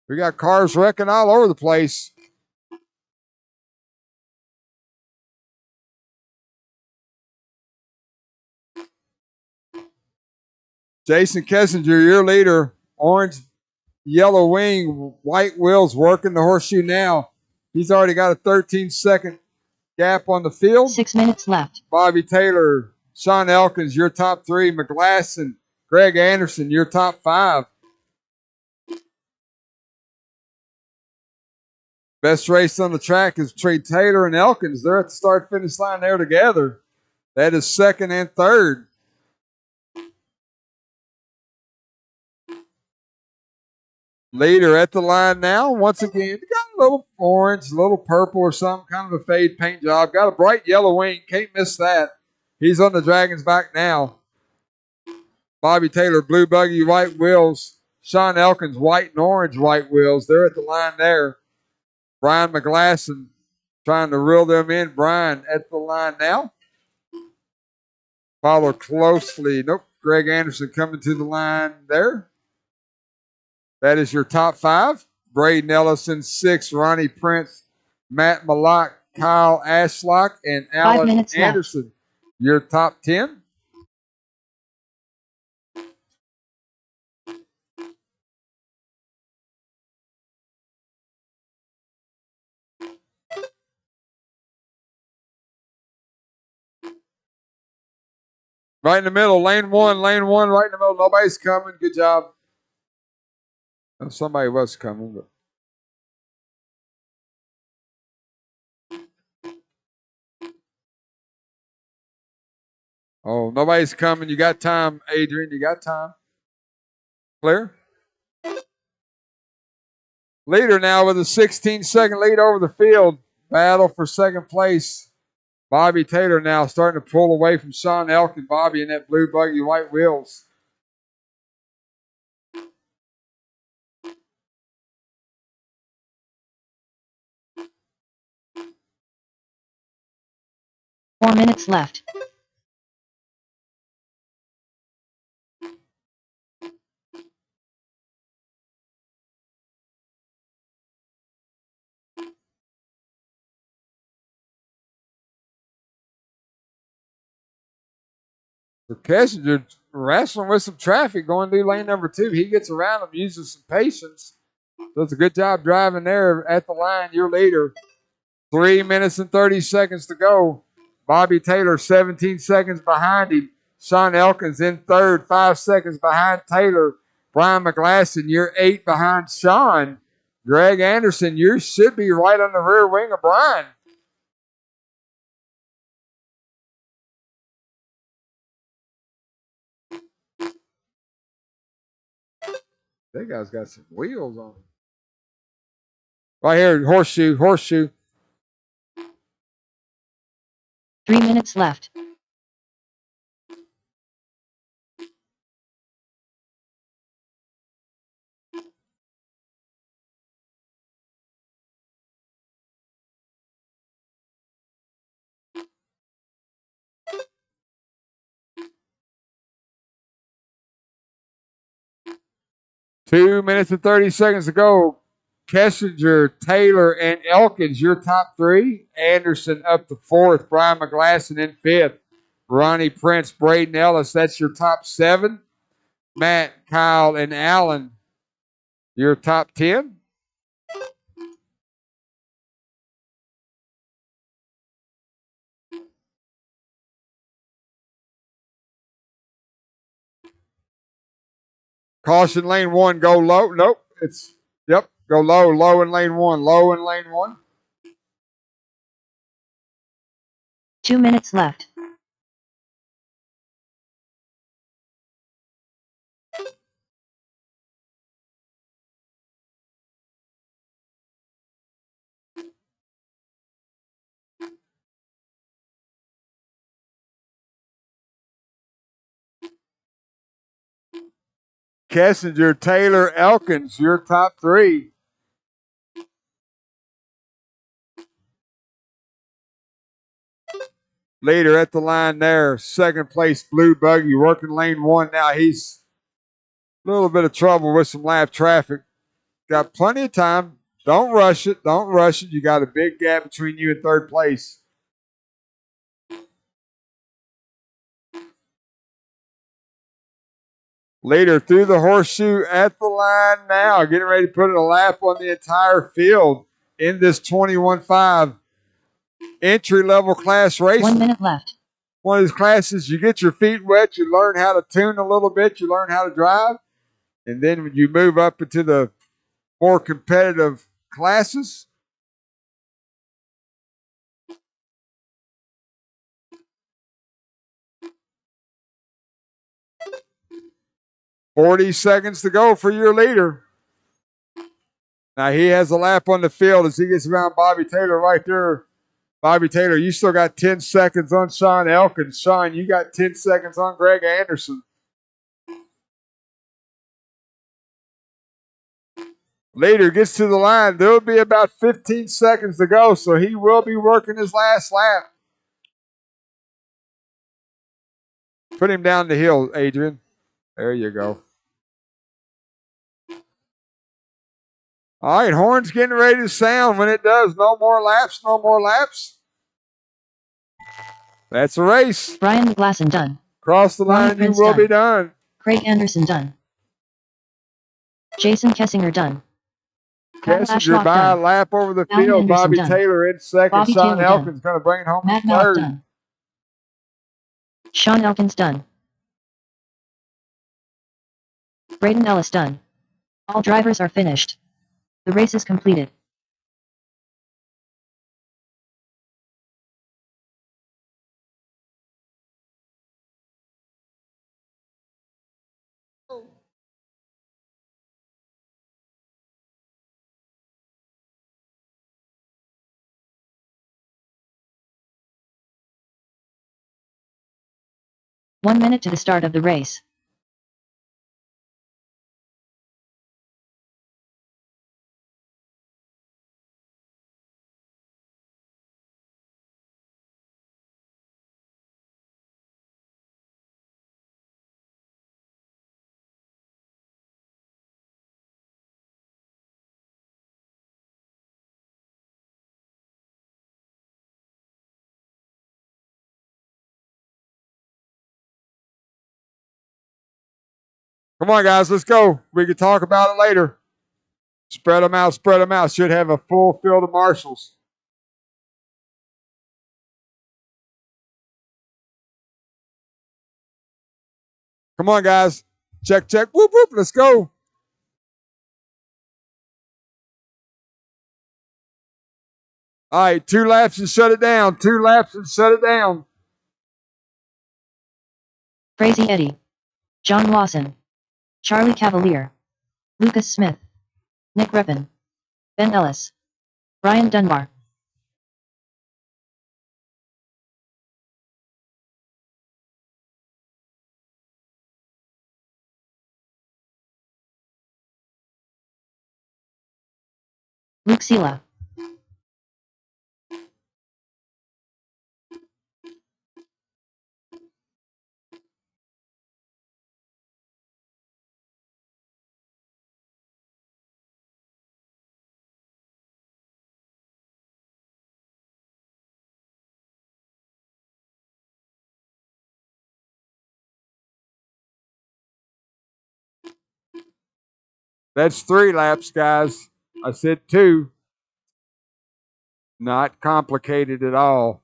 We got cars wrecking all over the place. Jason Kessinger, your leader. Orange, yellow wing, white wheels working the horseshoe now. He's already got a 13-second gap on the field. 6 minutes left. Bobby Taylor, Sean Elkins, your top three. McGlasson, Greg Anderson, your top five. Best race on the track is between Taylor and Elkins. They're at the start-finish line there together. That is second and third. Leader at the line now. Once again, got a little orange, a little purple or something, kind of a fade paint job. Got a bright yellow wing. Can't miss that. He's on the Dragon's back now. Bobby Taylor, blue buggy, white wheels. Sean Elkins, white and orange white wheels. They're at the line there. Brian McGlasson trying to reel them in. Brian at the line now. Follow closely. Nope. Greg Anderson coming to the line there. That is your top five. Braden Ellison, 6. Ronnie Prince, Matt Malak, Kyle Ashlock, and Alan Anderson. Left. Your top 10. Right in the middle, lane one, right in the middle. Nobody's coming. Good job. Oh, somebody was coming, but. Oh, nobody's coming. You got time, Adrian. You got time. Clear. Leader now with a 16-second lead over the field. Battle for second place. Bobby Taylor now starting to pull away from Sean Elkin. Bobby in that blue buggy, white wheels. Four minutes left. So Kessinger wrestling with some traffic going through lane number 2. He gets around him, uses some patience. Does a good job driving there at the line. Your leader. 3 minutes and 30 seconds to go. Bobby Taylor 17 seconds behind him. Sean Elkins in third, 5 seconds behind Taylor. Brian McGlasson, you're 8 behind Sean. Greg Anderson, you should be right on the rear wing of Brian. That guy's got some wheels on him. Right here, horseshoe. 3 minutes left. Two minutes and 30 seconds to go. Kessinger, Taylor, and Elkins, your top 3. Anderson up to 4th. Brian McGlasson in 5th. Ronnie Prince, Braden Ellis, that's your top 7. Matt, Kyle, and Allen, your top 10. Caution lane 1, go low. Nope, go low in lane 1, 2 minutes left. Kessinger, Taylor, Elkins, your top 3. Leader at the line there. Second place, Blue Buggy, working lane 1 now. He's a little bit of trouble with some lap traffic. Got plenty of time. Don't rush it. Don't rush it. You got a big gap between you and third place. Leader through the horseshoe at the line now, getting ready to put a lap on the entire field in this 21.5 entry-level class race. 1 minute left. One of these classes, you get your feet wet, you learn how to tune a little bit, you learn how to drive, and then when you move up into the more competitive classes, .40 seconds to go for your leader. Now he has a lap on the field as he gets around Bobby Taylor right there. Bobby Taylor, you still got 10 seconds on Sean Elkins. Sean, you got 10 seconds on Greg Anderson. Leader gets to the line. There will be about 15 seconds to go, so he will be working his last lap. Put him down the hill, Adrian. There you go. All right, horn's getting ready to sound. When it does, no more laps, no more laps. That's a race. Brian McGlasson done. Cross the line, you will be done. Craig Anderson done. Jason Kessinger done. Kessinger by a lap over the field. Bobby Taylor in second. Sean Elkins going to bring it home in third. Done. Sean Elkins done. Braden Ellis done. All drivers are finished. The race is completed. One minute to the start of the race. Come on, guys, let's go. We can talk about it later. Spread them out, spread them out. Should have a full field of marshals. Come on, guys. Check, check. Whoop, whoop. Let's go. All right, 2 laps and shut it down. 2 laps and shut it down. Crazy Eddie. John Lawson. Charlie Cavalier. Lucas Smith. Nick Reppin. Ben Ellis. Brian Dunbar. Luke Sela. That's 3 laps, guys. I said 2. Not complicated at all.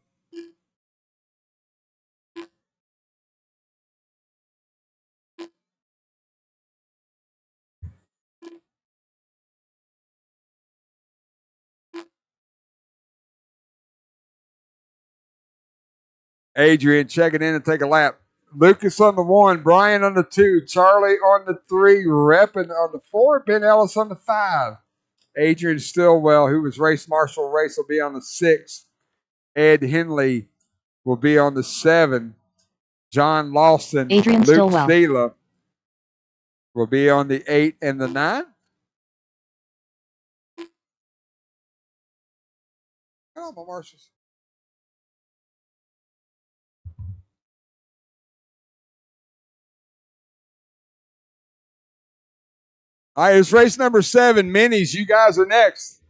Adrian checking in and take a lap. Lucas on the 1, Brian on the 2, Charlie on the 3, Reppin on the 4, Ben Ellis on the 5. Adrian Stillwell, who was race marshal race, will be on the 6. Ed Henley will be on the 7. John Lawson, Adrian Luke Stillwell. Sela will be on the 8 and the 9. Come on, marshals. All right, it's race number 7, Minis. You guys are next.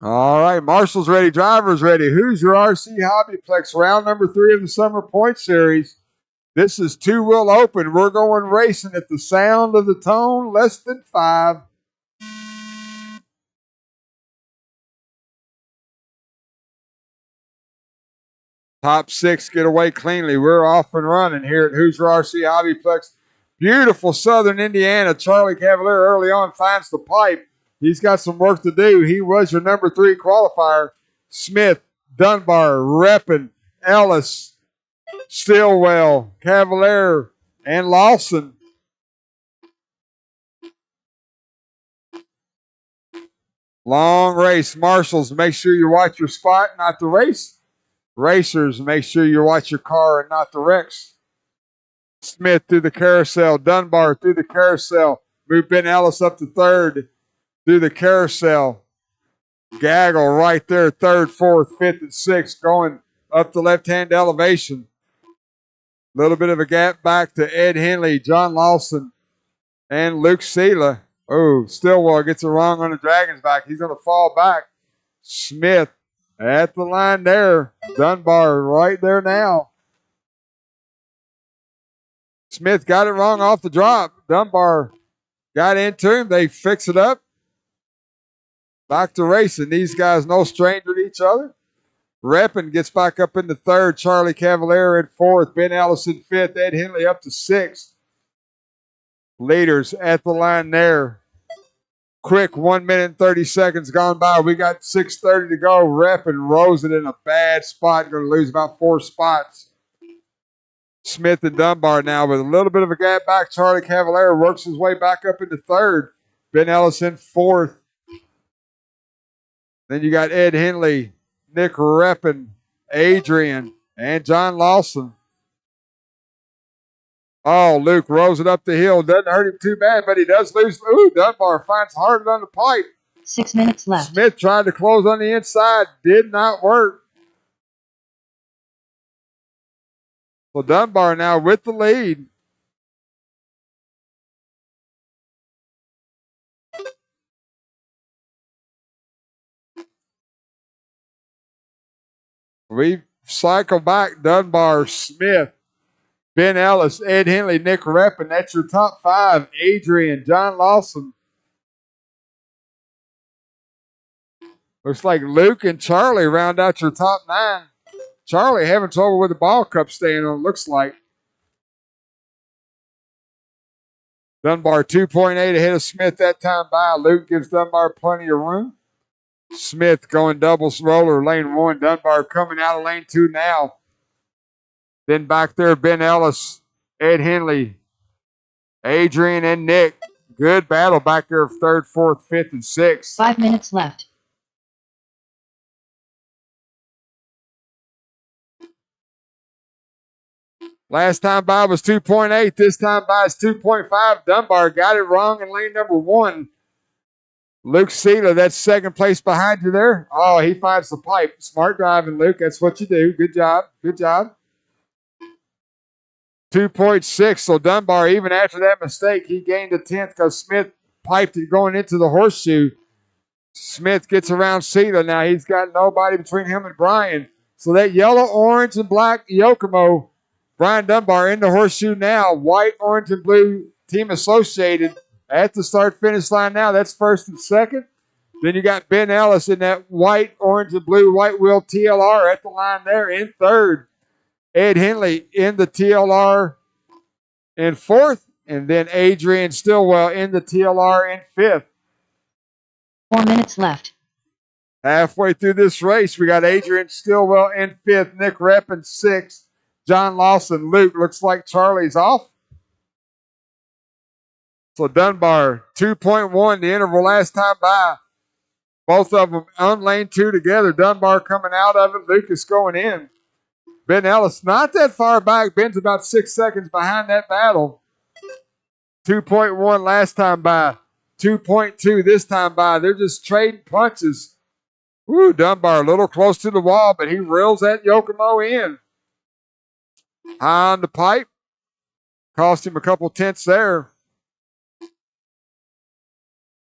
All right, Marshall's ready, driver's ready. Who's your RC Hobbyplex? Round number 3 of the Summer Point Series. This is 2-wheel open. We're going racing at the sound of the tone, less than 5. Top 6 get away cleanly. We're off and running here at Hoosier RC Hobbyplex. Beautiful Southern Indiana. Charlie Cavalier early on finds the pipe. He's got some work to do. He was your number 3 qualifier. Smith, Dunbar, Reppin, Ellis, Stillwell, Cavalier, and Lawson. Long race. Marshals, make sure you watch your spot, not the race. Racers, make sure you watch your car and not the wrecks. Smith through the carousel. Dunbar through the carousel. Move Ben Ellis up to 3rd through the carousel. Gaggle right there, 3rd, 4th, 5th, and 6th, going up the left-hand elevation. A little bit of a gap back to Ed Henley, John Lawson, and Luke Sela. Oh, Stillwell gets it wrong on the Dragon's back. He's going to fall back. Smith at the line there. Dunbar right there now. Smith got it wrong off the drop. Dunbar got into him. They fix it up. Back to racing. These guys no stranger to each other. Reppin gets back up into 3rd. Charlie Cavalier in 4th. Ben Ellis in 5th. Ed Henley up to 6th. Leaders at the line there. Quick 1 minute and 30 seconds gone by. We got 6:30 to go. Reppin rose it in a bad spot. Going to lose about 4 spots. Smith and Dunbar now with a little bit of a gap back. Charlie Cavalier works his way back up into 3rd. Ben Ellis in 4th. Then you got Ed Henley, Nick Reppin, Adrian, and John Lawson. Oh, Luke rolls it up the hill. Doesn't hurt him too bad, but he does lose. Ooh, Dunbar finds Harden on the pipe. 6 minutes left. Smith tried to close on the inside. Did not work. So Dunbar now with the lead. We cycle back. Dunbar, Smith, Ben Ellis, Ed Henley, Nick Reppin. That's your top 5. Adrian, John Lawson. Looks like Luke and Charlie round out your top 9. Charlie having trouble with the ball cup staying on, looks like. Dunbar 2.8 ahead of Smith that time by. Luke gives Dunbar plenty of room. Smith going doubles roller, lane 1. Dunbar coming out of lane 2 now. Then back there, Ben Ellis, Ed Henley, Adrian, and Nick. Good battle back there of 3rd, 4th, 5th, and 6th. 5 minutes left. Last time by was 2.8. This time by is 2.5. Dunbar got it wrong in lane number 1. Luke Sela, that's 2nd place behind you there. Oh, he finds the pipe. Smart driving, Luke. That's what you do. Good job. Good job. 2.6. So Dunbar, even after that mistake, he gained a 10th because Smith piped it going into the horseshoe. Smith gets around Sela. Now he's got nobody between him and Brian. So that yellow, orange, and black Yokomo, Brian Dunbar in the horseshoe now. White, orange, and blue team associated at the start-finish line now. That's 1st and 2nd. Then you got Ben Ellis in that white, orange, and blue white wheel TLR at the line there in 3rd. Ed Henley in the TLR in 4th. And then Adrian Stillwell in the TLR in 5th. 4 minutes left. Halfway through this race, we got Adrian Stillwell in 5th. Nick Reppin 6th. John Lawson, Luke. Looks like Charlie's off. So Dunbar, 2.1, the interval last time by. Both of them on lane 2 together. Dunbar coming out of it. Lucas going in. Ben Ellis not that far back. Ben's about 6 seconds behind that battle. 2.1 last time by. 2.2 this time by. They're just trading punches. Woo, Dunbar a little close to the wall, but he reels that Yokomo in. High on the pipe. Cost him a couple tenths there.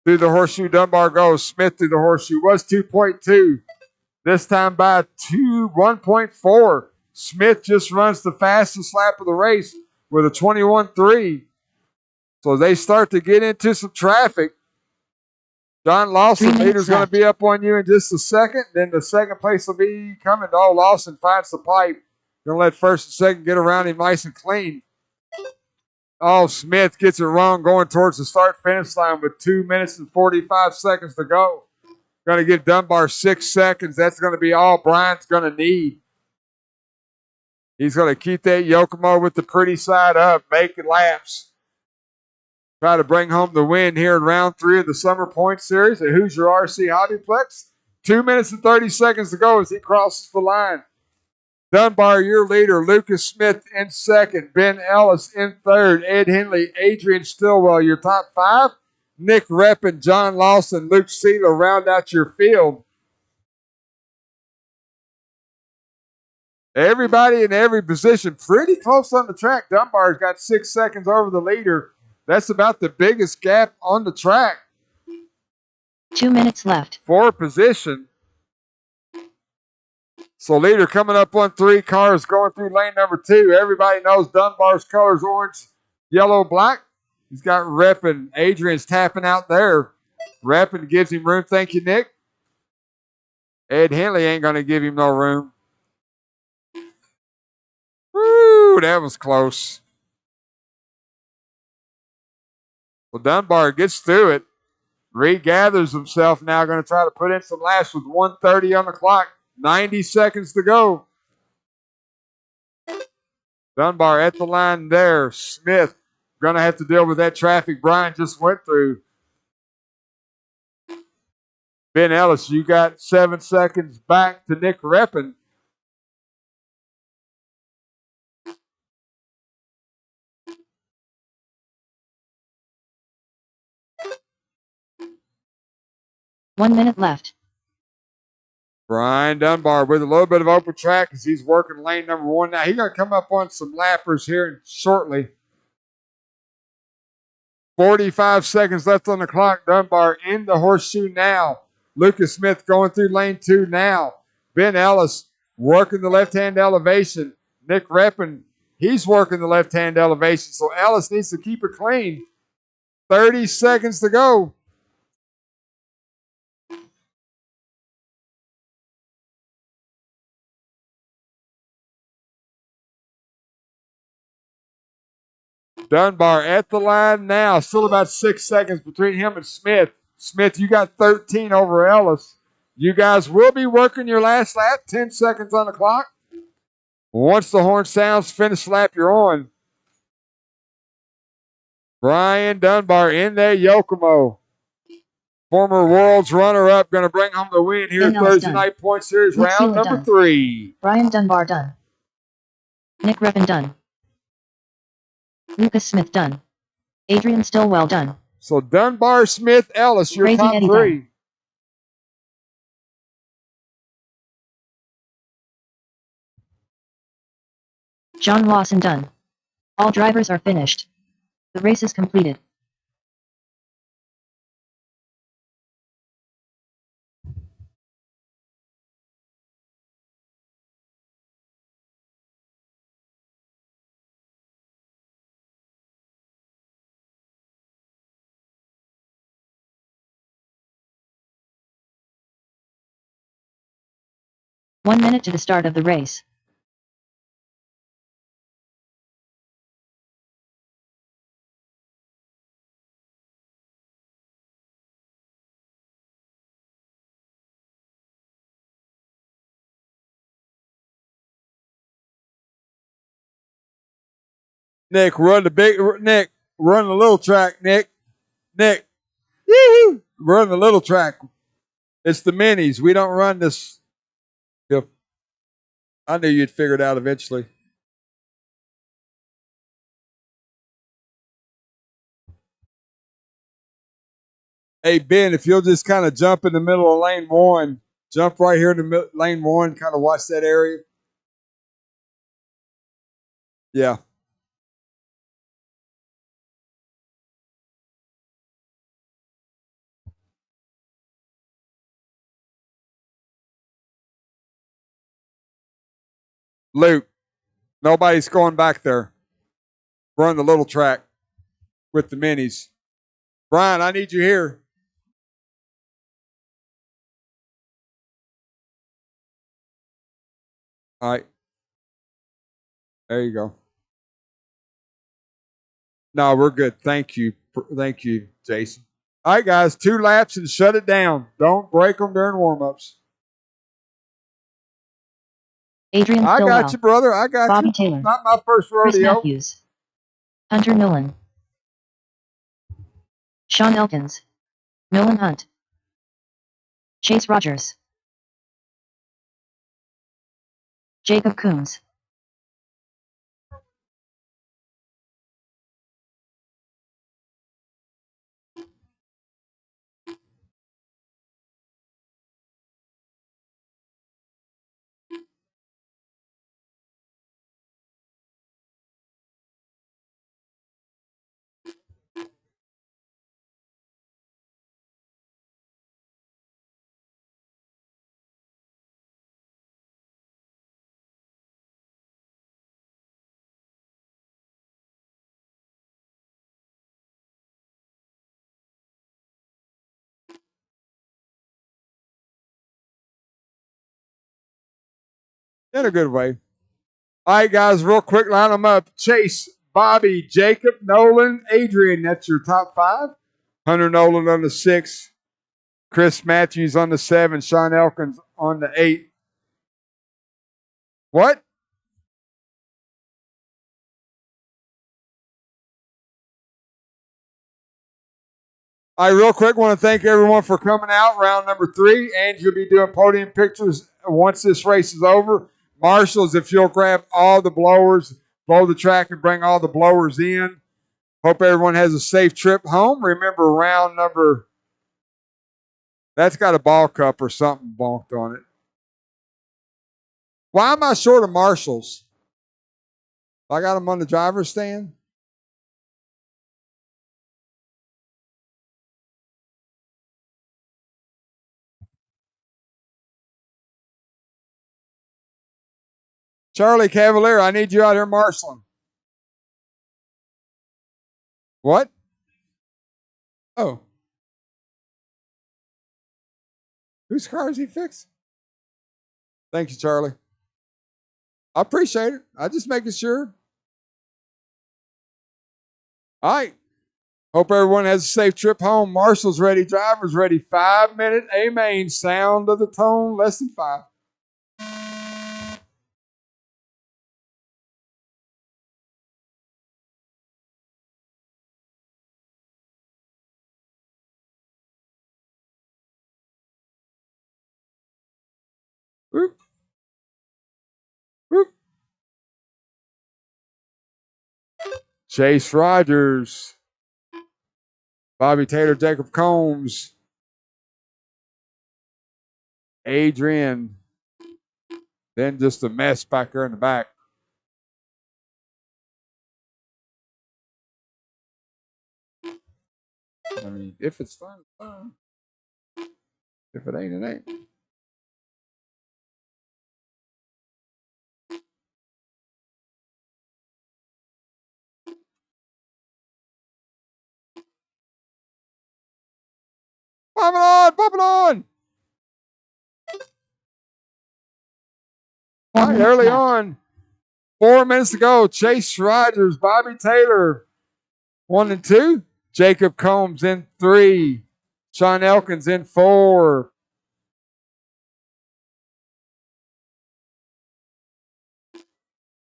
Through the horseshoe, Dunbar goes. Smith through the horseshoe was 2.2. This time by 1.4. Smith just runs the fastest lap of the race with a 21.3. So they start to get into some traffic. John Lawson, leader's going to be up on you in just a second. Then the second place will be coming. Oh, Lawson finds the pipe. Going to let first and second get around him nice and clean. Oh, Smith gets it wrong going towards the start-finish line with 2 minutes and 45 seconds to go. Going to give Dunbar 6 seconds. That's going to be all Brian's going to need. He's going to keep that Yokomo with the pretty side up, making laps. Try to bring home the win here in round 3 of the Summer Point Series at Hoosier RC Hobbyplex. 2 minutes and 30 seconds to go as he crosses the line. Dunbar, your leader. Lucas Smith in second. Ben Ellis in third. Ed Henley, Adrian Stillwell, your top 5. Nick Reppin, John Lawson, Luke Sela round out your field. Everybody in every position pretty close on the track. Dunbar's got 6 seconds over the leader. That's about the biggest gap on the track. 2 minutes left. For position. So leader coming up on 3 cars going through lane number 2. Everybody knows Dunbar's colors orange, yellow, black. He's got Reppin. Adrian's tapping out there. Reppin gives him room. Thank you, Nick. Ed Henley ain't going to give him no room. Woo, that was close. Well, Dunbar gets through it. Regathers himself now, going to try to put in some laps with 1:30 on the clock. 90 seconds to go. Dunbar at the line there. Smith going to have to deal with that traffic Brian just went through. Ben Ellis, you got 7 seconds back to Nick Reppin. One minute left. Brian Dunbar with a little bit of open track as he's working lane number 1 now. He's going to come up on some lappers here shortly. 45 seconds left on the clock. Dunbar in the horseshoe now. Lucas Smith going through lane 2 now. Ben Ellis working the left-hand elevation. Nick Reppin, he's working the left-hand elevation. So Ellis needs to keep it clean. 30 seconds to go. Dunbar at the line now. Still about 6 seconds between him and Smith. Smith, you got 13 over Ellis. You guys will be working your last lap. 10 seconds on the clock. Once the horn sounds, finish lap, you're on. Brian Dunbar in there, Yokomo. Former World's runner-up, going to bring home the win here Thursday Night Point Series Luke round Sela number 3. Brian Dunbar done. Nick Reppin done. Lucas Smith done. Adrian Stillwell done. So Dunbar, Smith, Ellis, your Crazy top Eddie 3. done. John Lawson done. All drivers are finished. The race is completed. One minute to the start of the race. Nick, run the little track, Nick. Yee-hoo, run the little track. It's the minis. We don't run this. Yep. I knew you'd figure it out eventually. Hey, Ben, if you'll just kind of jump in the middle of lane 1, jump right here in the lane 1, kind of watch that area. Yeah. Luke, nobody's going back there. We're on the little track with the minis. Brian, I need you here. All right. There you go. No, we're good. Thank you. Thank you, Jason. All right, guys, 2 laps and shut it down. Don't break them during warm-ups. Adrian I Stillwell. got you, brother. I got Bobby you. Taylor. Not my first Chris rodeo. Matthews. Hunter Nolan. Sean Elkins. Nolan Hunt. Chase Rogers. Jacob Coombs. In a good way. All right, guys, real quick, line them up. Chase, Bobby, Jacob, Nolan, Adrian. That's your top 5. Hunter Nolan on the 6. Chris Matthews on the 7. Sean Elkins on the 8. What? All right, real quick, want to thank everyone for coming out. Round number 3. And you'll be doing podium pictures once this race is over. Marshals, if you'll grab all the blowers, blow the track and bring all the blowers in. Hope everyone has a safe trip home. Remember, round number, that's got a ball cup or something bonked on it. Why am I short of marshals? I got them on the driver's stand. Charlie Cavalier, I need you out here marshaling. What? Oh. Whose car is he fixing? Thank you, Charlie. I appreciate it. I just making sure. All right. Hope everyone has a safe trip home. Marshall's ready. Driver's ready. 5-minute A main. Sound of the tone. Less than 5. Whoop. Whoop. Chase Rogers. Bobby Taylor, Jacob Combs. Adrian. Then just a mess back there in the back. I mean, if it's fun, it's fun. If it ain't, it ain't. Pop it on! Pop it on! All right, early on. 4 minutes to go. Chase Rogers, Bobby Taylor, 1 and 2. Jacob Combs in 3. Sean Elkins in 4.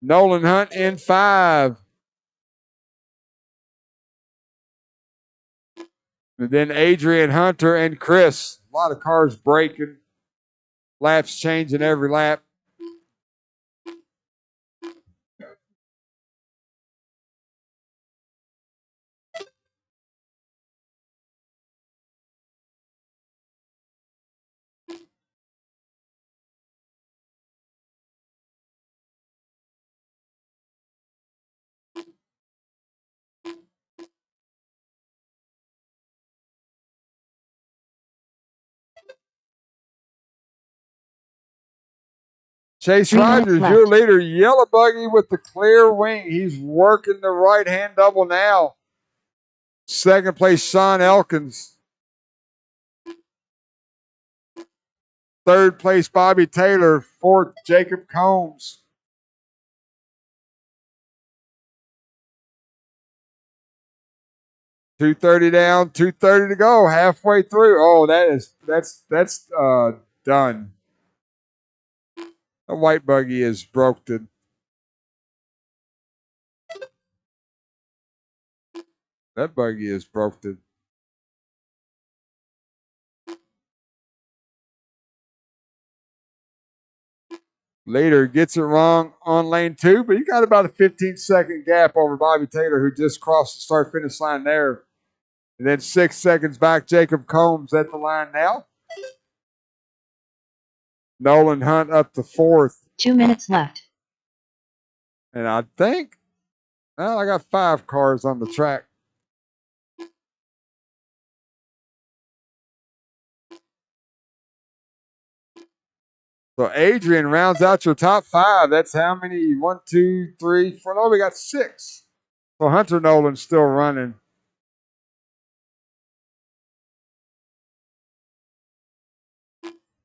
Nolan Hunt in 5. And then Adrian Hunter and Chris. A lot of cars breaking. Laps changing every lap. Chase 3 minutes Rogers, left. your leader. Yellow Buggy with the clear wing. He's working the right-hand double now. Second place, Sean Elkins. Third place, Bobby Taylor. Fourth, Jacob Combs. $230 down, $230 to go. Halfway through. Oh, that's done. The white buggy is broken. That buggy is broken. Later gets it wrong on lane 2, but you got about a 15-second gap over Bobby Taylor, who just crossed the start-finish line there. And then 6 seconds back, Jacob Combs at the line now. Nolan Hunt up to 4th. 2 minutes left. And I think, well, I got 5 cars on the track. So Adrian rounds out your top 5. That's how many? 1, 2, 3, 4. No, we got 6. So Hunter Nolan's still running.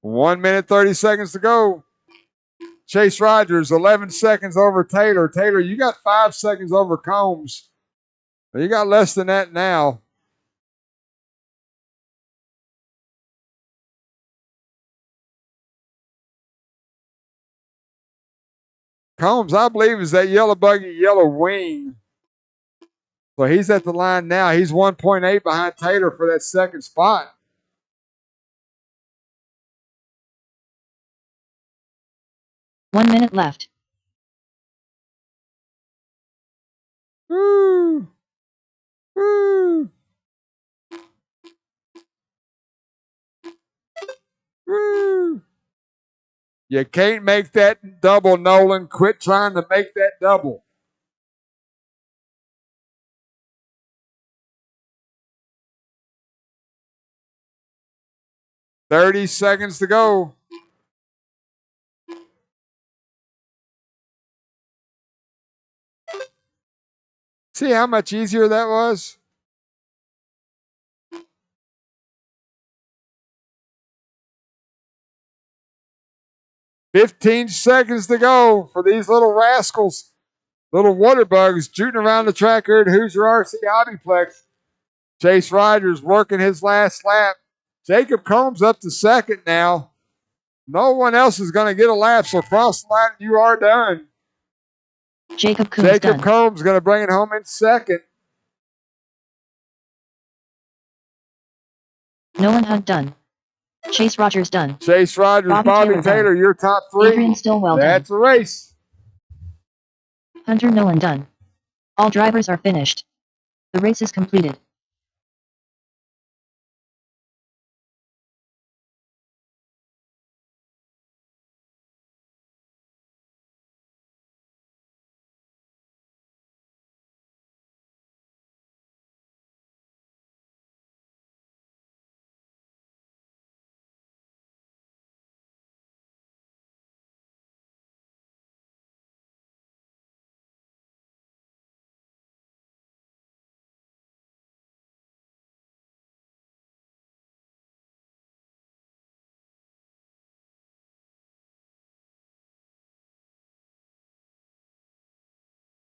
One minute, 30 seconds to go. Chase Rogers, 11 seconds over Taylor. Taylor, you got 5 seconds over Combs. You got less than that now. Combs, I believe, is that yellow buggy, yellow wing. So he's at the line now. He's 1.8 behind Taylor for that second spot. One minute left. Woo! Woo! Woo! You can't make that double, Nolan. Quit trying to make that double. $30 seconds to go. See how much easier that was? $15 seconds to go for these little rascals. Little water bugs shooting around the track here at Hoosier RC Hobbyplex. Chase Rogers working his last lap. Jacob Combs up to second now. No one else is going to get a lap, so cross the line and you are done. Jacob Combs done. Combs going to bring it home in second. Nolan Hunt done. Chase Rogers done. Chase Rogers, Bobby Taylor, your top 3. Adrian Stillwell That's done. a race. Hunter Nolan done. All drivers are finished. The race is completed.